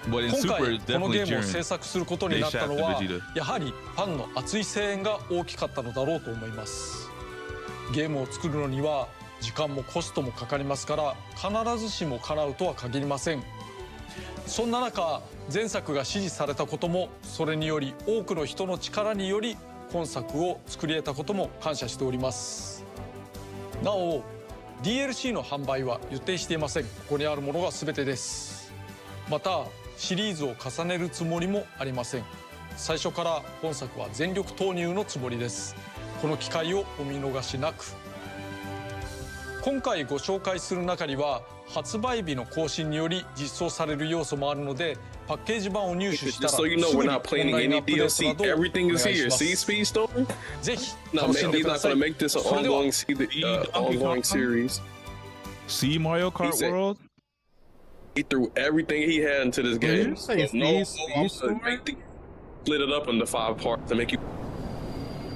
But in 今 Super, 回 it's このゲ definitely ームを Jiren. 制作することになったの They は shafted Vegeta. やはりファンの熱い声援が大きかったのだろうと思います。ゲームを作るのには時間もコストもかかりますから必ずしも叶うとは限りません。そんな中前作が支持されたこともそれにより多くの人の力により今作を作り得たことも感謝しております。なお DLC の販売は予定していません。ここにあるものが全てです。またシリーズを重ねるつもりもありません。最初から本作は全力投入のつもりです。この機会をお見逃しなく。今回ご紹介する中には発売日の更新により実装される要素もあるのでパッケージ版を入手したら Just so you know, we're not planning any DLC. Everything is here. See, Speedstorm? ぜひ No, 楽しん man, で he's くだ not さい。 gonna make this an それでは ongoing series. See Mario Kart said- World? He threw everything he had into this Did you game. say So no, Speedstorm? split it up into 5 parts to make you.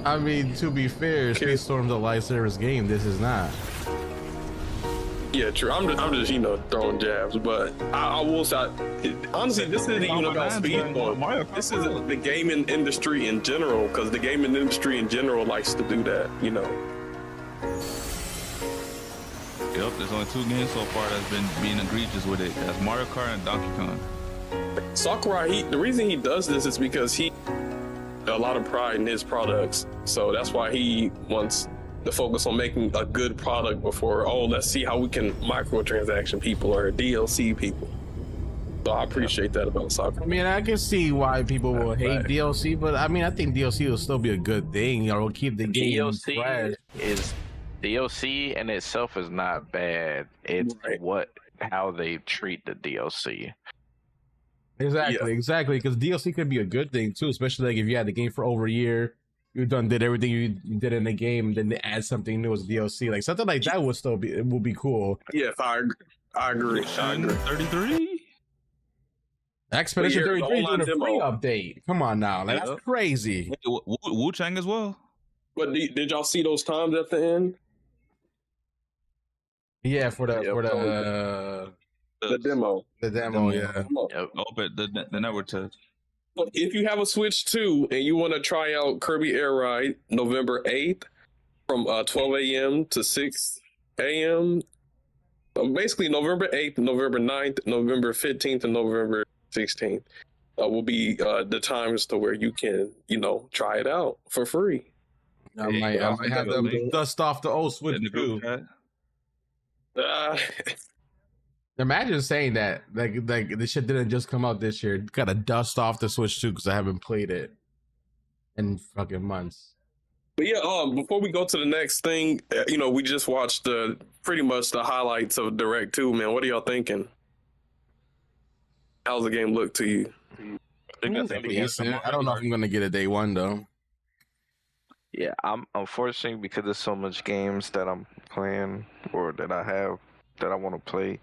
I mean, to be fair, Space Storm's a live service game. This is not. Yeah, true. I'm just throwing jabs, but I will say, honestly, this isn't even about Speedstorm. This is the gaming industry in general, because the gaming industry in general likes to do that. Yep, there's only 2 games so far that's been being egregious with it. That's Mario Kart and Donkey Kong. Sakurai, the reason he does this is because he a lot of pride in his products, so that's why he wants to focus on making a good product before, let's see how we can microtransaction people or DLC people. So I appreciate that about Sakurai. I mean, I can see why people will hate DLC, but I mean, I think DLC will still be a good thing. It'll keep the game fresh. DLC in itself is not bad. It's how they treat the DLC. Exactly. Because DLC could be a good thing too, especially like if you had the game for over a year, you did everything you did in the game, and then they add something new as DLC. Like something like that would be cool. Yeah, I agree. 33? Expedition 33 doing a free update. Come on now, like, that's crazy. Wu Chang as well. But did y'all see those times at the end? Yeah, for the demo. The demo, yeah. Oh, but the network test. If you have a Switch 2 and you want to try out Kirby Air Ride November 8th from 12 a.m. to 6 a.m., basically November 8th, November 9th, November 15th, and November 16th will be the times to where you can, try it out for free. I might have them dust off the old Switch too. Imagine saying that like this shit didn't just come out this year. Gotta dust off the Switch 2 because I haven't played it in fucking months. But yeah, before we go to the next thing, we just watched pretty much the highlights of Direct 2, man. What are y'all thinking? How's the game look to you? I don't know if I'm gonna get it day one though. Yeah, I'm unfortunately because there's so much games that I'm playing or that I have that I want to play.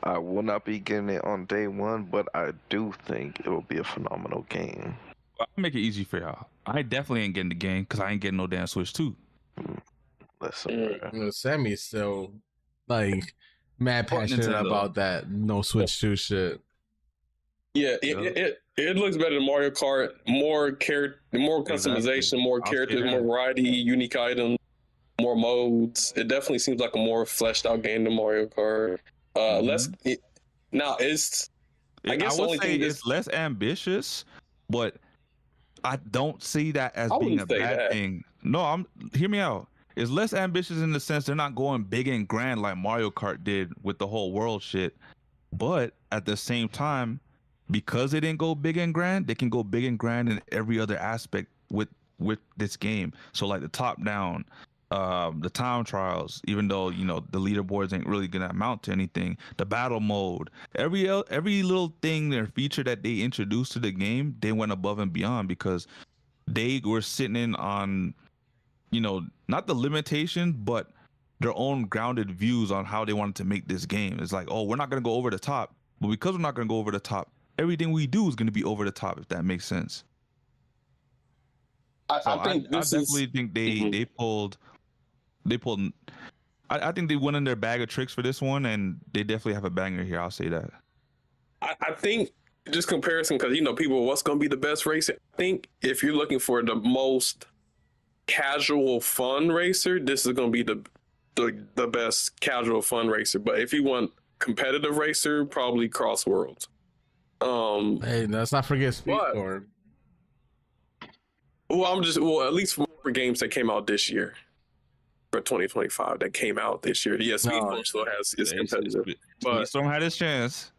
I will not be getting it on day one, but I do think it will be a phenomenal game. I'll make it easy for y'all. I definitely ain't getting the game because I ain't getting no damn Switch 2. Listen, Sammy's still like mad passionate about that no Switch 2 shit. Yeah, it looks better than Mario Kart. More customization, more characters, more variety, unique items, more modes. It definitely seems like a more fleshed out game than Mario Kart. I guess I would say it's less ambitious, but I don't see that as being a bad thing. No, hear me out. It's less ambitious in the sense they're not going big and grand like Mario Kart did with the whole world shit. But at the same time, because they didn't go big and grand, they can go big and grand in every other aspect with this game. So like the top down, the time trials, even though the leaderboards ain't really gonna amount to anything, the battle mode, every little thing their feature that they introduced to the game, they went above and beyond because they were sitting in on not the limitation but their own grounded views on how they wanted to make this game. It's like, we're not gonna go over the top, but because we're not gonna go over the top, everything we do is gonna be over the top, if that makes sense. I definitely think they pulled. I think they went in their bag of tricks for this one, and they definitely have a banger here. I'll say that. I think just comparison, because people, what's going to be the best racer? I think if you're looking for the most casual fun racer, this is going to be the best casual fun racer. But if you want competitive racer, probably Cross Worlds. Hey, let's not forget What? Speedstorm. Well, at least for games that came out this year, for 2025, that came out this year. Yeah, Speedstorm still has is competitive, but Storm had his chance.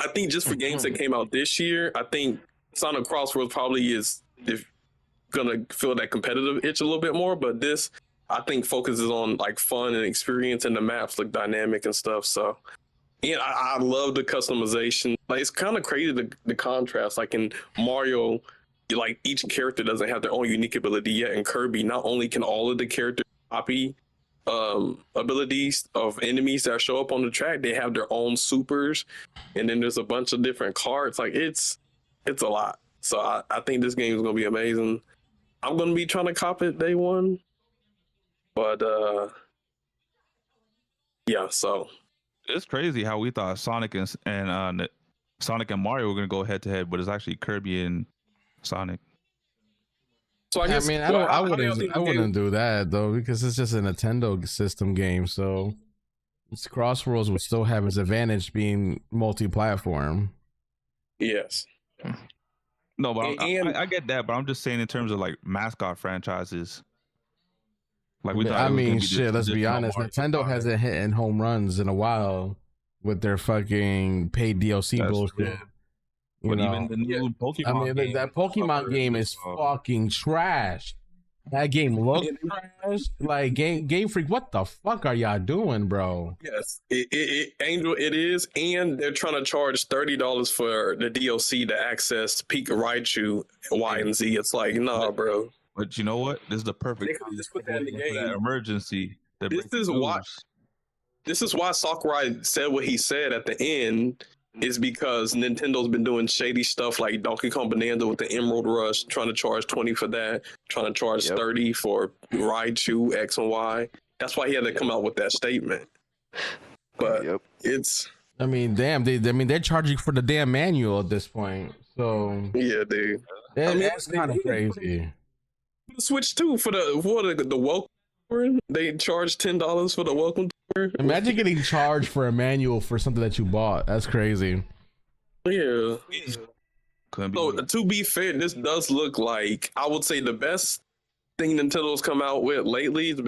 I think just for games that came out this year, I think Sonic Crossworlds probably is gonna feel that competitive itch a little bit more. But this, I think, focuses on like fun and experience, and the maps look dynamic and stuff. So, yeah, I love the customization. Like, it's kind of crazy the contrast. Like in Mario, like each character doesn't have their own unique ability yet. In Kirby, not only can all of the characters copy abilities of enemies that show up on the track, they have their own supers, and then there's a bunch of different cards. Like it's a lot. So I think this game is gonna be amazing. I'm gonna be trying to cop it day one, but yeah. So It's crazy how we thought Sonic and Mario were gonna go head to head, but it's actually Kirby and Sonic. I guess, I mean, I wouldn't do that though, because it's just a Nintendo system game. So Crossworlds would still have its advantage being multi-platform. Yes. No, but I get that, but I'm just saying in terms of like mascot franchises. Like we thought. I mean, shit. Let's be honest. Nintendo hasn't hit in home runs in a while with their fucking paid DLC bullshit. True. But even the new Pokemon. I mean, game, that Pokemon game is fucking trash. That game looks trash. Like Game Freak, what the fuck are y'all doing, bro? Yes, Angel, it is, and they're trying to charge $30 for the DLC to access Pika Raichu Y and Z. It's like, nah, bro. But you know what? This is the perfect They just put that in the for game. that emergency. This is why Sakurai said what he said at the end. Is because Nintendo's been doing shady stuff like Donkey Kong Bonanza with the Emerald Rush, trying to charge 20 for that, trying to charge 30 for Raichu X and Y. That's why he had to come out with that statement. But it's, I mean, damn, they're charging for the damn manual at this point. So yeah, dude. That's kind of crazy. The Switch too for the welcome tour, they charge $10 for the welcome tour. Imagine getting charged for a manual for something that you bought. That's crazy. Yeah. So to be fair, this does look like, I would say, the best thing Nintendo's come out with lately is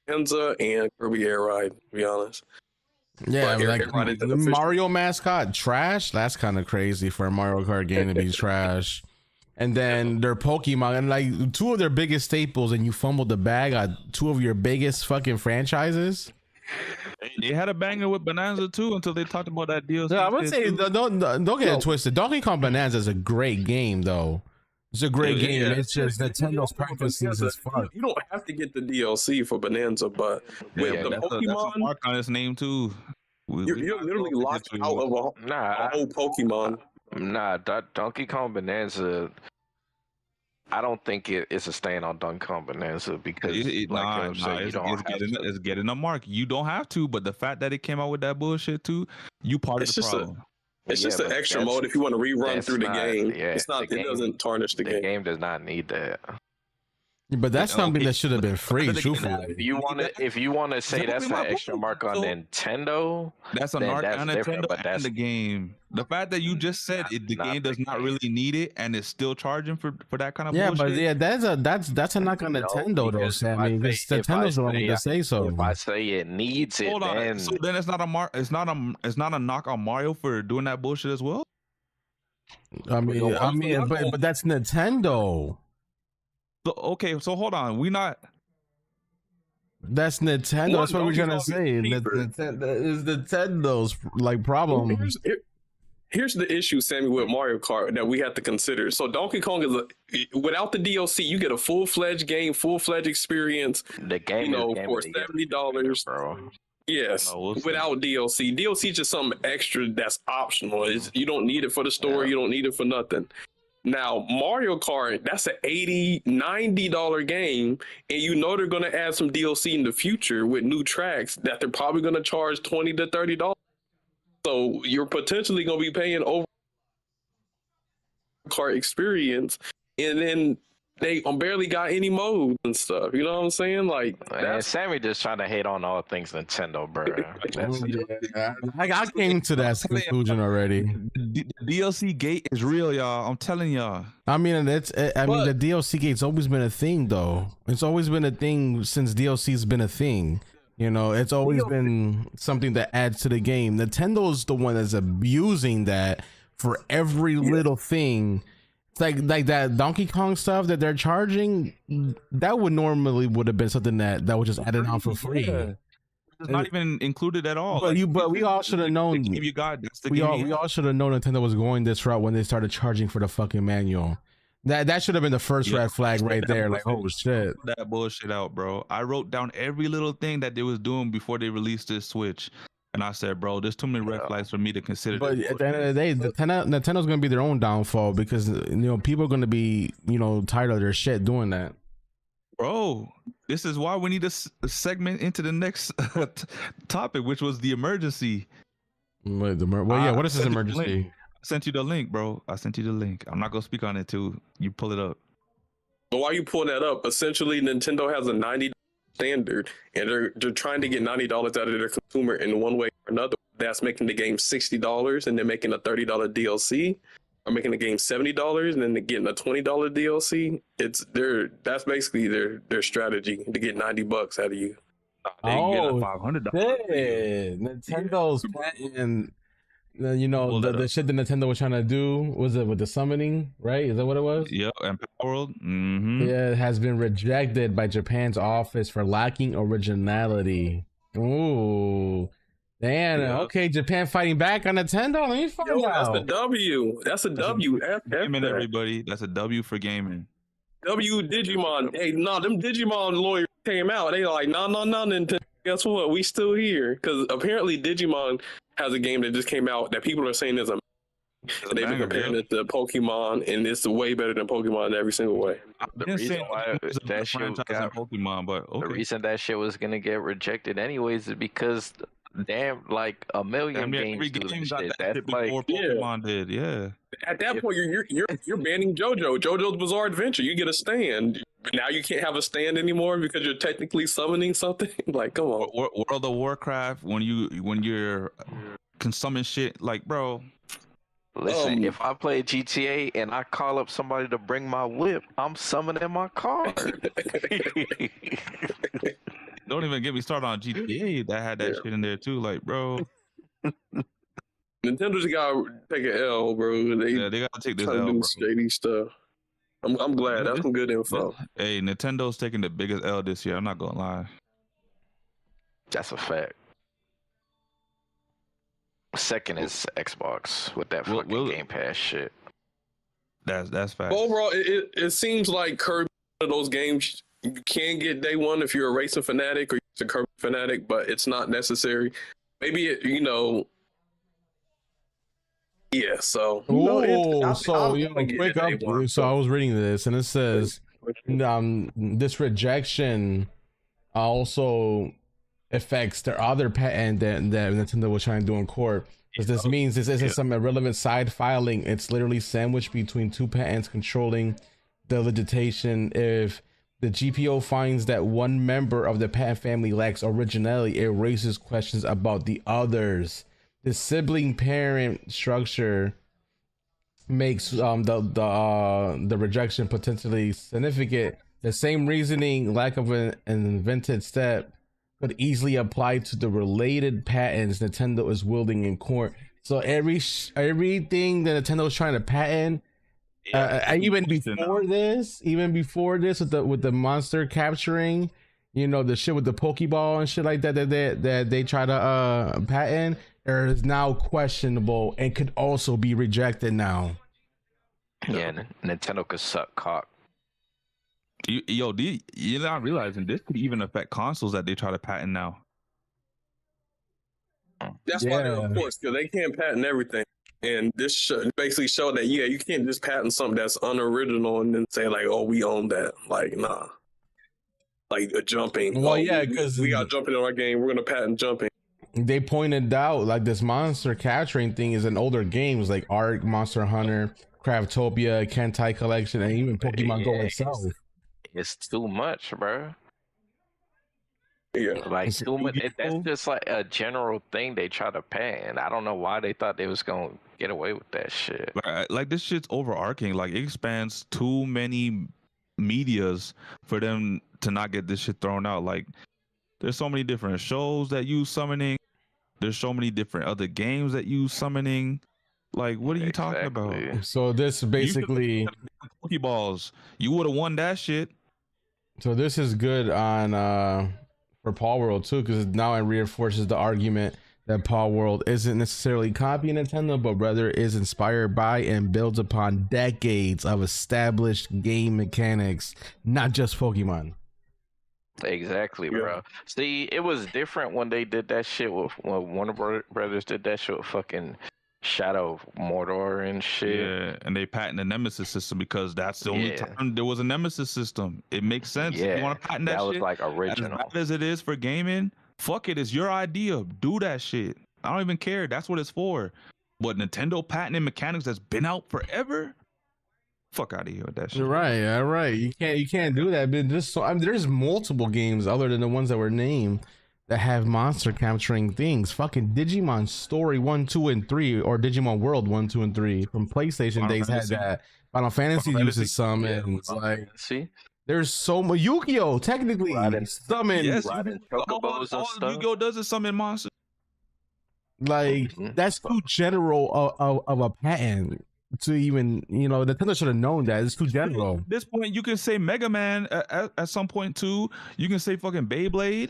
Bonanza and Kirby Air Ride, to be honest. Yeah, like the Mario mascot trash. That's kind of crazy for a Mario Kart game to be trash. And then their Pokemon, and like two of their biggest staples, and you fumbled the bag on two of your biggest fucking franchises. They had a banger with Bonanza too until they talked about that deal. Yeah, I would say don't get it twisted. Donkey Kong Bonanza is a great game, though. It's a great game. Yeah. It's just Nintendo's practices is fun. You don't have to get the DLC for Bonanza, but with the that's Pokemon, a mark on his name too. You're literally locked out of a whole Pokemon. Nah, Donkey Kong Bonanza. I don't think it's a stand on Donkey Kong Bonanza because it's getting a mark. You don't have to, but the fact that it came out with that bullshit too, you part of the problem. It's just an extra mode if you want to rerun through the game. Yeah, it's not. It doesn't tarnish the game. The game does not need that. But that's something that should have been free, truthfully. If you want to say that's an extra mark on Nintendo, that's a mark on Nintendo and the game. The fact that you just said the game does not really need it and it's still charging for that kind of bullshit. But that's a knock on Nintendo though, Sammy. Because Nintendo's the one to say so. If I say it needs it, then so then it's not a mark. It's not a knock on Mario for doing that bullshit as well. I mean, but that's Nintendo. So, okay, so hold on. That's Nintendo. That's what we're gonna say. Nintendo's like problem. Here's the issue, Sammy, with Mario Kart that we have to consider. So Donkey Kong is without the DLC, you get a full-fledged game, full-fledged experience. The game, for $70, bro. Yes, without DLC. DLC is just something extra that's optional. You don't need it for the story. You don't need it for nothing. Now, Mario Kart, that's an $80, $90 game, and you know they're going to add some DLC in the future with new tracks that they're probably going to charge $20 to $30. So you're potentially going to be paying over Kart experience, and then they barely got any modes and stuff. You know what I'm saying? Like Man, that's Sammy just trying to hate on all things Nintendo, bro. I came to that conclusion already. The DLC gate is real, y'all. I'm telling y'all. I mean, the DLC gate's always been a thing, though. It's always been a thing since DLC's been a thing. You know, it's always been something that adds to the game. Nintendo's the one that's abusing that for every little thing. It's like that Donkey Kong stuff that they're charging. That would have been something that was just added on for free. Yeah. It's not even included at all. But we all should have known. The game you got, that's the we game all should have known Nintendo was going this route when they started charging for the fucking manual. That should have been the first red flag right there. Like, oh shit, that bullshit out, bro. I wrote down every little thing that they was doing before they released this Switch. And I said, bro, there's too many red flags for me to consider. But at the end of the day, Nintendo's gonna be their own downfall because people are gonna be tired of their shit doing that. Bro, this is why we need a segment into the next topic, which was the emergency. What is this emergency? I sent you the link, bro. I sent you the link. I'm not gonna speak on it till you pull it up. But while you pulling that up, essentially Nintendo has a $90 standard, and they're trying to get $90 out of their consumer in one way or another. That's making the game $60, and they're making a $30 DLC, or making the game $70, and then they're getting a $20 DLC. That's basically their strategy to get $90 out of you. They get a $500. Nintendo's patent. The shit that Nintendo was trying to do was it with the summoning, right? Is that what it was? Yep, and Power World. Mm-hmm. Yeah, it has been rejected by Japan's office for lacking originality. Ooh, damn. Yeah. Okay, Japan fighting back on Nintendo. Let me find out. That's a W. That's a W. Gaming, everybody. That's a W for gaming. W Digimon. Hey, them Digimon lawyers came out. They like, no, Nintendo. Guess what? We still here because apparently Digimon has a game that just came out that people are saying is a. They've been comparing it to Pokemon, and it's way better than Pokemon in every single way. The reason why that shit got Pokemon, but okay. The reason that shit was gonna get rejected anyways is because like a million games do this shit. That's like Pokemon did, yeah. At that point, you're banning JoJo's Bizarre Adventure. You get a stand. Now you can't have a stand anymore because you're technically summoning something. Like, come on. World of Warcraft, when you're consuming shit, like, bro. Listen, if I play GTA and I call up somebody to bring my whip, I'm summoning my car. Don't even get me started on GTA that had that shit in there too, like, bro. Nintendo's gotta take an L, bro. They gotta take this L, bro. Shady stuff. I'm glad. That's some good info. Hey, Nintendo's taking the biggest L this year. I'm not gonna lie. That's a fact. Second is Xbox with that fucking Game Pass shit. That's fact. Overall, it seems like Kirby, one of those games you can get day one if you're a racing fanatic or you're a Kirby fanatic, but it's not necessary. Maybe yeah. So quick up. So I was reading this, and it says this rejection also affects their other patent that Nintendo was trying to do in court. Because this means this isn't some irrelevant side filing. It's literally sandwiched between two patents controlling the legislation. If the GPO finds that one member of the patent family lacks originality, it raises questions about the others. The sibling parent structure makes the rejection potentially significant. The same reasoning, lack of an invented step, could easily apply to the related patents Nintendo is wielding in court. So everything that Nintendo is trying to patent, even before this with the monster capturing, the shit with the Pokeball and shit like that they try to patent, is now questionable and could also be rejected now. Yeah, Nintendo could suck cock. You're not realizing this could even affect consoles that they try to patent now. That's why they're of course, because they can't patent everything. And this basically showed that you can't just patent something that's unoriginal and then say like, oh, we own that. Like, nah. Like jumping. Well, because we got jumping in our game. We're gonna patent jumping. They pointed out like this monster capturing thing is an older game. It's like Ark, Monster Hunter, Craftopia, Kentai Collection, and even Pokemon Go itself. It's too much, bro. Yeah. Like It's too much. That's Yu-Gi-Oh. just like a general thing they try to pan. I don't know why they thought they was gonna get away with that shit. Like this shit's overarching. Like it expands too many medias for them to not get this shit thrown out. Like there's so many different shows that use summoning. There's so many different other games that use summoning. Like what are you talking about? Exactly. So this basically, Pokeballs. You would have won that shit. so this is good on for Paw World too, because now it reinforces the argument that Paw World isn't necessarily copying Nintendo, but rather is inspired by and builds upon decades of established game mechanics, not just Pokemon. Exactly, Yeah. bro. See, it was different when they did that shit with when Warner Brothers did that shit with fucking Shadow of Mordor and shit. Yeah, and they patent the Nemesis system because that's the only Yeah. time there was a Nemesis system. It makes sense. If Yeah, you want to patent that, that was shit, like as original. bad as it is for gaming, fuck it. It's your idea. Do that shit. I don't even care. That's what it's for. But Nintendo patenting mechanics that's been out forever? Fuck out of here with that shit. You're right, all right. You can't do that. But there's multiple games other than the ones that were named that have monster capturing things. Fucking Digimon Story 1, 2, and 3, or Digimon World 1, 2, and 3 from PlayStation Final days Fantasy. had that. Final Fantasy Final uses some, Yeah, and it's like See, there's so much. Yu-Gi-Oh! Technically, Riding- summon Yes, riding all chocobos and stuff. Yu-Gi-Oh does is summon monsters. like Mhm. that's too general of a patent to even, you know, Nintendo should have known that. It's too general. At this point, you can say Mega Man at some point too. You can say fucking Beyblade.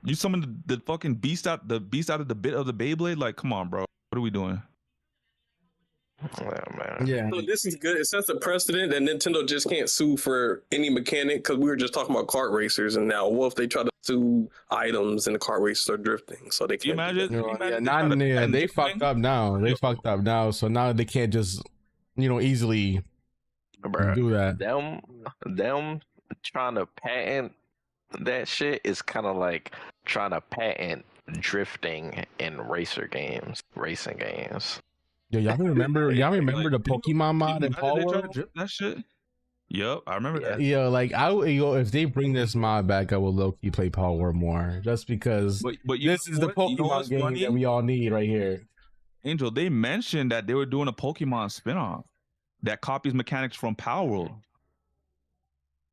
You summon the fucking beast out of the bit of the Beyblade. Like, come on, bro. What are we doing? Yeah, man. Yeah. So this is good. It sets a precedent that Nintendo just can't sue for any mechanic, because we were just talking about kart racers, and now what if they try to sue items and the kart racers are drifting? So they Can you can't. imagine? You Can you know, yeah, imagine they drifting? fucked up now. They fucked up now. So now they can't just, you know, easily Bruh, do that. them trying to patent that shit is kind of like trying to patent drifting in racing games. Yo, y'all remember the Pokemon mod Can in you Paw imagine they try to World? drift that shit? Yep, I remember that. Yo, like if they bring this mod back, I will low-key play Paw World more, just because But you this know is the what? You know Pokemon what's game funny? that we all need right here. Angel, they mentioned that they were doing a Pokemon spinoff that copies mechanics from Power World.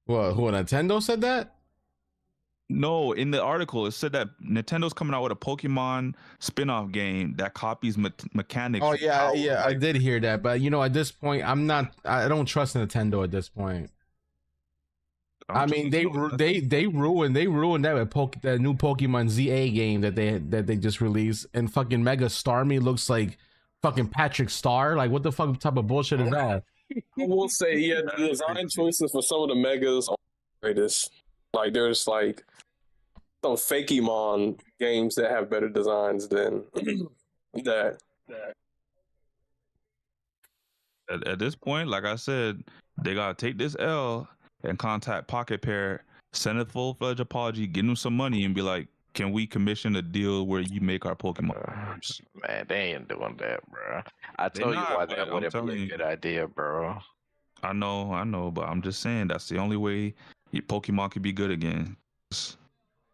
What? Who? Nintendo said that? No, in the article it said that Nintendo's coming out with a Pokemon spin-off game that copies mechanics. Oh from yeah, Power yeah, World. I did hear that, but you know, at this point, I don't trust Nintendo at this point. I mean, they ruined that with that new Pokemon ZA game that they just released, and fucking Mega Starmie looks like fucking Patrick Star. Like, what the fuck type of bullshit is that? I will say, yeah, the design choices for some of the megas are greatest. Like, there's like some Fakemon games that have better designs than that. At this point, like I said, they gotta take this L and contact Pocket Pair, send a full-fledged apology, give them some money, and be like, "Can we commission a deal where you make our Pokemon games?" Man, they ain't doing that, bro. I They tell you not, why but that I'm wouldn't be telling a you. good idea, bro. I know, but I'm just saying that's the only way Pokemon could be good again.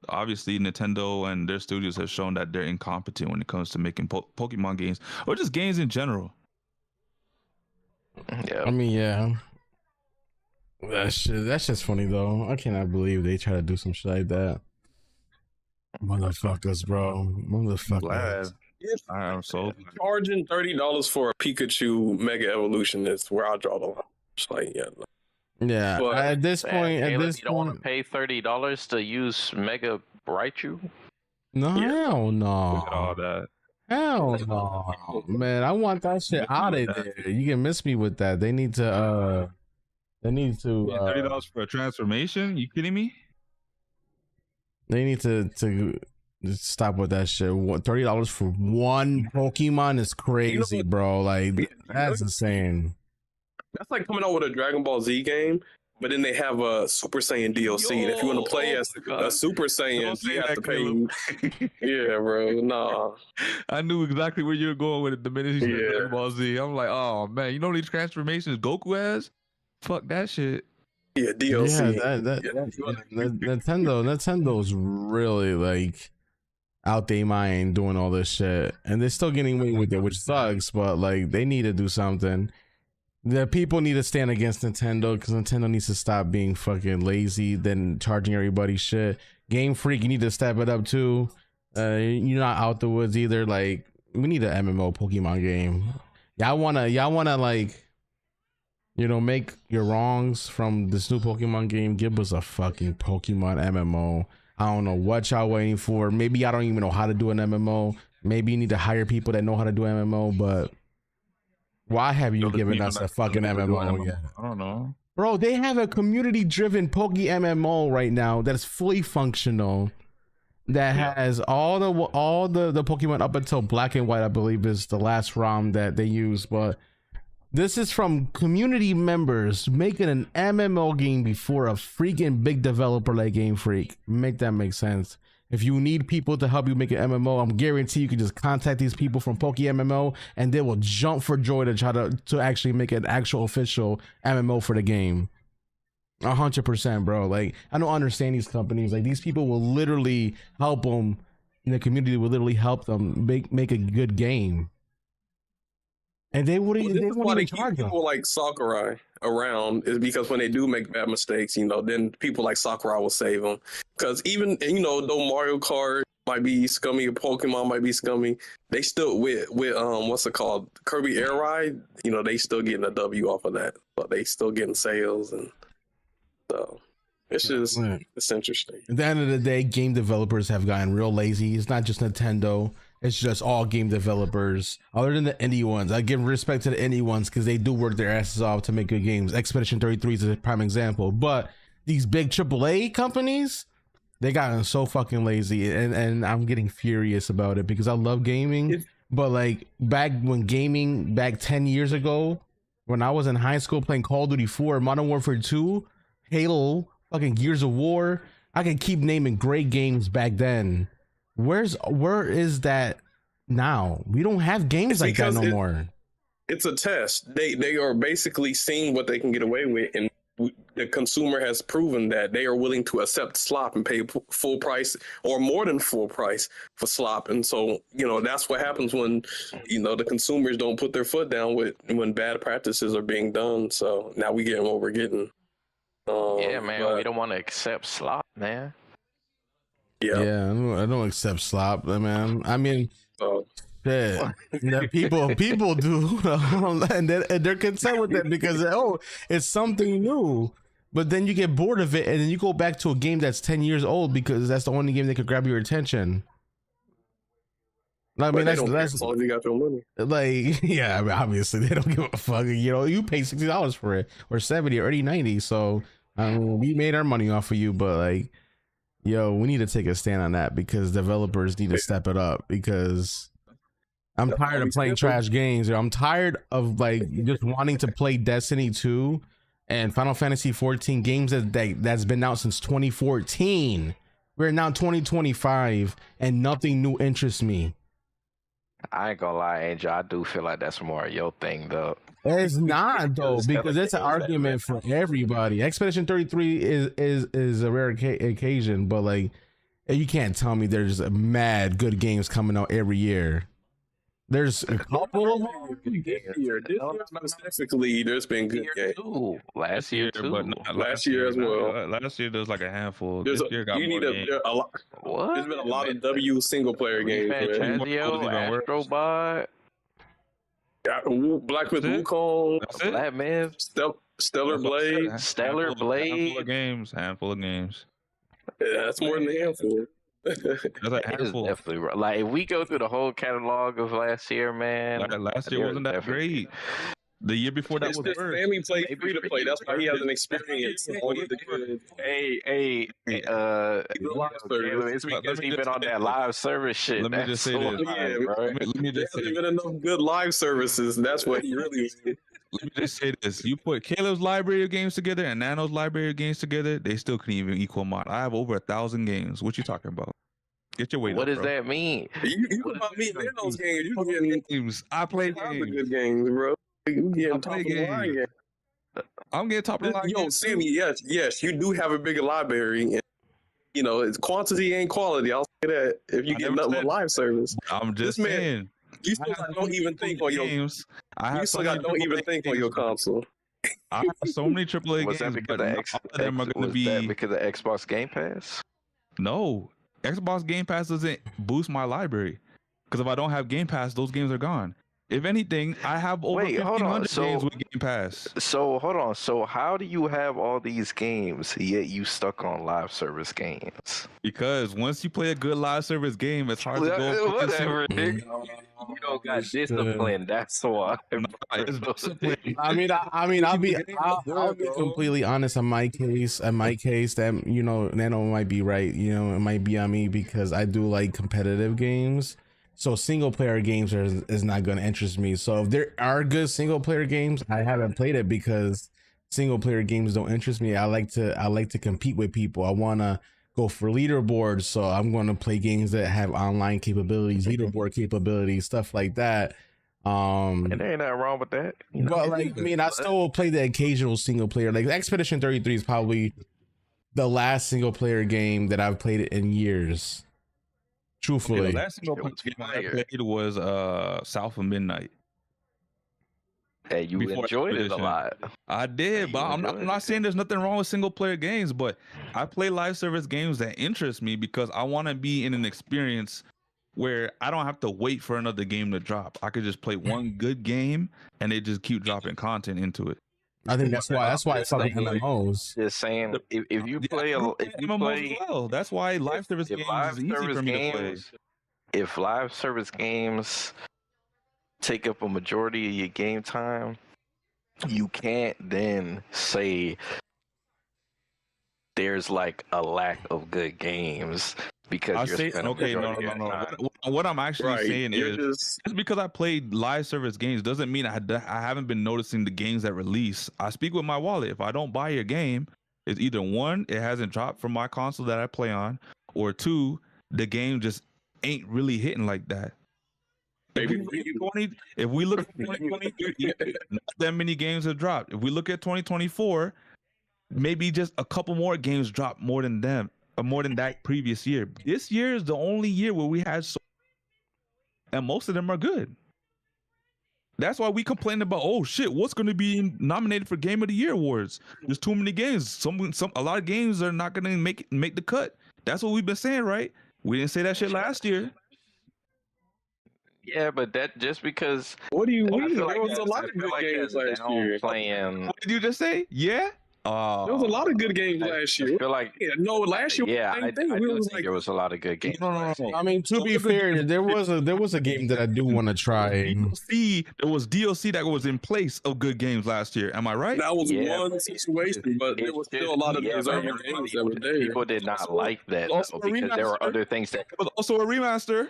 Obviously, Nintendo and their studios have shown that they're incompetent when it comes to making Pokemon games or just games in general. Yeah. I mean, yeah, that's just funny though. I cannot believe they try to do some shit like that. Motherfuckers, bro. Motherfuckers. Glad. I am so Charging $30 for a Pikachu Mega Evolution is where I draw the line. It's like, yeah. Yeah. But- At this Man, point, Caleb, you don't want to pay $30 to use Mega Raichu? no, Yeah. hell look at all no. that. Hell no, man! I want that shit out of there. You can miss me with that. They need to. $30 for a transformation? You kidding me? They need to just stop with that shit. $30 for one Pokemon is crazy, what? bro. Like that's insane. That's like coming out with a Dragon Ball Z game but then they have a Super Saiyan DLC. And if you want to play as a Super Saiyan, you have to pay. Yeah, bro. Nah. I knew exactly where you were going with it the minute you said Yeah. Dragon Ball Z. I'm like, oh man, you know these transformations Goku has? Fuck that shit. Yeah, DLC. Nintendo's really like out their mind doing all this shit, and they're still getting away with it, which sucks. But like, they need to do something. The people need to stand against Nintendo because Nintendo needs to stop being fucking lazy, then charging everybody shit. Game Freak, you need to step it up too. You're not out the woods either. Like, we need an MMO Pokemon game. Y'all wanna like, you know, make your wrongs from this new Pokemon game. Give us a fucking Pokemon MMO. I don't know what y'all waiting for. Maybe I don't even know how to do an MMO. Maybe you need to hire people that know how to do MMO, but why have you given us a fucking MMO yet? I don't know. Bro, they have a community-driven Poke MMO right now that's fully functional, that has all the Pokemon up until Black and White, I believe, is the last ROM that they use, but this is from community members making an MMO game before a freaking big developer like Game Freak. Make that make sense. If you need people to help you make an MMO, I'm guarantee you can just contact these people from Poke MMO and they will jump for joy to try to actually make an actual official MMO for the game. 100%, bro. Like, I don't understand these companies. Like, these people will literally help them, and the community will literally help them make a good game. And they wouldn't even charge them. People like Sakurai around is because when they do make bad mistakes, you know, then people like Sakurai will save them. Because even, you know, though Mario Kart might be scummy or Pokemon might be scummy, they still with what's it called, Kirby Air Ride, you know, they still getting a W off of that, but they still getting sales, and so it's just it's interesting. At the end of the day, game developers have gotten real lazy. It's not just Nintendo. It's just all game developers, other than the indie ones. I give respect to the indie ones because they do work their asses off to make good games. Expedition 33 is a prime example. But these big AAA companies, they gotten so fucking lazy, and I'm getting furious about it because I love gaming. But like back 10 years ago, when I was in high school playing Call of Duty 4, Modern Warfare 2, Halo, fucking Gears of War, I can keep naming great games back then. Where is that now? We don't have games like that no more. It's a test. They are basically seeing what they can get away with, and the consumer has proven that they are willing to accept slop and pay full price or more than full price for slop. And so, you know, that's what happens when, you know, the consumers don't put their foot down when bad practices are being done. So now we getting what we're getting. Yeah, man, we don't want to accept slop, man. Yeah, I don't accept slop, man. I mean, people do, and they're content with that because it's something new. But then you get bored of it, and then you go back to a game that's 10 years old because that's the only game that could grab your attention. I mean, that's you got your money. Like, yeah, I mean, obviously they don't give a fuck. You know, you pay $60 for it, or 70, or 80, 90. So we made our money off of you, but like, yo, we need to take a stand on that because developers need to step it up because I'm tired of playing trash games. I'm tired of like just wanting to play Destiny 2 and Final Fantasy 14 games that's been out since 2014. We're now 2025 and nothing new interests me. I ain't gonna lie, Angel. I do feel like that's more your thing, though. It's not though, because it's an argument for everybody. Expedition 33 is a rare occasion, but like, you can't tell me there's mad good games coming out every year. There's a couple of them. This year specifically, there's been good games. Last year too, but not last year as well. Last year there was like a handful. There's This year got more games. What? There's been a lot of W single player games. Astrobot, Black Myth Wukong, Black Myth, Stellar Blade, Handful of games. Yeah, that's more than a handful. That's a handful. Definitely right. Like if we go through the whole catalog of last year, man. Last year wasn't that great. The year before that was worse. Sammy played free to play. That's why he has an experience. Hey, it's because he's been on that live service shit. Let me just say this. There hasn't been enough good live services. That's what he really is. let me just say this: you put Caleb's library of games together and Nano's library of games together, they still couldn't even equal mine. I have over 1,000 games. What you talking about? Get your weight What up, does bro. that mean? You about me in those games. You can get Games. I play all the games. good games, bro. You getting top play of the line games. game. I'm getting top of the line. Yo, games, too. Sammy, yes, you do have a bigger library. And, you know, it's quantity and quality. I'll say that. If you I get never nothing but said- live service, I'm just This man- saying. you still I have don't even think on your. games. I have You so still many don't even AAA think on your games. console. I have so many AAA Was that games, because but of not all of them are going to was that be. because of Xbox Game Pass? No, Xbox Game Pass doesn't boost my library because if I don't have Game Pass, those games are gone. If anything, I have over Wait, hold on. 1,500 games with Game Pass. So hold on. So how do you have all these games yet you stuck on live service games? Because once you play a good live service game, it's hard to go. Whatever, nigga. You don't got discipline. That's why. It's discipline. I mean, I'll be completely honest. In my case, that Nano might be right. It might be on me because I do like competitive games. So single player games is not going to interest me. So if there are good single player games, I haven't played it because single player games don't interest me. I like to compete with people. I want to go for leaderboards. So I'm going to play games that have online capabilities, leaderboard capabilities, stuff like that. And there ain't nothing wrong with that. But I still will play the occasional single player. Like Expedition 33 is probably the last single player game that I've played in years. Truthfully, The last single player game I played was South of Midnight. And you Before enjoyed it a Expedition. lot. I did, but I'm not saying there's nothing wrong with single player games, but I play live service games that interest me because I want to be in an experience where I don't have to wait for another game to drop. I could just play one good game and they just keep dropping content into it. I think that's why it's fucking MMOs. Just saying, if you play, MMOs as well. That's why live service games is easy for me to play. If live service games take up a majority of your game time, you can't then say there's like a lack of good games because you're spending okay, no. What I'm actually saying is just because I played live service games doesn't mean I haven't been noticing the games that release. I speak with my wallet. If I don't buy a game, it's either one, it hasn't dropped from my console that I play on, or two, the game just ain't really hitting like that. If we look at 2023, not that many games have dropped. If we look at 2024, maybe just a couple more games dropped more than that previous year. This year is the only year where we had and most of them are good. That's why we complain about, oh shit, what's going to be nominated for Game of the Year awards? There's too many games. A lot of games are not going to make the cut. That's what we've been saying, right? We didn't say that shit last year. Yeah, but that just because. What do you I mean? feel There like was a lot of good games last year. Playing. What did you just say? Yeah. There was a lot of good games last year. I feel like last year. yeah, I do was think like there was a lot of good games. No. I mean, to be fair, there was a game that I do want to try. There was DLC that was in place of good games last year. Am I right? that was one situation, but there was still a lot of deserving games that were there. People did not like that also though, because there were other things that. It was also a remaster.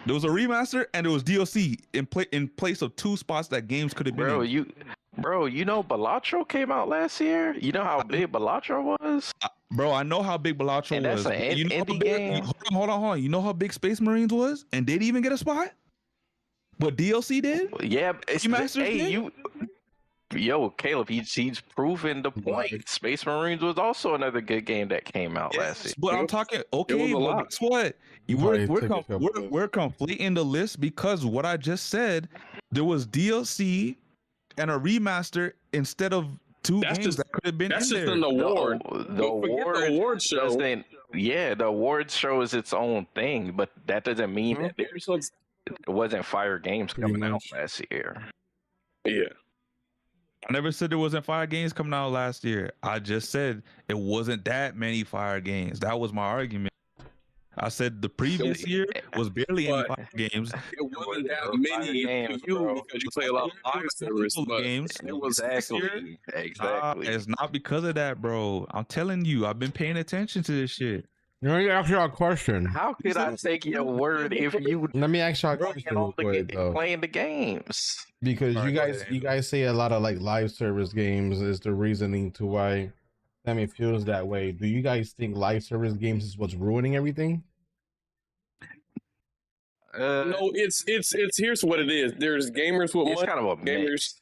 There was a remaster and there was DLC in place of two spots that games could have been in. Bro, you know Balatro came out last year? You know how big Balatro was? Bro, I know how big Balatro And that's was. an Indie game. Hold on. You know how big Space Marines was? And they didn't even get a spot? But DLC did? Yeah, it's did? Yo, Caleb, he's proven the point. Space Marines was also another good game that came out last year. But I'm talking, okay, but guess what? We're conflating the list because what I just said, there was DLC and a remaster instead of two games that could have been in there. That's just an award. The award show. The award show is its own thing, but that doesn't mean that there wasn't fire games coming out last year. Yeah. I never said there wasn't fire games coming out last year. I just said it wasn't that many fire games. That was my argument. I said the previous year was barely any fire games. It wasn't that many games for you because you play a lot of live service games. It was Exactly. It's not because of that, bro. I'm telling you, I've been paying attention to this shit. Let me ask you a question. How could I take your word if you Let me ask you a bringing question all real the quick, though. playing the games? Because All you right, go guys ahead, you guys say a lot of like live service games is the reasoning to why Sammy feels that way. Do you guys think live service games is what's ruining everything? No, it's here's what it is. There's gamers with It's money, kind of a gamers mix.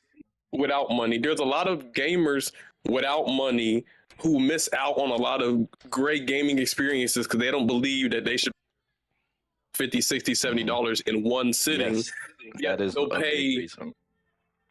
without money. There's a lot of gamers without money who miss out on a lot of great gaming experiences because they don't believe that they should $50, $60, $70 in one sitting. Yes, Yeah, that is they'll a big pay. reason.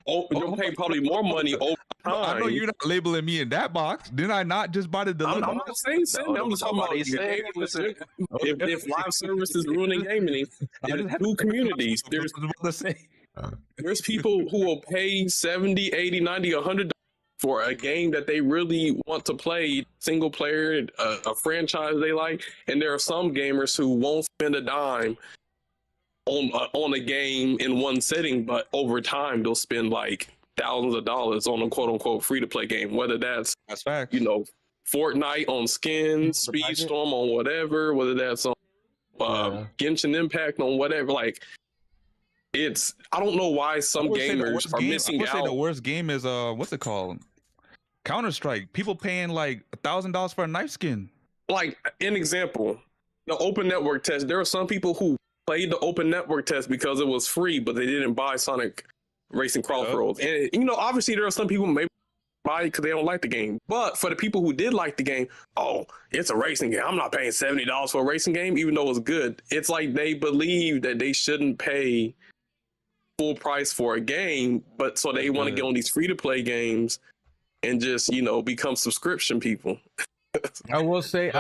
They'll pay probably more money over I know time. you're not labeling me in that box. Didn't I not just buy the deluxe? I'm not saying sin. I'm just talking about Nobody said it was a- if live service is ruining gaming. There's two communities. There's people who will pay 70, 80, 90, 100 for a game that they really want to play, single player, a franchise they like, and there are some gamers who won't spend a dime on a game in one setting, but over time they'll spend like thousands of dollars on a quote unquote free to play game, whether that's facts. you know, Fortnite on skins, Speedstorm on whatever, whether that's on Genshin Impact on whatever. Like, it's I don't know why some gamers are missing out. The worst game is what's it called? Counter-Strike. People paying like $1,000 for a knife skin. Like an example, the open network test. There are some people who played the open network test because it was free, but they didn't buy Sonic Racing Crossroads. And you know, obviously there are some people who maybe buy it because they don't like the game. But for the people who did like the game, oh, it's a racing game. I'm not paying $70 for a racing game, even though it's good. It's like they believe that they shouldn't pay full price for a game, but so they want to get on these free to play games and just, you know, become subscription people. I will say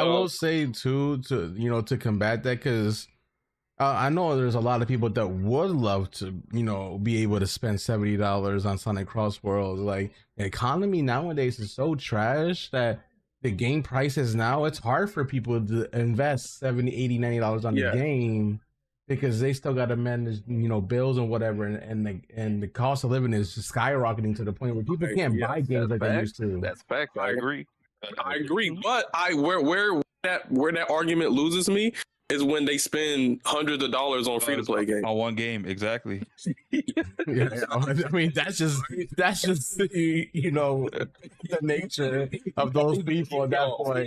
too, to combat that, because I know there's a lot of people that would love to, be able to spend $70 on Sonic Crossworlds. Like, the economy nowadays is so trash that the game prices now, it's hard for people to invest $70, $80, $90 on the game because they still got to manage, bills and whatever, and the cost of living is just skyrocketing to the point where people can't buy games like they used to. That's fact. I agree. But where that argument loses me is when they spend hundreds of dollars on free to play games on one game. Exactly. I mean, that's just the nature of those people at that point.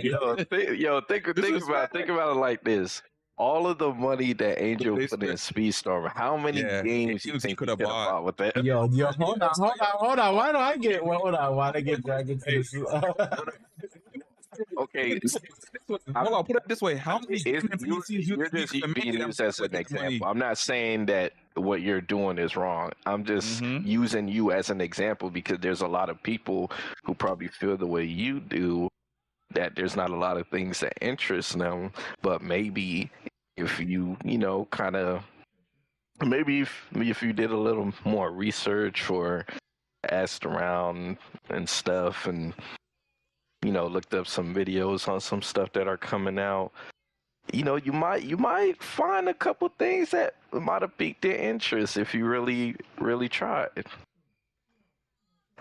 Think about it like this. All of the money that Angel put in Speedstorm, how many games you think he could have bought with that? Yo, hold on. Why do I get? Well, hold on. Why do I get dragged into this? Okay, hold on. Put it this way: how many? You're just being used as an example. I'm not saying that what you're doing is wrong. I'm just using you as an example because there's a lot of people who probably feel the way you do. That there's not a lot of things that interest them, but maybe if you, kind of, maybe if you did a little more research or asked around and stuff and, looked up some videos on some stuff that are coming out, you might find a couple things that might have piqued their interest if you really, really tried.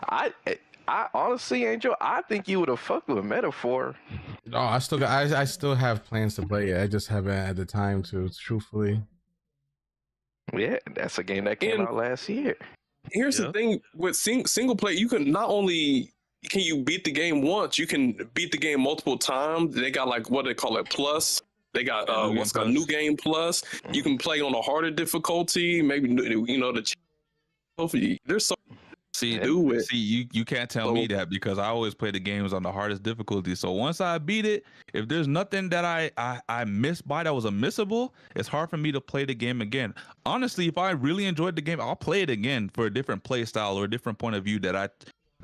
I honestly, Angel, I think you would have fucked with Metaphor. Oh, I still have plans to play it. I just haven't had the time to, truthfully. Yeah, that's a game that came out last year. Here's the thing with single player, you can not only can you beat the game once, you can beat the game multiple times. They got like what they call it plus. They got what's called New Game Plus. You can play on a harder difficulty. Maybe there's so. See, you can't tell me that because I always play the games on the hardest difficulty. So once I beat it, if there's nothing that I missed by that was unmissable, it's hard for me to play the game again. Honestly, if I really enjoyed the game, I'll play it again for a different play style or a different point of view that I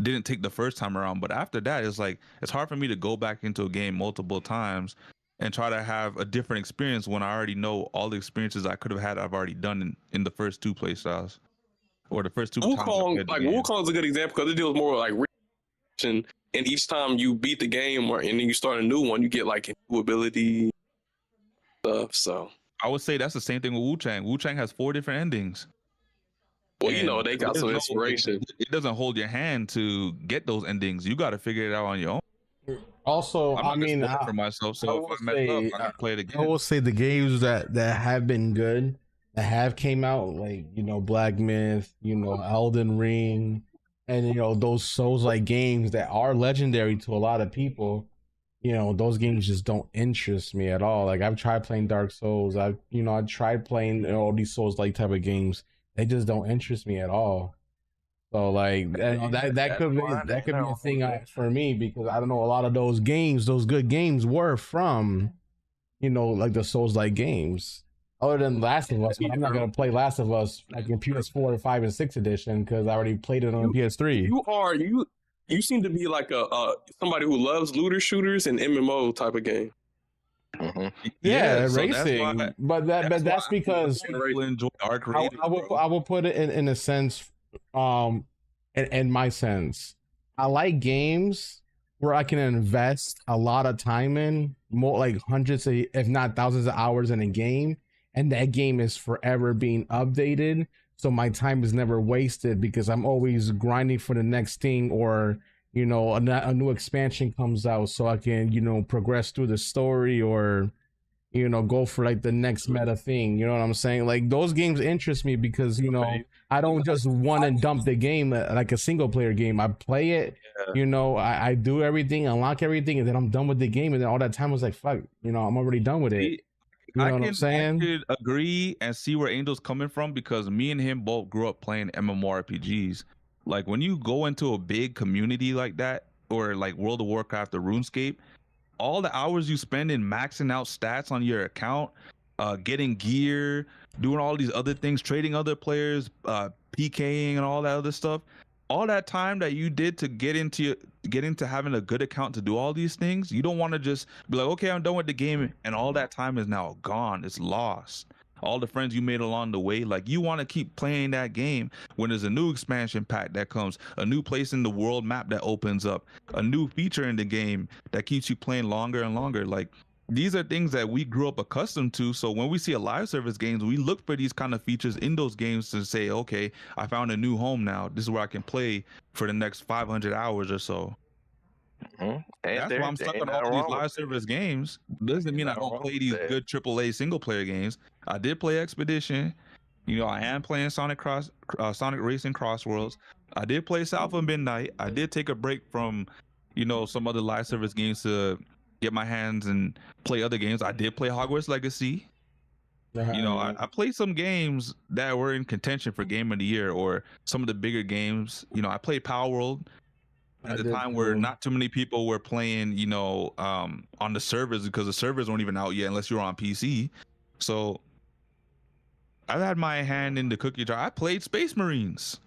didn't take the first time around. But after that, it's hard for me to go back into a game multiple times and try to have a different experience when I already know all the experiences I could have had I've already done in the first two play styles. Or the first two times. Wukong is a good example because it deals more with like and each time you beat the game and then you start a new one, you get like new ability stuff. So I would say that's the same thing with Wu-Chang. Wu-Chang has 4 different endings. Well, they got some inspiration. It doesn't hold your hand to get those endings. You got to figure it out on your own. Also, I'm I not gonna mean, spoil it for myself, so if will I mess say, up, I can play it I again. will say the games that have been good, that have came out, like Black Myth, Elden Ring, and those Souls like games that are legendary to a lot of people. Those games just don't interest me at all. Like I've tried playing Dark Souls. I tried playing all these Souls like type of games. They just don't interest me at all. So like that could be a thing for me, because I don't know, a lot of those games, those good games were from like the Souls like games. Other than Last of Us, but I'm not gonna play Last of Us like in PS4, 5, and 6 edition because I already played it on PS3. You seem to be like a somebody who loves looter shooters and MMO type of game. Yeah, so racing, but that's because people enjoy arc I rating. will put it in a sense, in my sense, I like games where I can invest a lot of time in, more like hundreds of, if not thousands of hours in a game, and that game is forever being updated, so my time is never wasted because I'm always grinding for the next thing, or a new expansion comes out so I can progress through the story, or go for like the next meta thing. You know what I'm saying? Like those games interest me because I don't just want to dump the game like a single player game. I play it, I do everything, unlock everything, and then I'm done with the game. And then all that time was like, fuck, I'm already done with it. You know what I'm saying? I could agree and see where Angel's coming from, because me and him both grew up playing MMORPGs. Like when you go into a big community like that, or like World of Warcraft or RuneScape, all the hours you spend in maxing out stats on your account, getting gear, doing all these other things, trading other players, PKing and all that other stuff, all that time that you did to get into having a good account to do all these things, you don't want to just be like, okay, I'm done with the game, and all that time is now gone. It's lost. All the friends you made along the way, like you want to keep playing that game when there's a new expansion pack that comes, a new place in the world map that opens up, a new feature in the game that keeps you playing longer and longer. Like these are things that we grew up accustomed to. So when we see a live service games, we look for these kind of features in those games to say, okay, I found a new home now. This is where I can play for the next 500 hours or so. That's why I'm stuck on all these live service games. Doesn't mean I don't play these good AAA single player games. I did play Expedition. I am playing Sonic Racing Cross Worlds. I did play South of Midnight. I did take a break from, some other live service games to get my hands and play other games. I did play Hogwarts Legacy. I played some games that were in contention for Game of the Year, or some of the bigger games. I played Power World at the time where not too many people were playing, on the servers, because the servers weren't even out yet unless you're on PC. So I've had my hand in the cookie jar. I played Space Marines.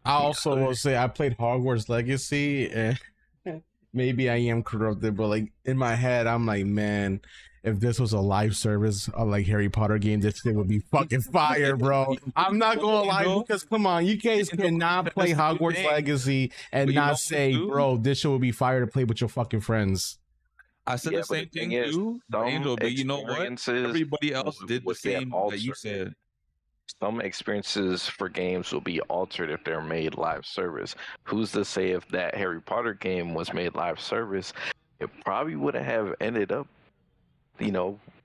I also will say I played Hogwarts Legacy, and maybe I am corrupted, but like in my head, I'm like, man, if this was a live service, like Harry Potter game, this thing would be fucking fire, bro. I'm not gonna lie, because come on, you guys cannot play Hogwarts Legacy and not say, bro, this shit would be fire to play with your fucking friends. I said the same thing too, Angel, but you know what? Everybody else did the same that you said. Some experiences for games will be altered if they're made live service. Who's to say if that Harry Potter game was made live service, it probably wouldn't have ended up,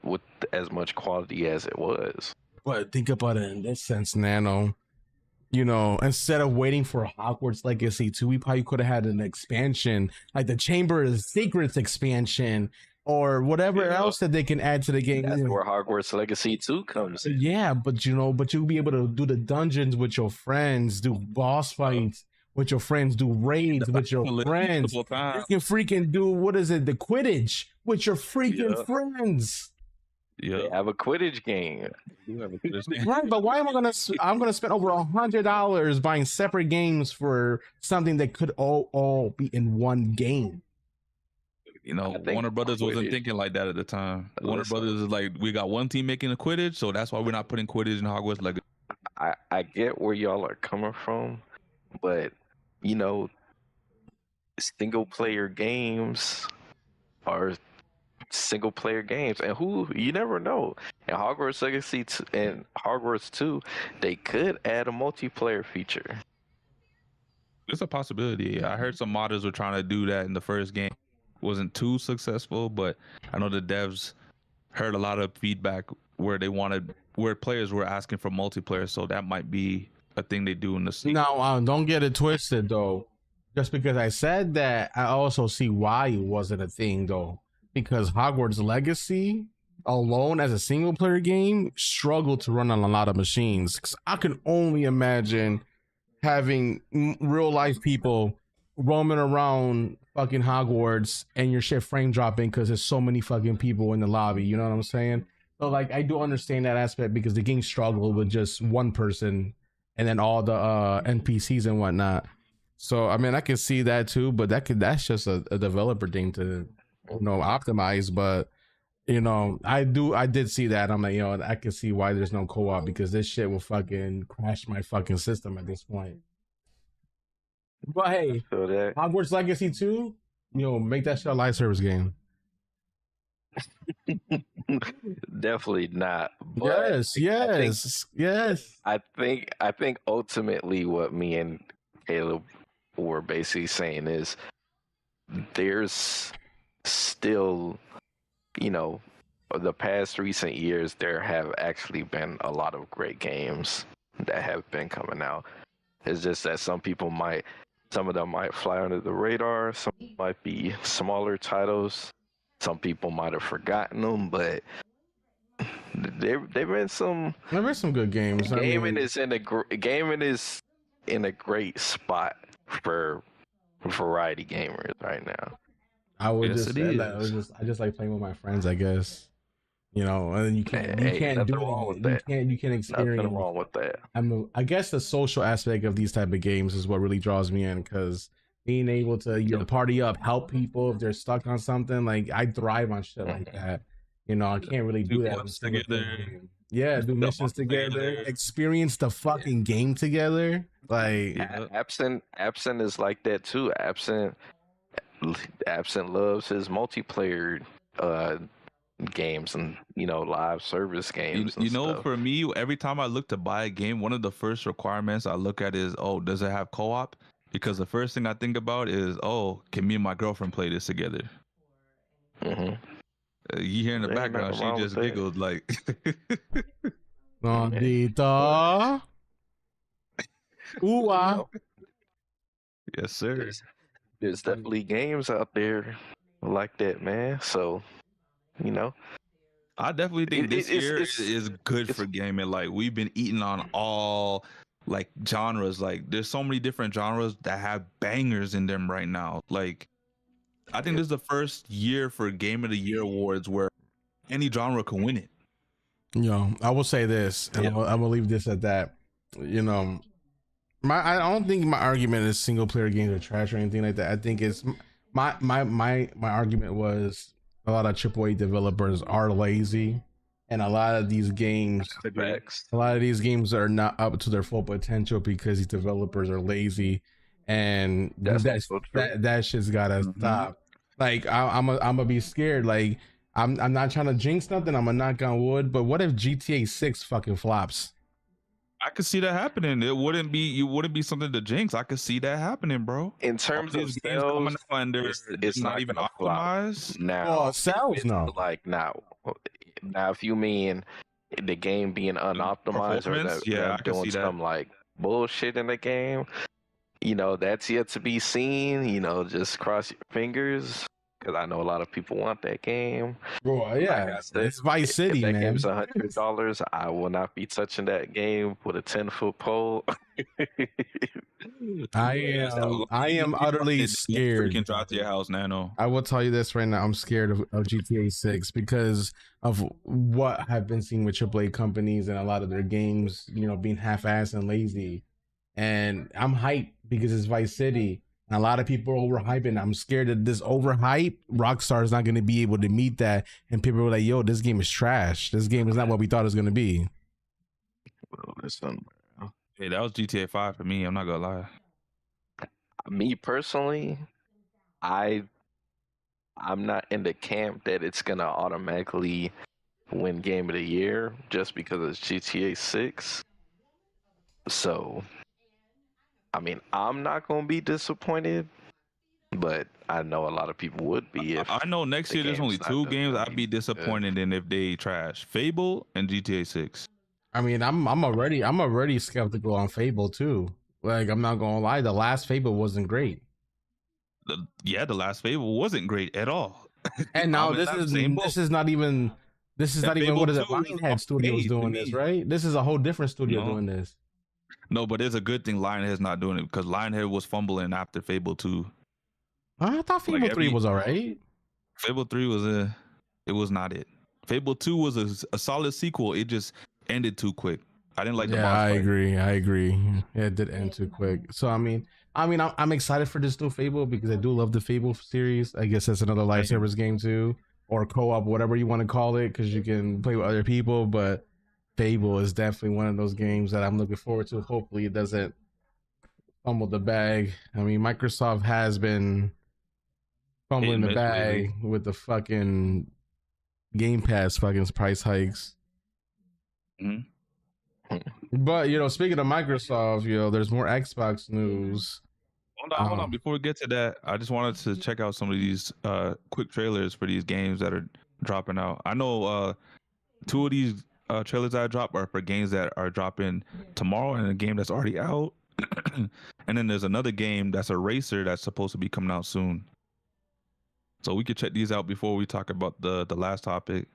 with as much quality as it was. But think about it in this sense, Nano. Instead of waiting for Hogwarts Legacy 2, we probably could have had an expansion, like the Chamber of Secrets expansion, or whatever else that they can add to the game. That's where Hogwarts Legacy 2 comes in. Yeah, but you'll be able to do the dungeons with your friends, do boss fights with your friends, do raids with your friends. You can freaking do, the Quidditch with your freaking friends. Yeah, they have a Quidditch game. Right, but why am I'm gonna spend over $100 buying separate games for something that could all be in one game? Warner Brothers wasn't thinking like that at the time. Warner Brothers is like, we got one team making a Quidditch, so that's why we're not putting Quidditch in Hogwarts Legacy. I get where y'all are coming from, but single player games are single player games, and you never know. In Hogwarts Legacy and Hogwarts 2, they could add a multiplayer feature. It's a possibility. I heard some modders were trying to do that in the first game. wasn't too successful, but I know the devs heard a lot of feedback where players were asking for multiplayer, so that might be a thing they do in the sequel. Now, don't get it twisted though. Just because I said that, I also see why it wasn't a thing though. Because Hogwarts Legacy alone as a single player game struggled to run on a lot of machines. 'Cause I can only imagine having real life people roaming around fucking Hogwarts and your shit frame dropping because there's so many fucking people in the lobby. You know what I'm saying? So like, I do understand that aspect because the game struggled with just one person and then all the NPCs and whatnot. So I mean, I can see that too, but that's just a developer thing to optimize. But I did see that. I'm like, I can see why there's no co-op because this shit will fucking crash my fucking system at this point. But hey, Hogwarts Legacy 2, make that shit a live service game. Definitely not. But Yes. I think ultimately what me and Caleb were basically saying is there's still, the past recent years, there have actually been a lot of great games that have been coming out. It's just that some of them might fly under the radar, some might be smaller titles, some people might have forgotten them, but they've been some. There were some good games. Gaming is in a great spot for variety gamers right now. I just like playing with my friends, I guess. And then you can't experience. Nothing wrong with that. I guess the social aspect of these type of games is what really draws me in, because being able to party up, help people if they're stuck on something, like I thrive on shit like that. I can't really do that together. Yeah, do missions together, experience the fucking game together. Like Absent is like that too. Absent loves his multiplayer games and live service games. For me, every time I look to buy a game, one of the first requirements I look at is, does it have co-op? Because the first thing I think about is, can me and my girlfriend play this together? Mm-hmm. You hear in the background, she just giggled like. Nandita. Ooh, yes, sir. There's definitely games out there like that, man. So, I definitely think this year is good for gaming. Like, we've been eating on all like genres. Like, there's so many different genres that have bangers in them right now. Like, I think this is the first year for Game of the Year awards where any genre can win it. I will say this, and I'm gonna leave this at that. I don't think my argument is single player games are trash or anything like that. I think it's my argument was a lot of AAA developers are lazy, and a lot of these games are not up to their full potential because these developers are lazy, and that shit's gotta stop. Like I'm gonna be scared. Like I'm not trying to jinx nothing. I'm gonna knock on wood. But what if GTA 6 fucking flops? I could see that happening. It wouldn't be something to jinx. I could see that happening, bro. In terms of sales, it's not even optimized now. Sales no. Like now, if you mean the game being unoptimized or that doing some like bullshit in the game, that's yet to be seen. Just cross your fingers. Because I know a lot of people want that game. Bro, yeah, it's Vice City, if that man. game's $100, I will not be touching that game with a 10-foot pole. I am utterly scared. You can drive to your house, Nano. I will tell you this right now. I'm scared of GTA 6 because of what I've been seeing with AAA companies and a lot of their games, being half-assed and lazy. And I'm hyped because it's Vice City. And a lot of people are overhyping. I'm scared that this overhype, Rockstar is not going to be able to meet that. And people are like, yo, this game is trash. This game is not what we thought it was going to be. Well, listen. Hey, that was GTA 5 for me. I'm not going to lie. Me personally, I'm not in the camp that it's going to automatically win Game of the Year just because it's GTA 6. So, I mean, I'm not going to be disappointed but I know a lot of people would be if I know next the year there's only game's not two gonna games I'd be good. disappointed in if they trash: Fable and GTA 6. I mean, I'm already skeptical on Fable too. Like, I'm not gonna lie, the last Fable wasn't great. The last Fable wasn't great at all. And now I'm in that same boat. this is not even Fable what is it? 2 was Lionhead Studios okay to doing me. this, right? This is a whole different studio No. doing this. No, but it's a good thing Lionhead's not doing it because Lionhead was fumbling after Fable 2. I thought Fable 3 was alright. Fable 3 was it was not it. Fable 2 was a solid sequel. It just ended too quick. I didn't like the boss I fight. agree. Yeah, it did end too quick. So I'm excited for this new Fable because I do love the Fable series. I guess that's another live service game too, or co-op, whatever you want to call it, because you can play with other people. But Fable is definitely one of those games that I'm looking forward to. Hopefully, it doesn't fumble the bag. I mean, Microsoft has been fumbling the bag with the fucking Game Pass fucking price hikes. Mhm. But speaking of Microsoft, there's more Xbox news. Hold on. Before we get to that, I just wanted to check out some of these quick trailers for these games that are dropping out. I know two of these trailers that I dropped are for games that are dropping tomorrow, and a game that's already out. And then there's another game that's a racer that's supposed to be coming out soon. So we could check these out before we talk about the last topic.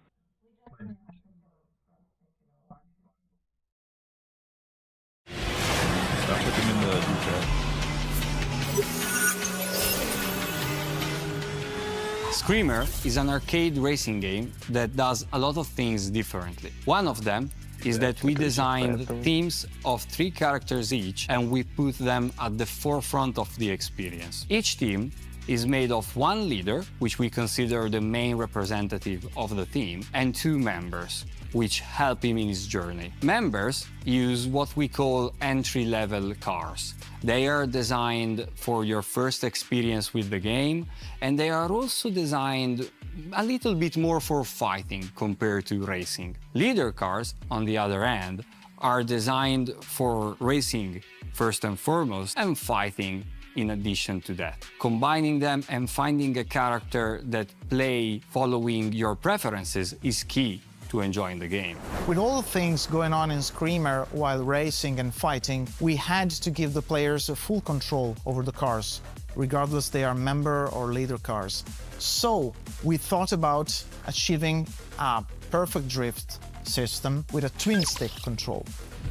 I'll put them in the chat. Screamer is an arcade racing game that does a lot of things differently. One of them is that we designed teams of 3 characters each, and we put them at the forefront of the experience. Each team is made of 1 leader, which we consider the main representative of the team, and 2 members, which help him in his journey. Members use what we call entry-level cars. They are designed for your first experience with the game, and they are also designed a little bit more for fighting compared to racing. Leader cars, on the other hand, are designed for racing first and foremost, and fighting in addition to that. Combining them and finding a character that play following your preferences is key to enjoying the game. With all the things going on in Screamer while racing and fighting, we had to give the players a full control over the cars, regardless they are member or leader cars. So we thought about achieving a perfect drift system with a twin stick control.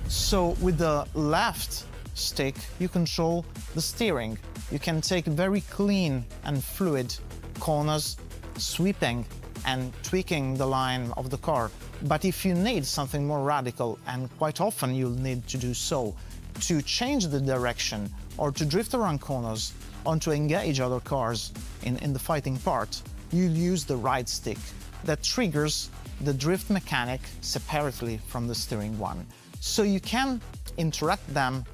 So with the left stick, you control the steering. You can take very clean and fluid corners, sweeping and tweaking the line of the car. But if you need something more radical, and quite often you'll need to do so, to change the direction or to drift around corners or to engage other cars in the fighting part, you'll use the right stick. That triggers the drift mechanic separately from the steering one. So you can interact them,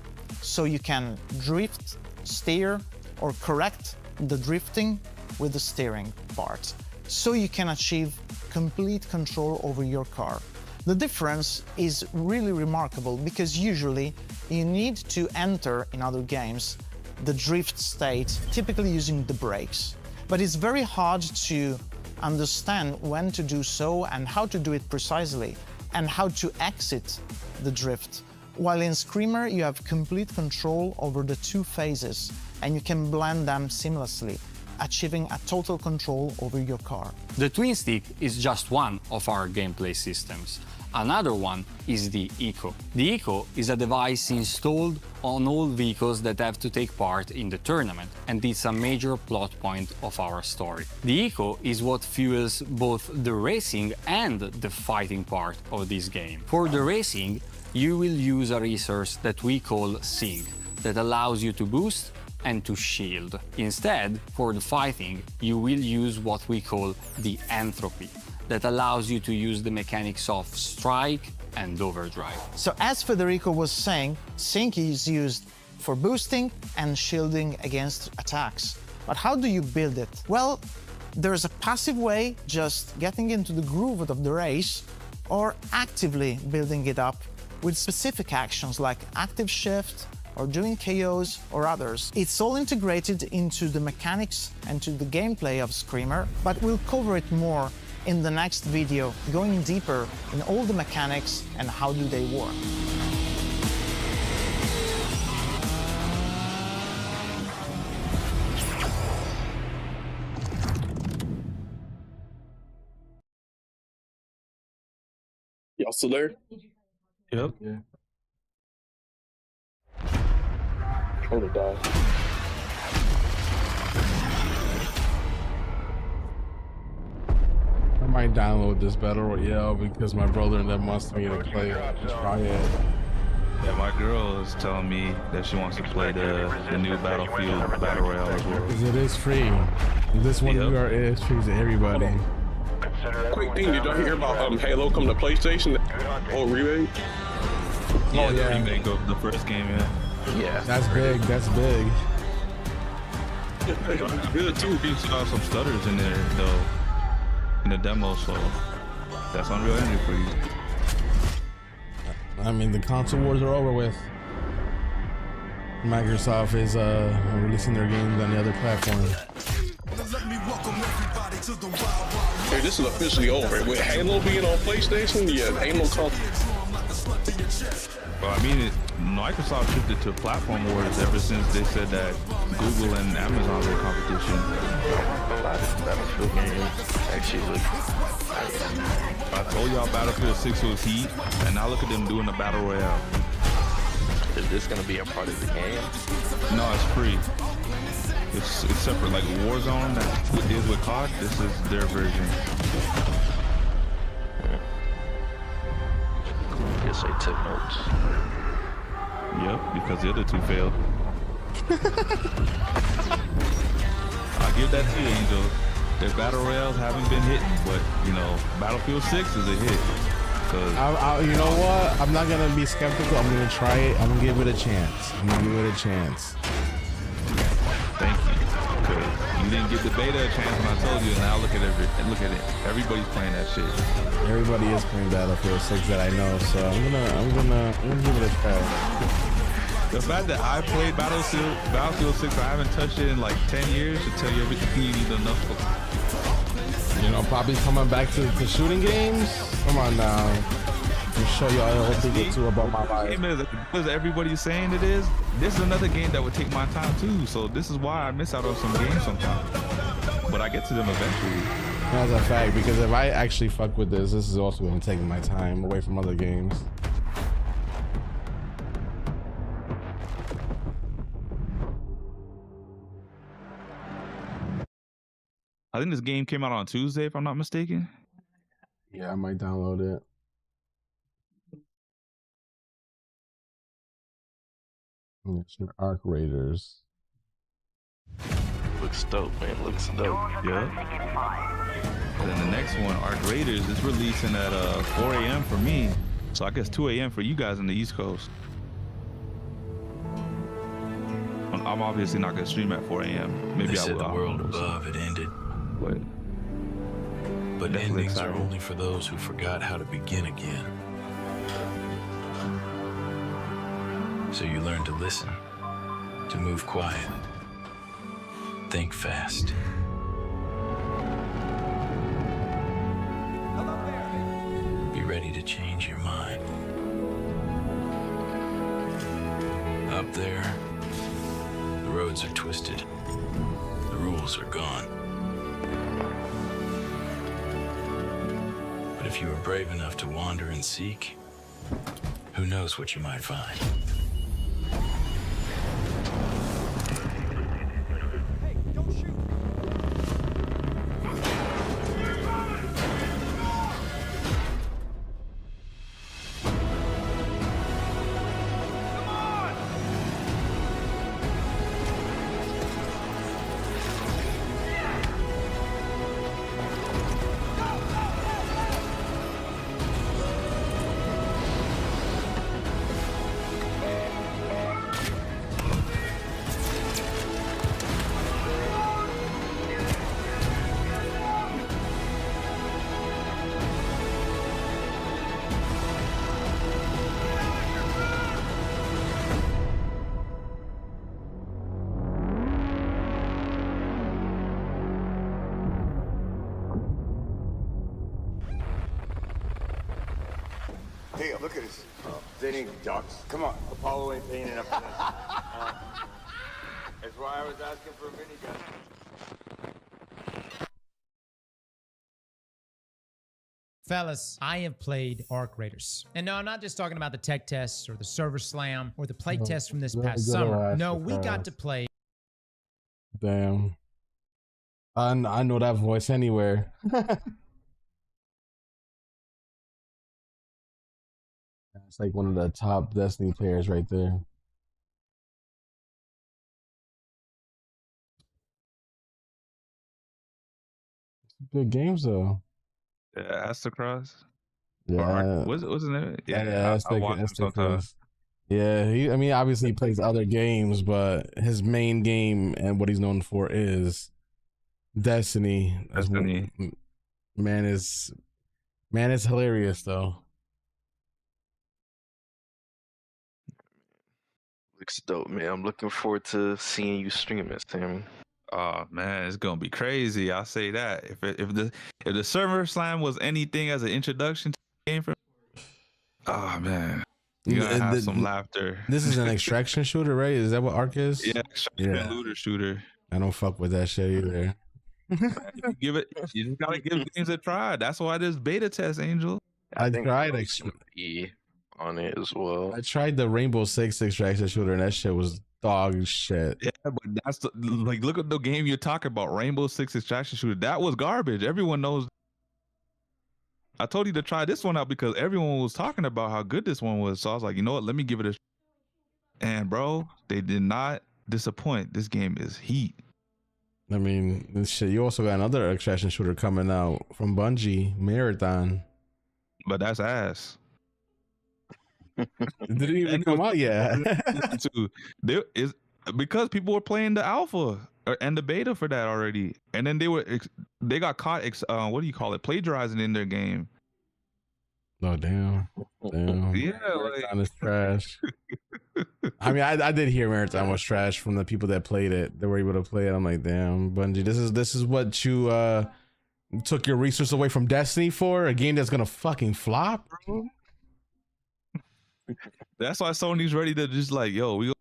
so you can drift, steer, or correct the drifting with the steering part. So you can achieve complete control over your car. The difference is really remarkable because usually you need to enter in other games the drift state, typically using the brakes. But it's very hard to understand when to do so and how to do it precisely and how to exit the drift. While in Screamer, you have complete control over the 2 phases and you can blend them seamlessly, achieving a total control over your car. The twin stick is just one of our gameplay systems. Another one is the Eco. The Eco is a device installed on all vehicles that have to take part in the tournament, and it's a major plot point of our story. The Eco is what fuels both the racing and the fighting part of this game. For the racing, you will use a resource that we call Sync, that allows you to boost and to shield. Instead, for the fighting, you will use what we call the Entropy, that allows you to use the mechanics of strike and overdrive. So as Federico was saying, Sync is used for boosting and shielding against attacks. But how do you build it? Well, there's a passive way, just getting into the groove of the race, or actively building it up with specific actions like active shift, or doing KOs or others. It's all integrated into the mechanics and to the gameplay of Screamer, but we'll cover it more in the next video, going deeper in all the mechanics and how do they work. Y'all still there? Yep. Hold it down. I might download this battle royale because my brother and them wants me to play it. Just try it. Yeah, my girl is telling me that she wants to play the new Battlefield Battle Royale as well. Because it is free. This one is free to everybody. Quick thing, did y'all hear about Halo coming to PlayStation? Oh, remake? Yeah, Oh, the yeah. remake of the first game, Yeah. That's big. That's big. It's good too. You saw some stutters in there though, in the demo, so that's Unreal Engine for you. I mean, the console wars are over with. Microsoft is releasing their games on the other platforms. Hey, this is officially over. With Halo being on PlayStation, yeah, ain't no console. Well, I mean, Microsoft shifted to platform wars ever since they said that Google and Amazon were competition. Battlefield game actually look. I told y'all Battlefield 6 was heat, and now look at them doing the Battle Royale. Is this gonna be a part of the game? No, it's free. It's separate, like Warzone that deals with COD. This is their version. Guess they took notes. Yep, because the other two failed. I'll give that to you, Angel. Their battle royales haven't been hitting, but you know, Battlefield 6 is a hit. Cause You know what? I'm not gonna be skeptical. I'm gonna try it. I'm gonna give it a chance. thank you. Cause you didn't give the beta a chance when I told you, and now look at it. Everybody's playing that shit. Everybody is playing Battlefield 6 that I know, so I'm gonna give it a try. The fact that I played Battlefield 6, I haven't touched it in like 10 years, should tell you everything you need to know. You know, probably coming back to shooting games. Come on now. I'll show you all a thing or two about my life. As everybody's saying it is, this is another game that would take my time too. So this is why I miss out on some games sometimes. But I get to them eventually. That's a fact, because if I actually fuck with this is also going to take my time away from other games. I think this game came out on Tuesday, if I'm not mistaken. Yeah, I might download it. It's your Arc Raiders. Looks dope, man. Looks dope. Yeah. And then the next one, Arc Raiders, is releasing at 4 a.m. for me. So I guess 2 a.m. for you guys on the East Coast. I'm obviously not going to stream at 4 a.m. Maybe I will. The world above had ended. But endings are only for those who forgot how to begin again. So you learn to listen, to move quiet, think fast. Be ready to change your mind. Up there, the roads are twisted. The rules are gone. But if you are brave enough to wander and seek, who knows what you might find. Look at this. They need ducks. Come on, Apollo ain't paying enough for this. That's why I was asking for a minigun. Fellas, I have played Arc Raiders. And no, I'm not just talking about the tech tests or the server slam or the play test from this past summer. No, we got to play. Damn. I know that voice anywhere. It's like one of the top Destiny players right there. Good games though. Astacross. Yeah. Wasn't it? Yeah, I watch him sometimes. Yeah, I mean, obviously he plays other games, but his main game and what he's known for is Destiny. Man is hilarious though. Looks dope, man. I'm looking forward to seeing you stream it, Sammy. Oh man, it's gonna be crazy. I'll say that. If the server slam was anything as an introduction to the game for, oh man, you're gonna have some laughter. This is an extraction shooter, right? Is that what Arc is? Yeah, extraction looter shooter. I don't fuck with that shit either. You just gotta give games a try. That's why there's beta test, Angel. I tried on it as well. I tried the Rainbow Six extraction shooter, and that shit was dog shit. Yeah, but that's like, look at the game you're talking about, Rainbow Six extraction shooter. That was garbage. Everyone knows. I told you to try this one out because everyone was talking about how good this one was. So I was like, you know what? Let me give it a. And bro, they did not disappoint. This game is heat. I mean, this shit. You also got another extraction shooter coming out from Bungie, Marathon. But that's ass. It didn't even come out yet. There is because people were playing the alpha and the beta for that already, and then they got caught. What do you call it? Plagiarizing in their game. Oh damn! Yeah, Marathon is trash. I mean, I did hear Marathon was trash from the people that played it. They were able to play it. I'm like, damn, Bungie, this is what you took your resource away from Destiny for? A game that's gonna fucking flop, bro. That's why Sony's ready to just like, yo, we go.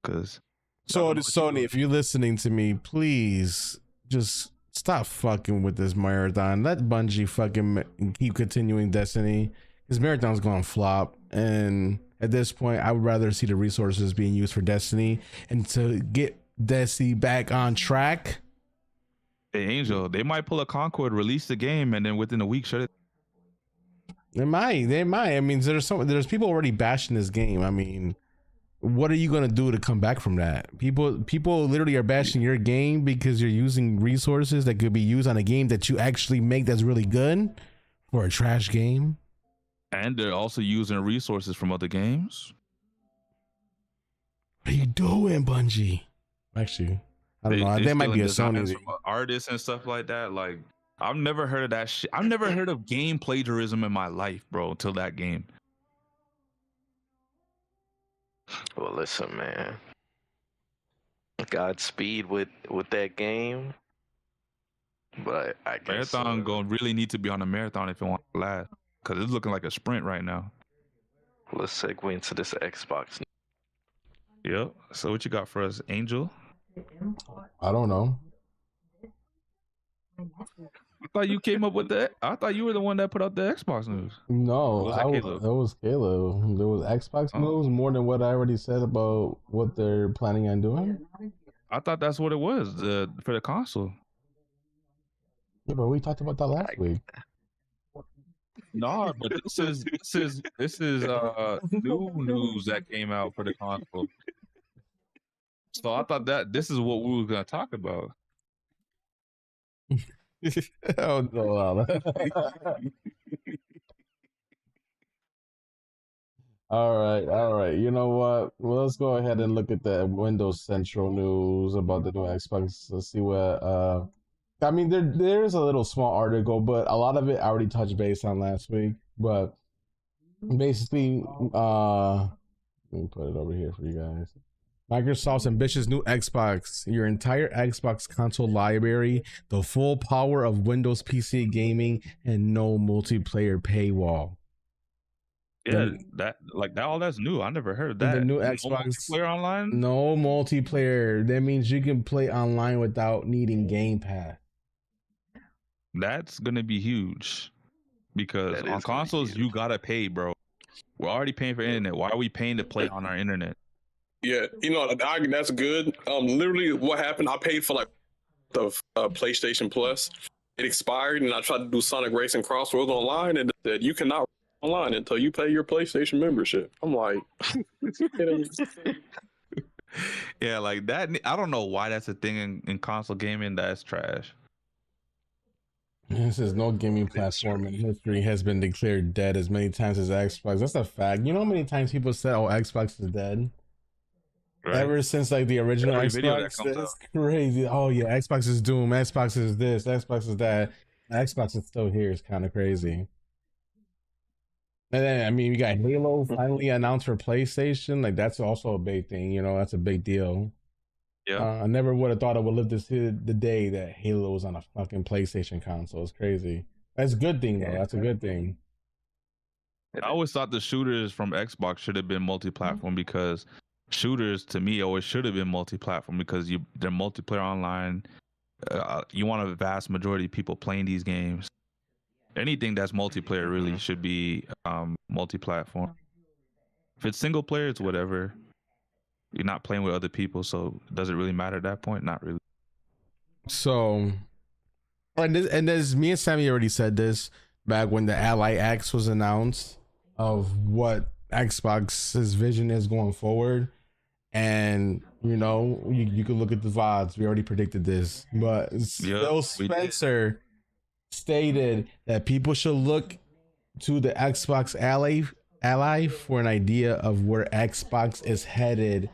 Cause so Sony, if you're listening to me, please just stop fucking with this Marathon. Let Bungie fucking keep continuing Destiny. Because Marathon's gonna flop, and at this point, I would rather see the resources being used for Destiny and to get Destiny back on track. Hey, Angel, they might pull a Concord, release the game, and then within a week shut it. They might. I mean, there's people already bashing this game. I mean, what are you gonna do to come back from that? People literally are bashing your game because you're using resources that could be used on a game that you actually make that's really good for a trash game. And they're also using resources from other games. What are you doing, Bungie? Actually, I don't know. They might be a Sony artists and stuff like that. Like, I've never heard of that shit. I've never heard of game plagiarism in my life, bro, until that game. Well, listen, man. Godspeed with that game. But I guess Marathon gonna really need to be on a marathon if it wants to last, because it's looking like a sprint right now. Let's segue into this Xbox. Yep. So what you got for us, Angel? I don't know. I thought you came up with that. I thought you were the one that put out the Xbox news. No, it was Caleb. There was Xbox news more than what I already said about what they're planning on doing. I thought that's what it was for the console. Yeah, but we talked about that last week. No, but this is new news that came out for the console. So I thought that this is what we were gonna talk about. Oh no! All right. You know what? Well, let's go ahead and look at the Windows Central news about the new Xbox. Let's see what. I mean, there is a little small article, but a lot of it I already touched base on last week. But basically, let me put it over here for you guys. Microsoft's ambitious new Xbox, your entire Xbox console library, the full power of Windows PC gaming, and no multiplayer paywall. Yeah, that all that's new. I never heard of that. The new No Xbox multiplayer online. No multiplayer. That means you can play online without needing Game Pass. That's gonna be huge because That on is gonna be consoles huge. you gotta pay, bro. We're already paying for internet. Why are we paying to play on our internet? Yeah, that's good. Literally, what happened? I paid for like the PlayStation Plus. It expired, and I tried to do Sonic Racing Crossroads online, and it said you cannot online until you pay your PlayStation membership. I'm like, Yeah, like that. I don't know why that's a thing in console gaming. That's trash. This is no gaming platform in history has been declared dead as many times as Xbox. That's a fact. You know how many times people said, "Oh, Xbox is dead." Right? Ever since like the original Every video that Xbox, comes that's crazy. Oh yeah, Xbox is doomed. Xbox is this. Xbox is that. Xbox is still here. It's kind of crazy. And then I mean, we got Halo finally announced for PlayStation. Like that's also a big thing. You know, that's a big deal. Yeah. I never would have thought I would live to see the day that Halo was on a fucking PlayStation console. It's crazy. That's a good thing though. That's a good thing. I always thought the shooters from Xbox should have been multi-platform because shooters to me always should have been multi-platform because they're multiplayer online. You want a vast majority of people playing these games. Anything that's multiplayer really should be multi-platform. If it's single player, it's whatever. You're not playing with other people, so does it really matter at that point? Not really. So, and this, me and Sammy already said this back when the Ally X was announced of what Xbox's vision is going forward. And you know, you could look at the VODs. We already predicted this, but Phil Spencer stated that people should look to the Xbox Ally for an idea of where Xbox is headed,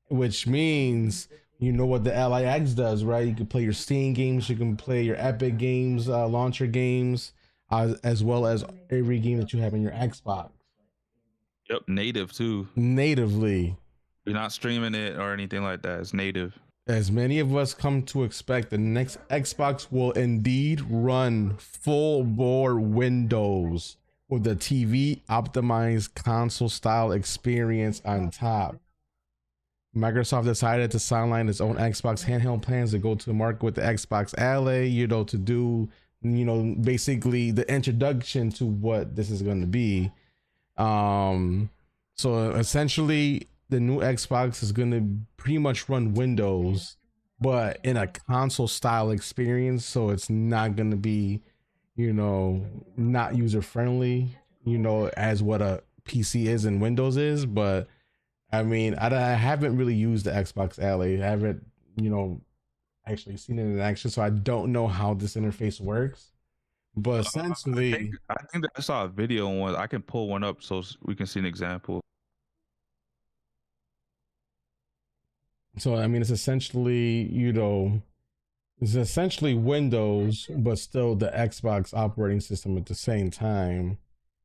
which means you know what the Ally X does, right? You can play your Steam games, you can play your Epic games, launcher games, as well as every game that you have in your Xbox. Yep, native too. Natively. You're not streaming it or anything like that. It's native. As many of us come to expect, the next Xbox will indeed run full bore Windows with the TV optimized console style experience on top. Microsoft decided to sideline its own Xbox handheld plans to go to market with the Xbox Ally, you know, to do, you know, basically the introduction to what this is going to be. So essentially the new Xbox is going to pretty much run Windows, but in a console style experience. So it's not going to be, you know, not user friendly, you know, as what a PC is and Windows is. But I mean, I haven't really used the Xbox Ally. I haven't, you know, actually seen it in action. So I don't know how this interface works. But essentially, I think that I saw a video on one. I can pull one up so we can see an example. So, I mean, it's essentially, you know, it's essentially Windows, but still the Xbox operating system at the same time.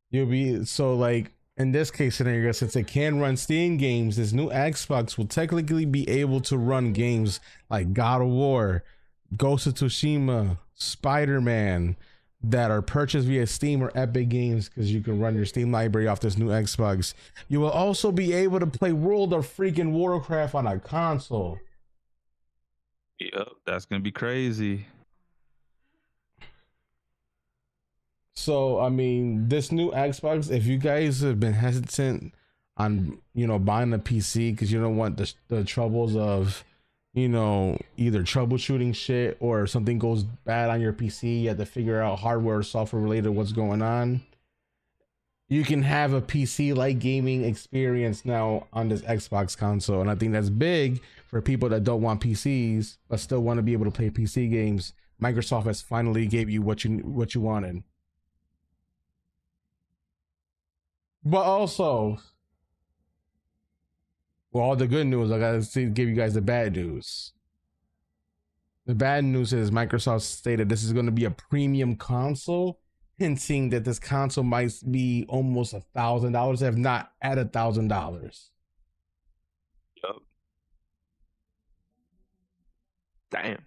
You'll be, so like in this case scenario, since it can run Steam games, this new Xbox will technically be able to run games like God of War, Ghost of Tsushima, Spider-Man, that are purchased via Steam or Epic Games, because you can run your Steam library off this new Xbox. You will also be able to play World of freaking Warcraft on a console. Yep, that's gonna be crazy. So I mean, this new Xbox, if you guys have been hesitant on, you know, buying a PC because you don't want the troubles of, you know, either troubleshooting shit or something goes bad on your PC, you have to figure out hardware or software related what's going on, you can have a PC like gaming experience now on this Xbox console. And I think that's big for people that don't want PCs but still want to be able to play PC games. Microsoft has finally gave you what you wanted. But also, well, all the good news, I gotta give you guys the bad news. The bad news is Microsoft stated this is going to be a premium console, hinting that this console might be almost $1,000, if not at $1,000. Yep. Damn.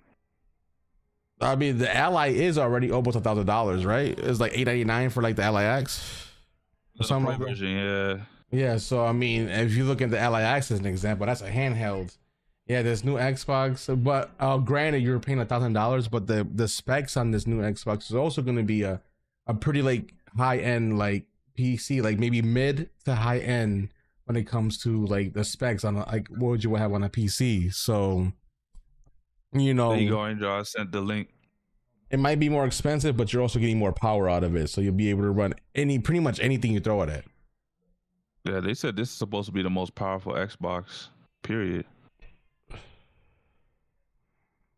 I mean, the Ally is already almost $1,000, right? It's like $899 for like the Ally X. Some Pro version, yeah. Yeah, so I mean, if you look at the Ally X as an example, that's a handheld. Yeah, there's new Xbox, but granted, you're paying $1,000, but the specs on this new Xbox is also going to be a pretty like high end like PC, like maybe mid to high end when it comes to like the specs on like what would you have on a PC. So, you know, There you go, Angel. I sent the link. it might be more expensive, but you're also getting more power out of it, so you'll be able to run pretty much anything you throw at it. Yeah, they said this is supposed to be the most powerful Xbox. Period.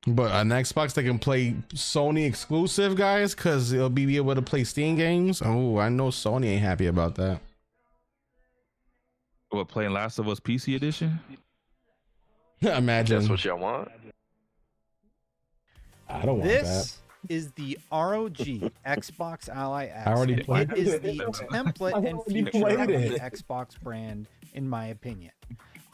But an Xbox that can play Sony exclusive, guys, because it'll be able to play Steam games. Oh, I know Sony ain't happy about that. What, playing Last of Us PC edition? Imagine. That's what y'all want. I don't want This that. is the ROG Xbox Ally X. I already and played it is it. the template I and already feature played of the it. Xbox brand, in my opinion.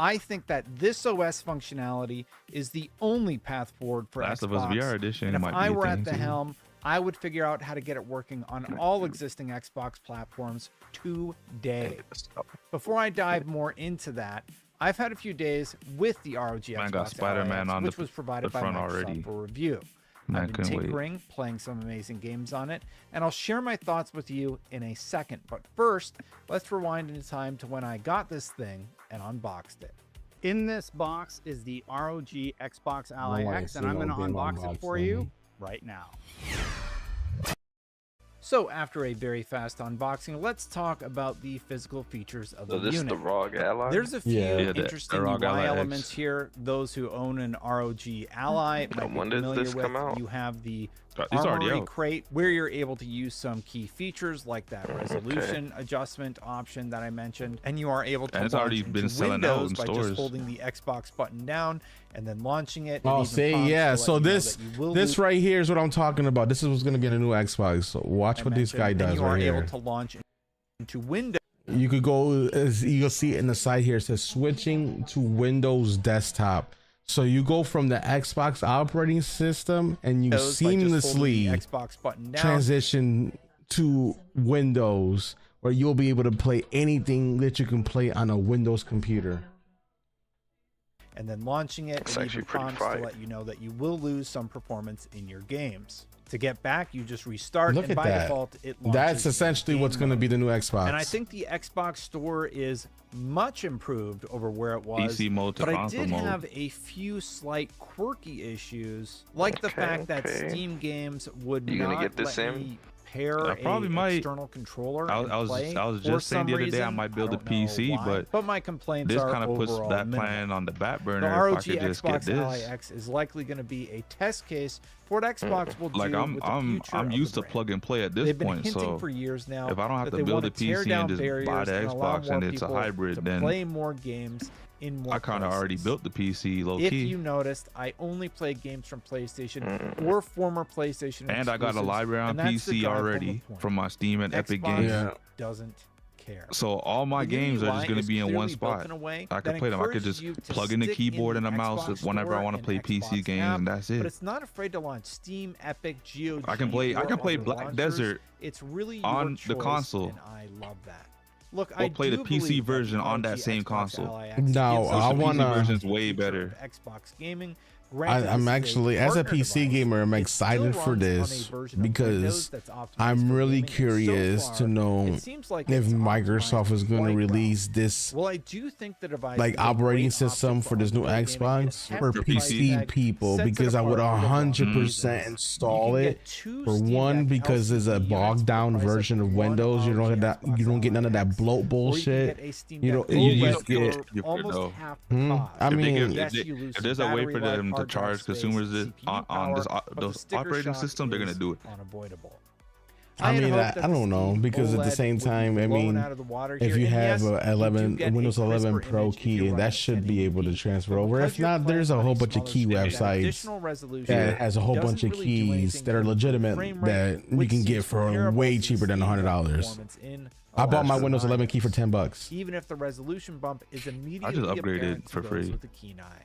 I think that this OS functionality is the only path forward for Last Xbox. of Us VR edition And if might be I a were at thing, the too. helm, I would figure out how to get it working on all existing Xbox platforms today. Before I dive more into that, I've had a few days with the ROG Man Xbox got Spider-Man Ally X, on which the- was provided the by front Microsoft already. for review. Man, I've been couldn't wait. tinkering, playing some amazing games on it, and I'll share my thoughts with you in a second. But first, let's rewind into time to when I got this thing and unboxed it. In this box is the ROG Xbox Ally No way, X, and so I'm going to no game unbox it for unboxing. you right now. So after a very fast unboxing, let's talk about the physical features of So the this is unit. the ROG Ally? There's a few Yeah, the interesting ROG UI Ally X. elements here. Those who own an ROG Ally might be when did familiar this with. come out? You have the It's already Armory out. crate where you're able to use some key features like that resolution adjustment option that I mentioned, and you are able to And it's launch already into been selling out Windows in by stores. just holding the Xbox button down and then launching it. It Oh, even see, prompts yeah. to So let you know this that you will this lose right here is what I'm talking about. This is what's gonna be in a new Xbox. So watch I what this guy mentioned, does and you right are here. able to launch into Windows. You could go, as you'll see it in the side here, it says switching to Windows desktop. So you go from the Xbox operating system and you by just holding the seamlessly Xbox button down. transition to Windows, where you'll be able to play anything that you can play on a Windows computer. And then launching it, It's it actually even pretty prompts to fire. let you know that you will lose some performance in your games. To get back, you just restart, Look and at by that. default, it launches. That's essentially in what's going to game be the new Xbox. mode. And I think the Xbox Store is much improved over where it was. PC mode to but I console did mode. have a few slight quirky issues, like the fact that okay. Steam games would You gonna not get this let in? me pair I probably a might. external controller I and was play I was for just saying some the other day I reason. might build a don't know PC, why, but my complaints this are kind of puts overall that minimal. plan on the back The burner. ROG If I could just get Xbox Ally this. X is likely going to be a test case for what Xbox will Like do I'm with the I'm future I'm of used the to brand. plug and play at this They've been point. hinting So for years now if I don't have that to they build want a to tear PC down and just buy barriers the and allow Xbox more and it's a people hybrid, to then play more games in more I kind of already places. built the PC low If key. you noticed, I only play games from PlayStation or former PlayStation And I got a exclusives, library on and that's the PC drive home already point. from my Steam and Epic Xbox Games. doesn't care. So all my The new games are UI just going is to be in one clearly built spot. in a way I that can play them. I could encourages just you to plug in the stick keyboard and the a mouse Xbox whenever I Store want to and play Xbox PC games, app, and that's But it. it's not afraid to launch Steam, Epic, GOG. I can play or Black other launchers. Desert It's really your on the choice, console. and I love that. Look, Or I play the do PC believe that version the on ROG that same Xbox console. Ally X Now, gives us I the wanna- PC version's way feature better. of Xbox gaming. I'm Granted, actually, this is as a partner PC device. gamer, I'm It excited still for runs on a this version of Windows because that's optimized I'm for really gaming, and so curious far, to know it seems like if it's Microsoft optimized is going to quite well. release this Well, I do think the device like is a operating great system option for this new on-the-go gaming. Xbox It for has the price PC tag, people, sets it because I would apart for 100% reasons. install You can it. get two For Steam one, Deck because it's a LCD units bogged for the down price of version of one Windows. You ROG don't get that. You don't get none of that Xbox bloat Ally X, or you can bullshit. get a Steam You Deck don't. You OLED just get. for You're almost though. half the cost. I If they mean, give- Yes, if you lose there's some a way battery for life, them to hard drive charge space, consumers CPU on this power, but the those sticker operating shock system, they're gonna is do it. unavoidable. I had mean, hoped that I the don't know, Steam because at the OLED same would be time, I blown mean, out of the water if here. you And have yes, a you do 11 get a Windows 11 crisper Pro image if key, you run that at should be able to 1080p. transfer But over. because If you're not, playing there's a on whole bunch of smaller key screen and websites additional resolution, that has a whole doesn't bunch of really do keys anything that are to improve legitimate frame rate, that you which can seems get for comparable way to cheaper than Steam Deck $100. performance in I bought my OLED Windows 11 key for $10. even if the resolution bump is immediately upgraded apparent to for those free. with a keen eye.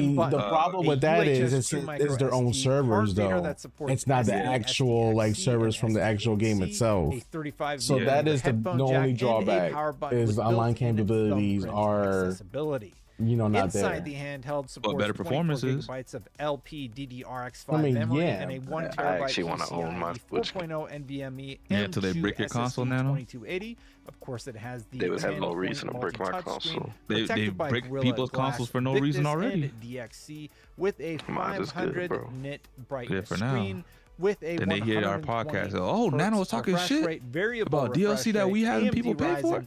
mean, button, the problem a with that UHS is true it's their own micro SD servers, card reader though. that supports It's not the SD, actual like SDXC, servers from the actual game SDXC, itself. a 35 So millimeter that is the headphone jack, only and a drawback power button is with the online built-in capabilities thumbprint are, accessibility. you know, not Inside there. the handheld supports better 24 performances. gigabytes of LPDDR5 I mean, memory yeah, and a 1 I terabyte actually want to own my Switch. 4.0 NVMe Yeah, till they M2 brick your console, SSD Nano. 2280. Of course, it has the They would have no 10-point reason to brick my multi-touch console. screen, They protected by brick Gorilla people's Glass consoles for no Victus reason already. and DXC with a Mine's is good, 500 bro. nit brightness for now. screen with a Then they hear our 120 podcast. Oh, hertz Nano was talking refresh shit rate, variable about DLC refresh that we rate, have and AMD people pay for. Ryzen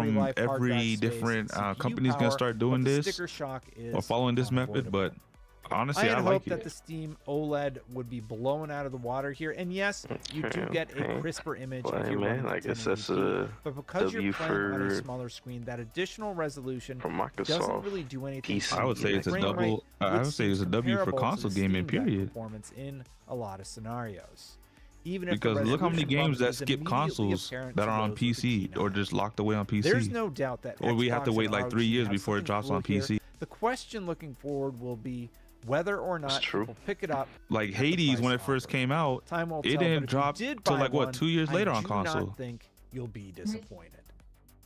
from life, hard drive every space, different CPU company's gonna power, start but doing the this sticker shock is or following this method, unavoidable. but honestly, I I had like hoped that it. the Steam OLED would be blown out of the water here, and yes, you do get a crisper image if you're running I at guess that's 1080p, a but because W you're playing on a for smaller screen, that additional resolution from doesn't Microsoft. really do anything. PC. I would say it's a Frame rate double. I would say seem it's a W for comparable to console the gaming, Steam Deck period. performance in a lot of scenarios. Even if the Because look how many resolution games bump that is skip immediately consoles apparent that to are on those with the PC or just locked away on PC. There's no doubt that or we have to Xbox wait and like 3 ROG years have before it something drops cool on here. PC. The question looking forward will be whether or not people pick it up. Like Hades, when it first came out, Time will it tell, but if didn't you drop did till buy like what one, 2 years later I on do console. not think you'll be disappointed.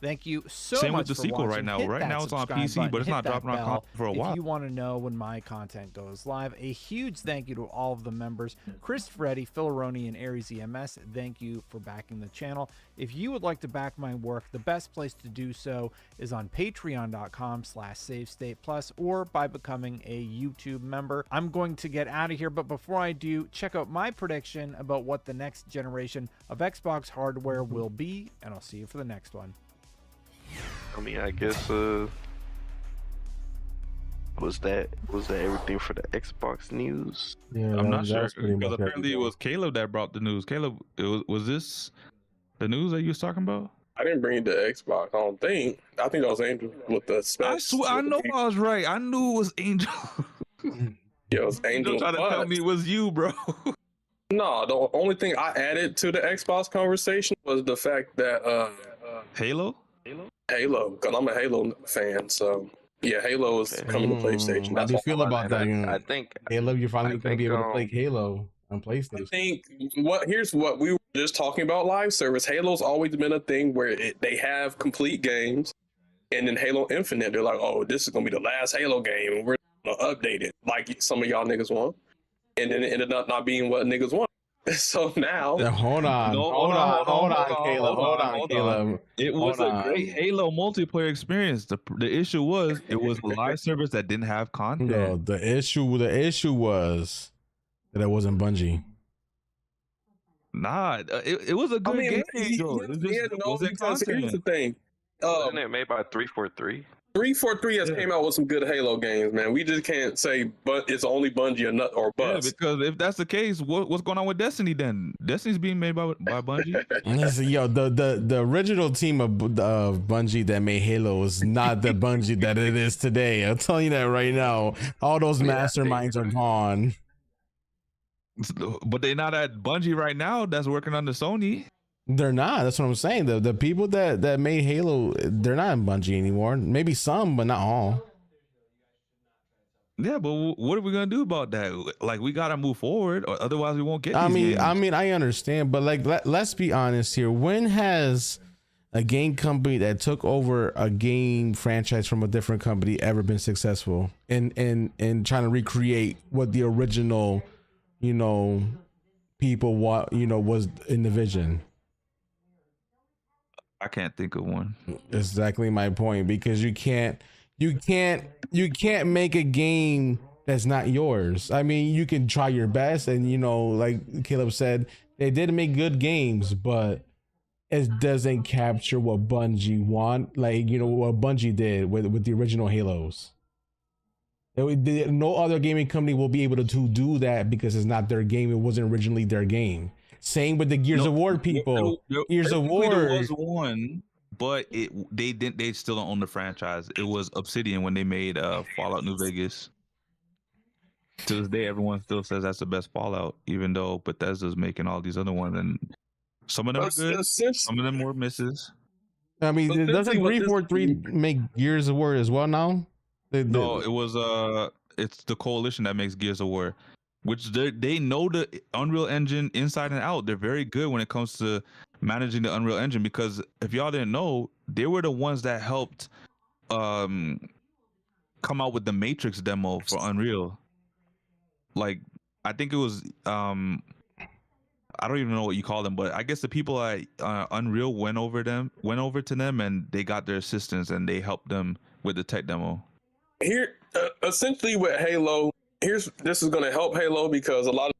Thank you so Same much with the for sequel watching. right now. Hit Right that now it's on subscribe PC, button, but it's hit not that dropping on bell console for a while. If you want to know when my content goes live, a huge thank you to all of the members, Chris Freddy, Philaroni, and Aries EMS. Thank you for backing the channel. If you would like to back my work, the best place to do so is on patreon.com/SaveStatePlus or by becoming a YouTube member. I'm going to get out of here, but before I do, check out my prediction about what the next generation of Xbox hardware will be, and I'll see you for the next one. I mean, I guess was that everything for the Xbox news? Yeah, I'm not that sure was pretty because much apparently it everything. was Caleb that brought the news. Caleb, was this the news that you was talking about? I didn't bring the Xbox. I don't think. I think that was Angel with the specs. I swear, I know I was right. I knew it was Angel. Yeah, it was Angel. Angel tried to tell me it was you, bro. No, the only thing I added to the Xbox conversation was the fact that Halo, because I'm a Halo fan. So yeah, Halo is coming to PlayStation. How do you feel about that? I think Halo, you're finally I going to think, be able to play Halo on PlayStation. I think here's what we were just talking about live service. Halo's always been a thing where they have complete games, and then Halo Infinite, they're like, oh, this is gonna be the last Halo game, and we're gonna update it like some of y'all niggas want, and then it ended up not being what niggas want. So now, Hold on, Caleb. It was a great Halo multiplayer experience. The issue was it was a live service that didn't have content. No, the issue was that it wasn't Bungie. Nah, it was a good game. Because here's the thing. Wasn't it made by 343? 343 has came out with some good Halo games, man. We just can't say, but it's only Bungie or bust. Yeah, because if that's the case, what's going on with Destiny then? Destiny's being made by Bungie. Listen, yo, the original team of Bungie that made Halo is not the Bungie that it is today. I'll tell you that right now. All those masterminds are gone. But they're not at Bungie right now. That's working under Sony. They're not. That's what I'm saying. The people that made Halo, they're not in Bungie anymore. Maybe some, but not all. Yeah, but what are we gonna do about that? Like, we gotta move forward, or otherwise we won't get. I these mean, games. I understand, but like, let's be honest here. When has a game company that took over a game franchise from a different company ever been successful in trying to recreate what the original, people was in the vision? I can't think of one. Exactly my point, because you can't make a game that's not yours. I mean, you can try your best, and like Caleb said, they did make good games, but it doesn't capture what Bungie want. Like, what Bungie did with the original Halos. No other gaming company will be able to do that because it's not their game. It wasn't originally their game. Same with the Gears of War people. Gears of War. There was one, but they still don't own the franchise. It was Obsidian when they made Fallout New Vegas. To this day, everyone still says that's the best Fallout, even though Bethesda's making all these other ones, and some of them are good, some of them were misses. I mean, doesn't 343 make Gears of War as well now? No, it was it's the Coalition that makes Gears of War, which they know the Unreal Engine inside and out. They're very good when it comes to managing the Unreal Engine, because if y'all didn't know, they were the ones that helped come out with the Matrix demo for Unreal. Like, I think it was I don't even know what you call them, but I guess the people at Unreal went over to them and they got their assistance and they helped them with the tech demo. Here, essentially with Halo, this is going to help Halo because a lot of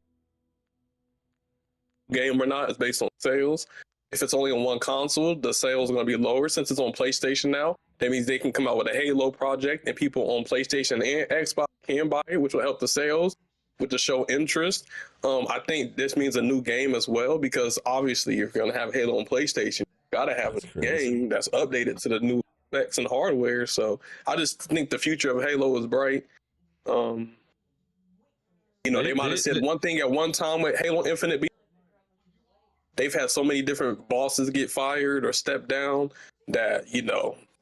game or not is based on sales. If it's only on one console, the sales are going to be lower. Since it's on PlayStation now, that means they can come out with a Halo project and people on PlayStation and Xbox can buy it, which will help the sales, which will show interest. I think this means a new game as well, because obviously if you're going to have Halo on PlayStation, you got to have a game that's updated to the new specs and hardware. So I just think the future of Halo is bright. They might have said one thing at one time with Halo Infinite. They've had so many different bosses get fired or step down that,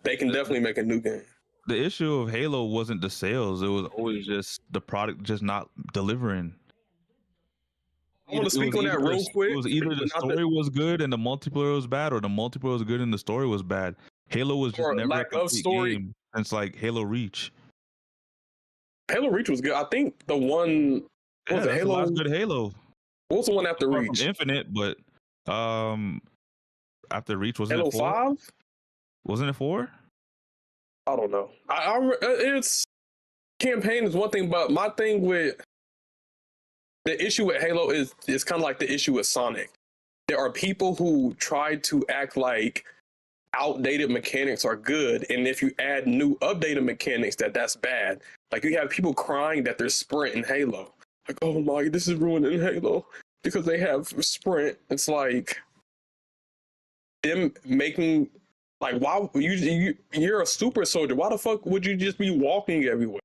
they can definitely make a new game. The issue of Halo wasn't the sales. It was always just the product just not delivering. I want to speak on that real quick. It was either the story was good and the multiplayer was bad, or the multiplayer was good and the story was bad. Halo was just Or never a lack of complete story. game since like Halo Reach. Halo Reach was good. I think the one Yeah, was it that's the Halo? last good Halo. What was the one after Apart from Reach? Infinite, but after Reach wasn't Halo it 4? 5? Wasn't it 4? I don't know. It's campaign is one thing, but my thing with the issue with Halo is kind of like the issue with Sonic. There are people who try to act like outdated mechanics are good, and if you add new updated mechanics, that's bad. Like you have people crying that there's sprint in Halo. Like, oh my, this is ruining Halo because they have sprint. It's like them making like, why you're a super soldier? Why the fuck would you just be walking everywhere?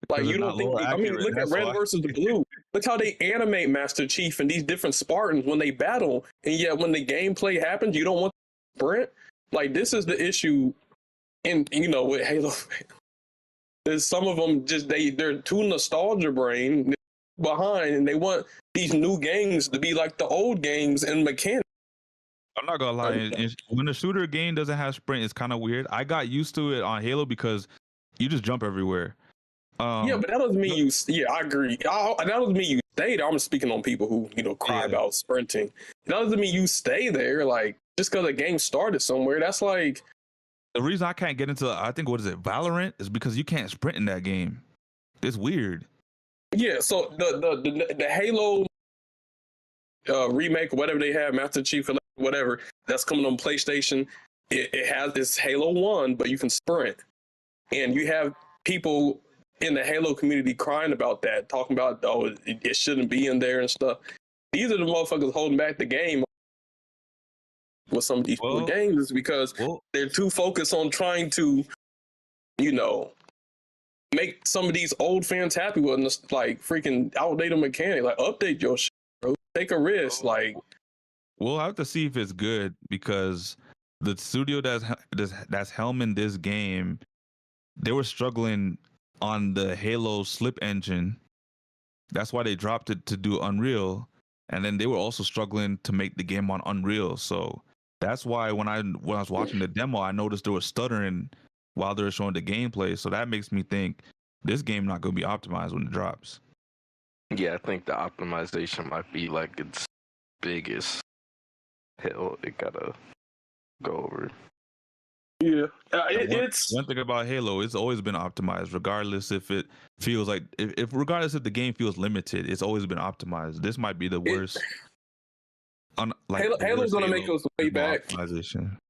Like you don't think? I mean, look at Red versus Blue. Look how they animate Master Chief and these different Spartans when they battle, and yet when the gameplay happens, you don't want to sprint. Like this is the issue, in with Halo. There's some of them just they're too nostalgia brain behind, and they want these new games to be like the old games and mechanics. I'm not gonna lie. When the shooter game doesn't have sprint, it's kind of weird. I got used to it on Halo because you just jump everywhere. Yeah, but that doesn't mean you. Yeah, I agree. That doesn't mean you stay there. I'm speaking on people who cry about sprinting. That doesn't mean you stay there. Like just because a game started somewhere, that's like the reason I can't get into. I think what is it, Valorant, is because you can't sprint in that game. It's weird. Yeah. So the Halo remake, whatever they have, Master Chief, whatever that's coming on PlayStation, it has this Halo 1, but you can sprint, and you have people in the Halo community crying about that, talking about it shouldn't be in there and stuff. These are the motherfuckers holding back the game with some of these games because they're too focused on trying to, make some of these old fans happy with like freaking outdated mechanic. Like update your shit, bro. Take a risk. Like we'll have to see if it's good because the studio that's helming this game, they were struggling on the Halo slip engine. That's why they dropped it to do Unreal, and then they were also struggling to make the game on Unreal. So that's why when I was watching the demo, I noticed there was stuttering while they were showing the gameplay. So that makes me think this game not going to be optimized when it drops. Yeah, I think the optimization might be like its biggest hill it gotta go over. Yeah, it's one thing about Halo. It's always been optimized, regardless if it feels like regardless if the game feels limited. It's always been optimized. This might be the worst. Halo's gonna make us way back.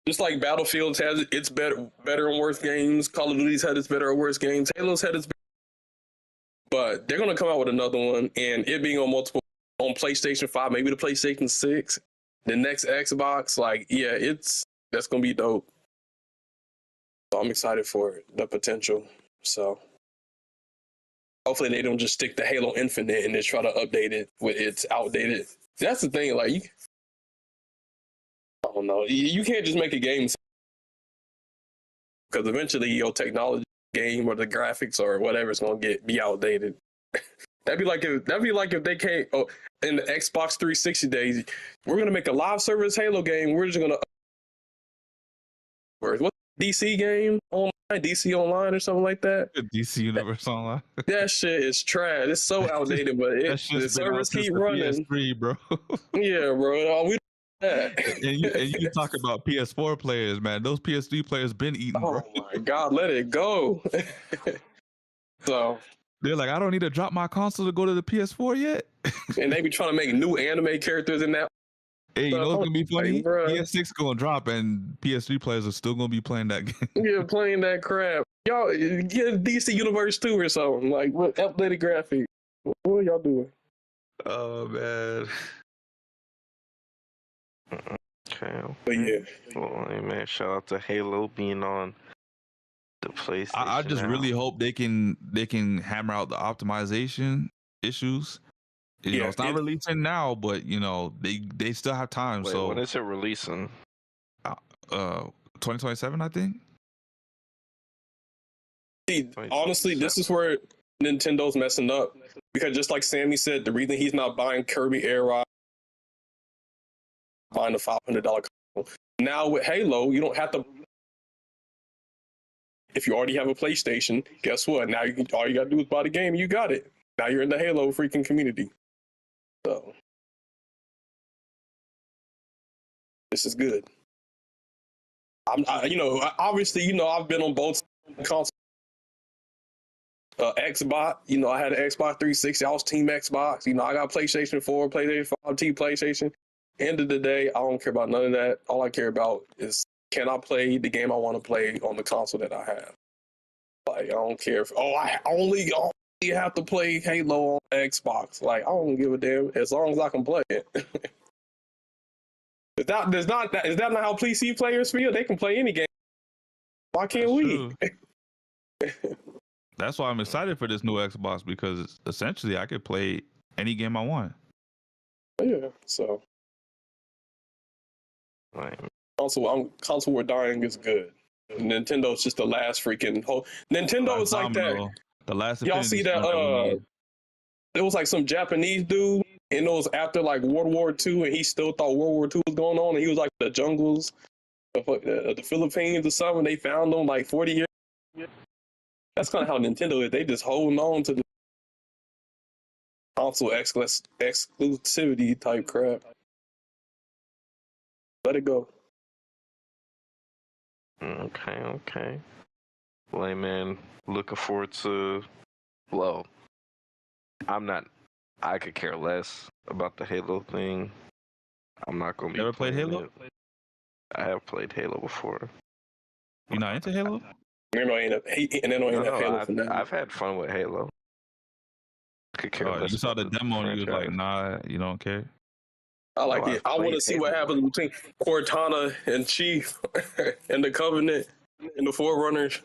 Just like Battlefield's has its better and worse games. Call of Duty's had its better or worse games. Halo's had its, but they're gonna come out with another one, and it being on PlayStation 5, maybe the PlayStation 6, the next Xbox. Like, yeah, that's gonna be dope. So I'm excited for the potential. So hopefully they don't just stick to Halo Infinite and then try to update it with its outdated. That's the thing. Like, I don't know. You can't just make a game because eventually your technology game or the graphics or whatever is gonna be outdated. That'd be like if they can't. Oh, in the Xbox 360 days, we're gonna make a live service Halo game. We're just gonna. What's DC game online? DC Online or something like that? DC Universe Online. That shit is trash. It's so outdated, but the servers keep running. PS3, bro. Yeah, bro. We and you talk about PS4 players, man. Those PS3 players been eating, bro. Oh my god, let it go. So they're like, I don't need to drop my console to go to the PS4 yet. And they be trying to make new anime characters in that. Hey, you know what's gonna be funny? PS6 gonna drop, and PS3 players are still gonna be playing that game. Yeah, playing that crap. Y'all get DC Universe 2 or something. Like, what updated graphics? What are y'all doing? Oh man. Okay. But yeah. Well, hey, man, shout out to Halo being on the PlayStation. I just really hope they can hammer out the optimization issues. You know, it's not releasing now, but you know, they still have time. Wait, so when is it releasing? 2027, I think. See, honestly, this is where Nintendo's messing up. Because just like Sammy said, the reason he's not buying Kirby Air Ride, buying a $500 console. Now with Halo, you don't have to if you already have a PlayStation, guess what? Now all you gotta do is buy the game. You got it. Now you're in the Halo freaking community. So this is good. Obviously, I've been on both consoles. Xbox, I had an Xbox 360. I was Team Xbox. I got PlayStation 4, PlayStation 5, Team PlayStation. End of the day, I don't care about none of that. All I care about is, can I play the game I want to play on the console that I have? Like, I don't care if I only have to play Halo on Xbox. Like, I don't give a damn as long as I can play it. Is that not how PC players feel? They can play any game. Why can't we? That's why I'm excited for this new Xbox, because essentially I could play any game I want. Yeah, so console war dying is good. Nintendo's just the last freaking whole. Nintendo is like that. The last. Y'all see that? There was like some Japanese dude, and it was after like World War II, and he still thought World War II was going on, and he was like the jungles of the Philippines or something. They found him like 40 years. That's kind of how Nintendo is. They just holding on to the console exclusivity type crap. Let it go. Okay. Well, hey, man, looking forward to. Well, I could care less about the Halo thing. I'm not gonna be. You ever played Halo? I have played Halo before. You're not into Halo? I've had fun with Halo. Could care less. You saw the demo and you was like, nah, you don't care? I like it. I want to see what happens between Cortana and Chief and the Covenant and the Forerunners.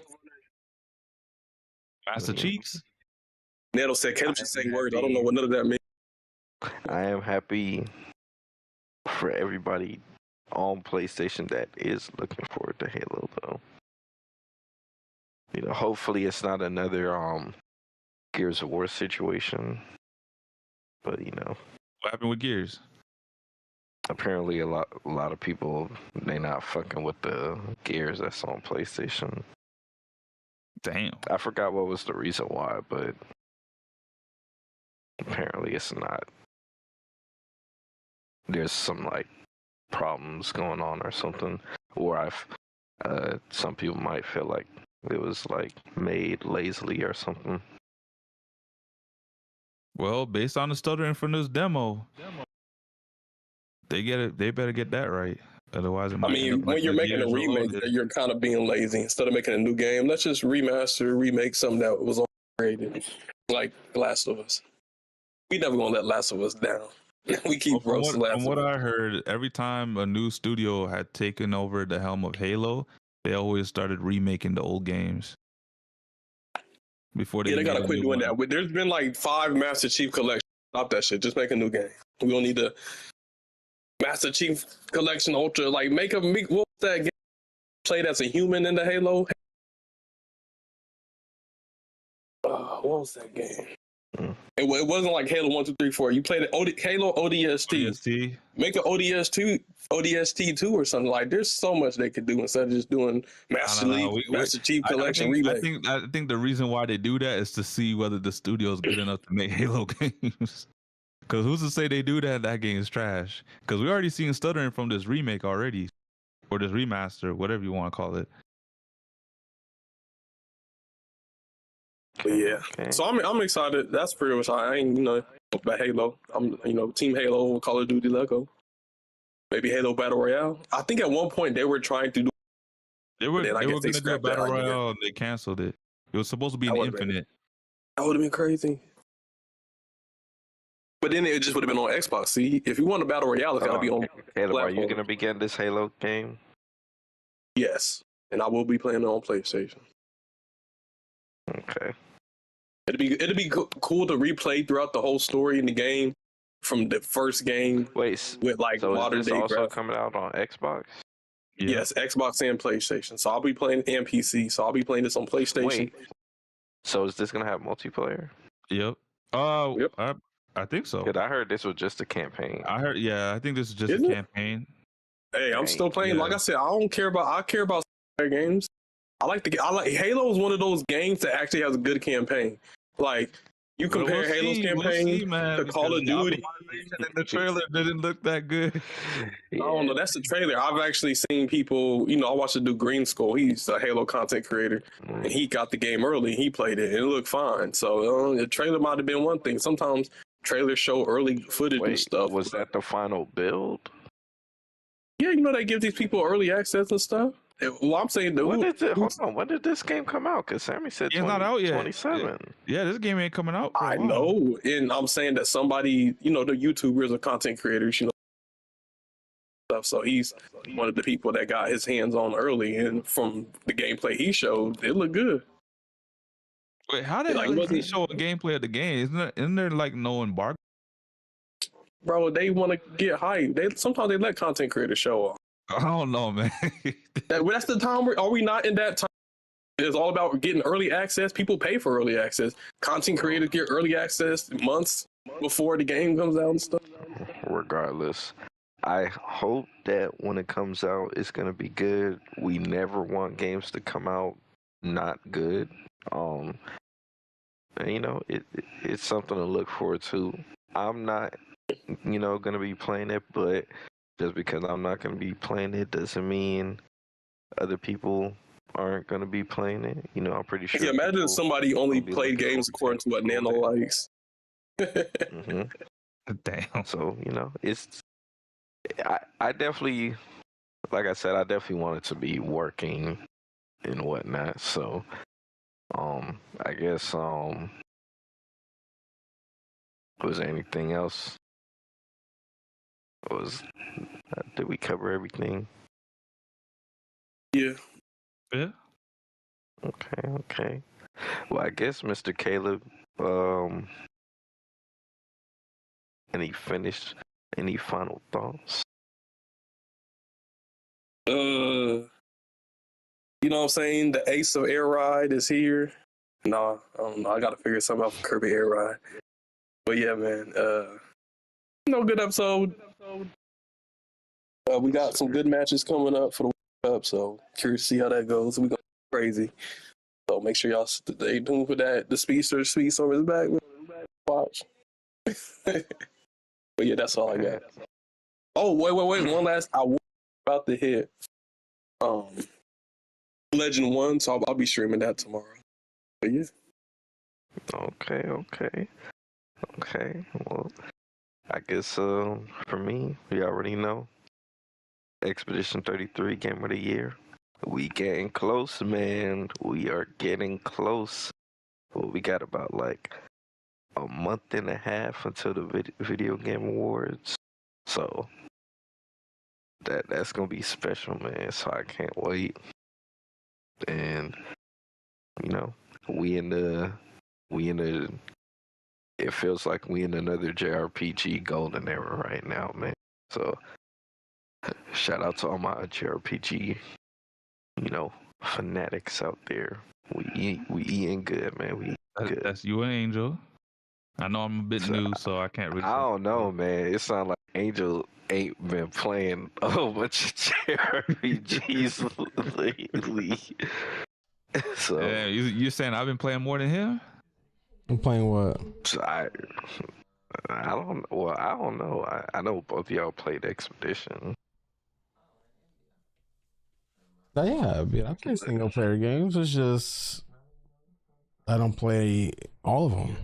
Master Chiefs? Neto said, Caleb just saying words. I don't know what none of that means. I am happy for everybody on PlayStation that is looking forward to Halo, though. Hopefully it's not another Gears of War situation. But what happened with Gears? Apparently a lot of people, they not fucking with the Gears that's on PlayStation. Damn. I forgot what was the reason why, but apparently it's not. There's some like problems going on or something, or some people might feel like it was like made lazily or something. Well, based on the stuttering from this demo, they better get that right. Otherwise, when you're making a remake, you're kind of being lazy. Instead of making a new game, let's just remake something that was already like Last of Us. We never gonna let Last of Us down. We keep roasting Last of Us. From what I heard, every time a new studio had taken over the helm of Halo, they always started remaking the old games. Before they gotta quit doing that. There's been like 5 Master Chief collections. Stop that shit. Just make a new game. We don't need to Master Chief Collection Ultra. Like what was that game played as a human in the Halo? What was that game? It wasn't like Halo 1, 2, 3, 4. You played it Halo ODST. Make an ODST 2 or something. Like, there's so much they could do instead of just doing Master Chief Collection remake. I think the reason why they do that is to see whether the studio is good enough to make Halo games. Because who's to say they do that? That game is trash. Because we already seen stuttering from this remake already, or this remaster, whatever you want to call it. But yeah, so I'm excited. That's pretty much. I ain't about Halo. I'm Team Halo, Call of Duty, Lego. Maybe Halo Battle Royale. I think at one point they were trying to do. They were going to do a Battle Royale and they canceled it. It was supposed to be an Infinite. That would have been crazy. But then it just would have been on Xbox. See, if you want a Battle Royale, it's got to be on. Halo, are you going to be getting this Halo game? Yes, and I will be playing it on PlayStation. Okay. It'd be cool to replay throughout the whole story in the game from the first game. Wait, with like so modern is this day also graphics. coming out on Xbox? Yeah. Yes, Xbox and PlayStation. So I'll be playing and PC. So I'll be playing this on PlayStation. Wait, so is this gonna have multiplayer? Yep. I think so. Because I heard this was just a campaign. I think this is just a campaign. Hey, I'm still playing. Like I said, I care about games. I like Halo is one of those games that actually has a good campaign. Like you compare Halo's campaign to Call of Duty. The trailer didn't look that good. I don't know. That's the trailer. I've actually seen people. I watched the dude Green Skull. He's a Halo content creator, and he got the game early. He played it, and it looked fine. So the trailer might have been one thing. Sometimes trailers show early footage and stuff. Was that the final build? Yeah, they give these people early access and stuff. Well, I'm saying, when did this game come out? Because Sammy said it's not out yet. 27. Yeah, this game ain't coming out. I know, and I'm saying that somebody, the YouTubers or content creators, stuff. So he's one of the people that got his hands on early, and from the gameplay he showed, it looked good. Wait, how did he show a gameplay of the game? Isn't there like no embargo? Bro, they want to get hype. Sometimes they let content creators show off. I don't know, man. That's the time. Are we not in that time? It's all about getting early access. People pay for early access. Content creators get early access months before the game comes out and stuff. Regardless, I hope that when it comes out, it's gonna be good. We never want games to come out not good. It's something to look forward to. I'm not, gonna be playing it, but just because I'm not gonna be playing it doesn't mean other people aren't gonna be playing it. I'm pretty sure. Yeah, imagine if somebody only played games according to what Nano likes. Mm-hmm. Damn. So it's. I definitely, like I said, I definitely want it to be working and whatnot. So, I guess, was there anything else? Did we cover everything? Yeah. Yeah. Okay. Well, I guess Mr. Caleb, any final thoughts? You know what I'm saying? The ace of Air Ride is here. Nah, I don't know. I gotta figure something out for Kirby Air Ride. But yeah, man. Good episode. We got some good matches coming up for the World Cup, so curious to see how that goes. We go crazy. So make sure y'all stay tuned for that. The Speedster is back. Watch. But yeah, that's all I got. Oh, wait. One last. I was about to hit Legend 1, so I'll be streaming that tomorrow. But yeah. Okay. Well, I guess for me, we already know. Expedition 33 Game of the Year. We getting close, man. We are getting close. Well, we got about like a month and a half until the Video Game Awards. So that's gonna be special, man. So I can't wait. And it feels like we in another JRPG golden era right now, man. So shout out to all my JRPG, fanatics out there. We eating good, man. We good. That's you and Angel. I know I'm a bit new, so I can't really. I don't know, man. It sounds like Angel ain't been playing a whole bunch of JRPGs lately. So yeah, you're saying I've been playing more than him? I'm playing what? So I don't. Well, I don't know. I know both of y'all played Expedition. Yeah, I play single player games. It's just I don't play all of them.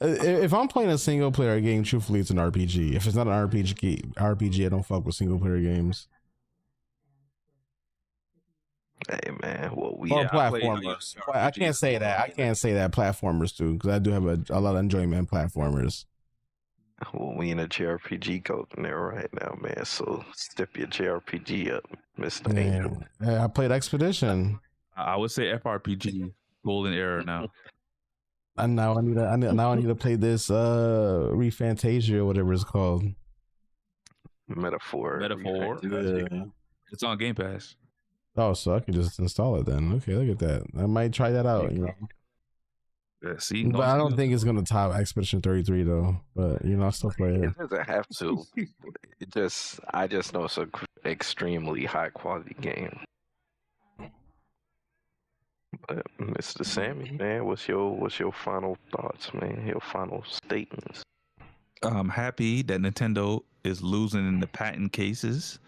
If I'm playing a single player game, truthfully, it's an RPG. If it's not an RPG, I don't fuck with single player games. Hey man, well platformers. I can't say that. I can't say that platformers too, because I do have a lot of enjoyment in platformers. Well, we in a JRPG golden era right now, man. So step your JRPG up, Mr. Angel. I played Expedition. I would say FRPG golden era now. And now I need to play this ReFantasia or whatever it's called. Metaphor. Yeah. It's on Game Pass. Oh, so I can just install it then. Okay, look at that. I might try that out. Yeah, see, But I don't think it's gonna top Expedition 33 though. But you know, I still play it. It doesn't have to. I just know it's an extremely high quality game. But Mr. Sammy, man, what's your final thoughts, man? Your final statements? I'm happy that Nintendo is losing in the patent cases.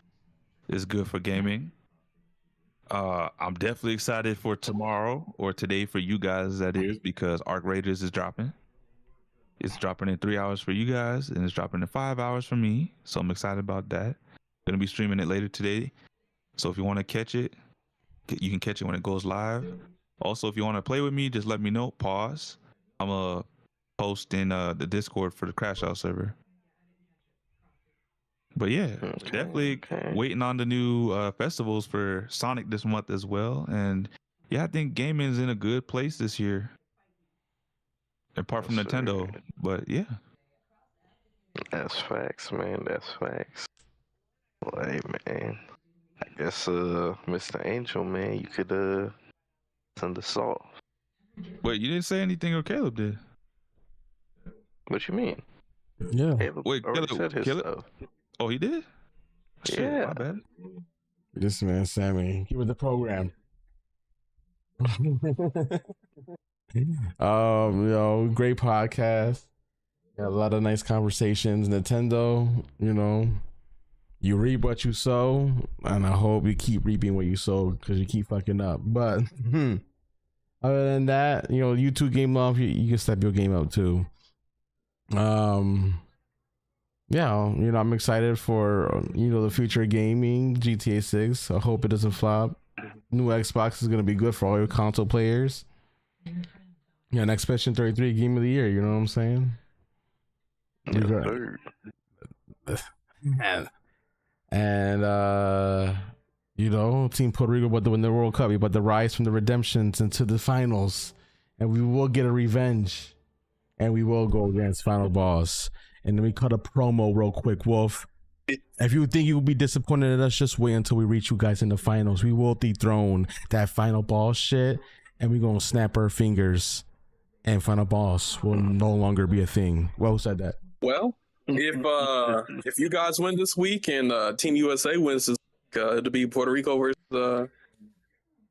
It's good for gaming. I'm definitely excited for tomorrow or today for you guys, that is, because Arc Raiders is dropping. It's dropping in 3 hours for you guys, and it's dropping in 5 hours for me. So I'm excited about that. Gonna be streaming it later today. So if you want to catch it, you can catch it when it goes live. Also, if you want to play with me, just let me know. Pause. I'm gonna post in the Discord for the CrashOut server. But yeah, definitely waiting on the new festivals for Sonic this month as well. And yeah, I think gaming is in a good place this year, apart from Nintendo. But yeah, that's facts, man. That's facts. Well, hey, man, I guess Mr. Angel, man, you could send us off. Wait, you didn't say anything, or Caleb did? What you mean? Yeah. Wait, Caleb. Oh, he did? Shit, Yeah. my bad. This man, Sammy, he was the program. Great podcast. Got a lot of nice conversations. Nintendo, you reap what you sow, and I hope you keep reaping what you sow because you keep fucking up. But other than that, you two game off, you can step your game up too. I'm excited for the future of gaming, GTA 6. I hope it doesn't flop. New Xbox is gonna be good for all your console players. Yeah, and Expedition 33 game of the year, you know what I'm saying? And Team Puerto Rico about to win the World Cup, about to rise from the redemptions into the finals, and we will get a revenge, and we will go against final boss. And then we cut a promo real quick, Wolf. If you think you will be disappointed in us, just wait until we reach you guys in the finals. We will dethrone that final boss shit, and we're gonna snap our fingers, and final boss will no longer be a thing. Well, who said that? Well, if you guys win this week and Team USA wins this week, it'll be Puerto Rico versus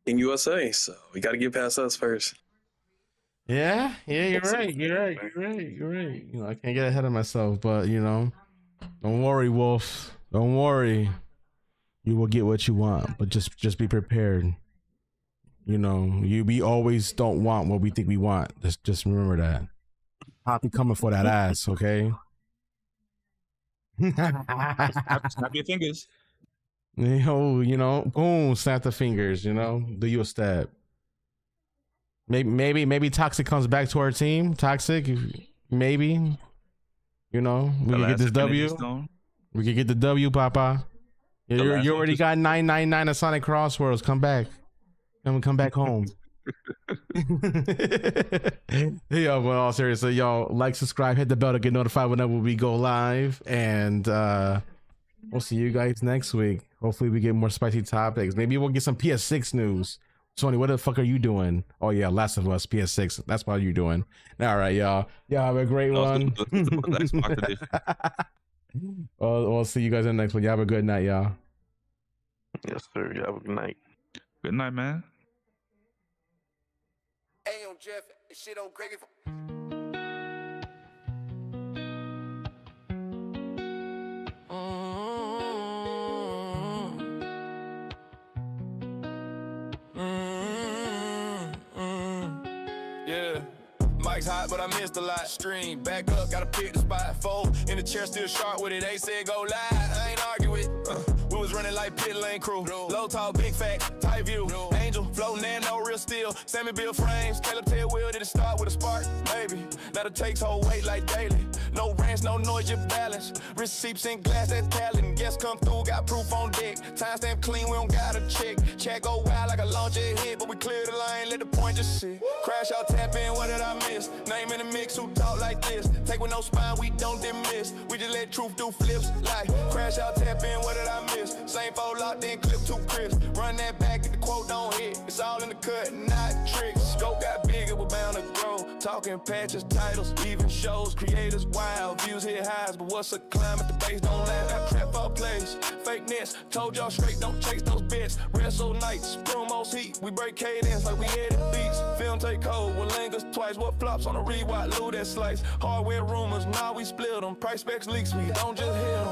Team USA. So we got to get past us first. Yeah, you're right. I can't get ahead of myself, but don't worry, Wolf. Don't worry. You will get what you want, but just be prepared. We always don't want what we think we want. Just remember that. Poppy coming for that ass, okay? Snap your fingers. Boom, snap the fingers, do you a stab. Maybe Toxic comes back to our team. Toxic, maybe. We can get this W. We can get the W, Papa. You already got 999 of Sonic Crossworlds. Come back. Come back home. Yo, but all seriously, y'all like, subscribe, hit the bell to get notified whenever we go live, and we'll see you guys next week. Hopefully we get more spicy topics. Maybe we'll get some PS6 news. Sony, what the fuck are you doing? Oh yeah, Last of Us PS6. That's what you're doing. All right, y'all. Y'all have a great one. We'll see you guys in the next one. Y'all have a good night, y'all. Yes, sir. Y'all have a good night. Good night, man. Hey, on Jeff, this shit on Craig. Yeah. Mike's hot, but I missed a lot. Stream, back up, gotta pick the spot. Fold in the chair, still sharp with it. They said go live, I ain't argue with. We was running like pit lane crew. Low tall, big fat, tight view. Angel, flow, nano, real steel. Sammy build frames, Caleb tail wheel. Did it start with a spark? Maybe. Now it takes whole weight like daily. No ranch, no noise, just balance. Receipts in glass, that's talent. Guests come through, got proof on deck. Timestamp clean, we don't gotta check. Chat go wild like a launch hit, but we clear the line, let the point just sit. Crash out, tap in, what did I miss? Name in the mix, who talk like this? Take with no spine, we don't dismiss. We just let truth do flips. Like, crash out, tap in, what did I miss? Same fold locked in, clip 2 crisp. Run that back, if the quote don't hit. It's all in the cut, not tricks. Scope got bigger, we're bound to grow. Talk talking patches, titles, even shows, creators, wild views hit highs. But what's a climb if the bass don't last? Got trap all plays, fake nets. Told y'all straight, don't chase those bets. Wrestle nights, promos heat. We break cadence like we edit beats. Film take hold, with lingers twice. What flops on a rewind, loo that slice. Hardware rumors, now we split them. Price specs leaks, we don't just hit them.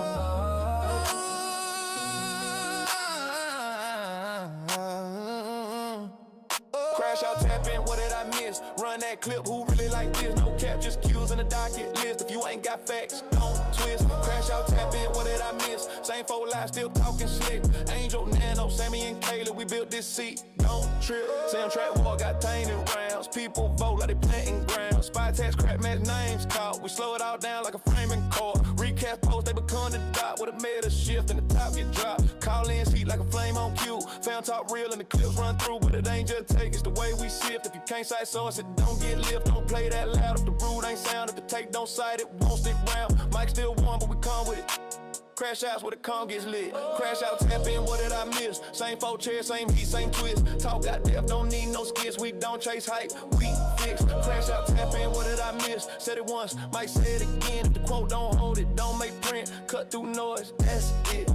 Crash out, tap in, what did I miss? Run that clip, who really like this? No cap, just cues in the docket list. If you ain't got facts, don't twist. Crash out, tap in, what did I miss? Same 4 lives, still talking slick. Angel, Nano, Sammy, and Kayla, we built this seat. Don't trip. Sam Trap War got tainted rounds. People vote like they planting ground. Spy tax, crap match names caught. We slow it all down like a framing court. Recast post, they become the dot. With a meta shift and the top get dropped. Call in, heat like a flame on cue. Found top real and the clips run through, but it ain't just take, it's the way we shift. If you can't cite source, it don't get lift. Don't play that loud if the brood ain't sound. If the tape don't cite, it won't stick round. Mic still warm, but we come with it. Crash outs where the con gets lit. Crash out, tap in, what did I miss? Same 4 chairs, same heat, same twist. Talk got depth, don't need no skits. We don't chase hype, we fix. Crash out, tap in, what did I miss? Said it once, might say it again. If the quote don't hold it, don't make print. Cut through noise, that's it.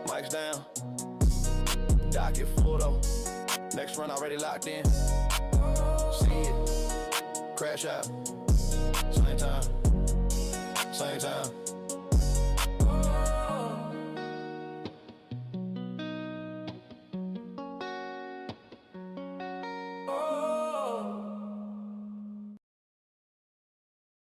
Mic's down. Docket full though. Next run already locked in. See it. Crash out. Same time. Same time.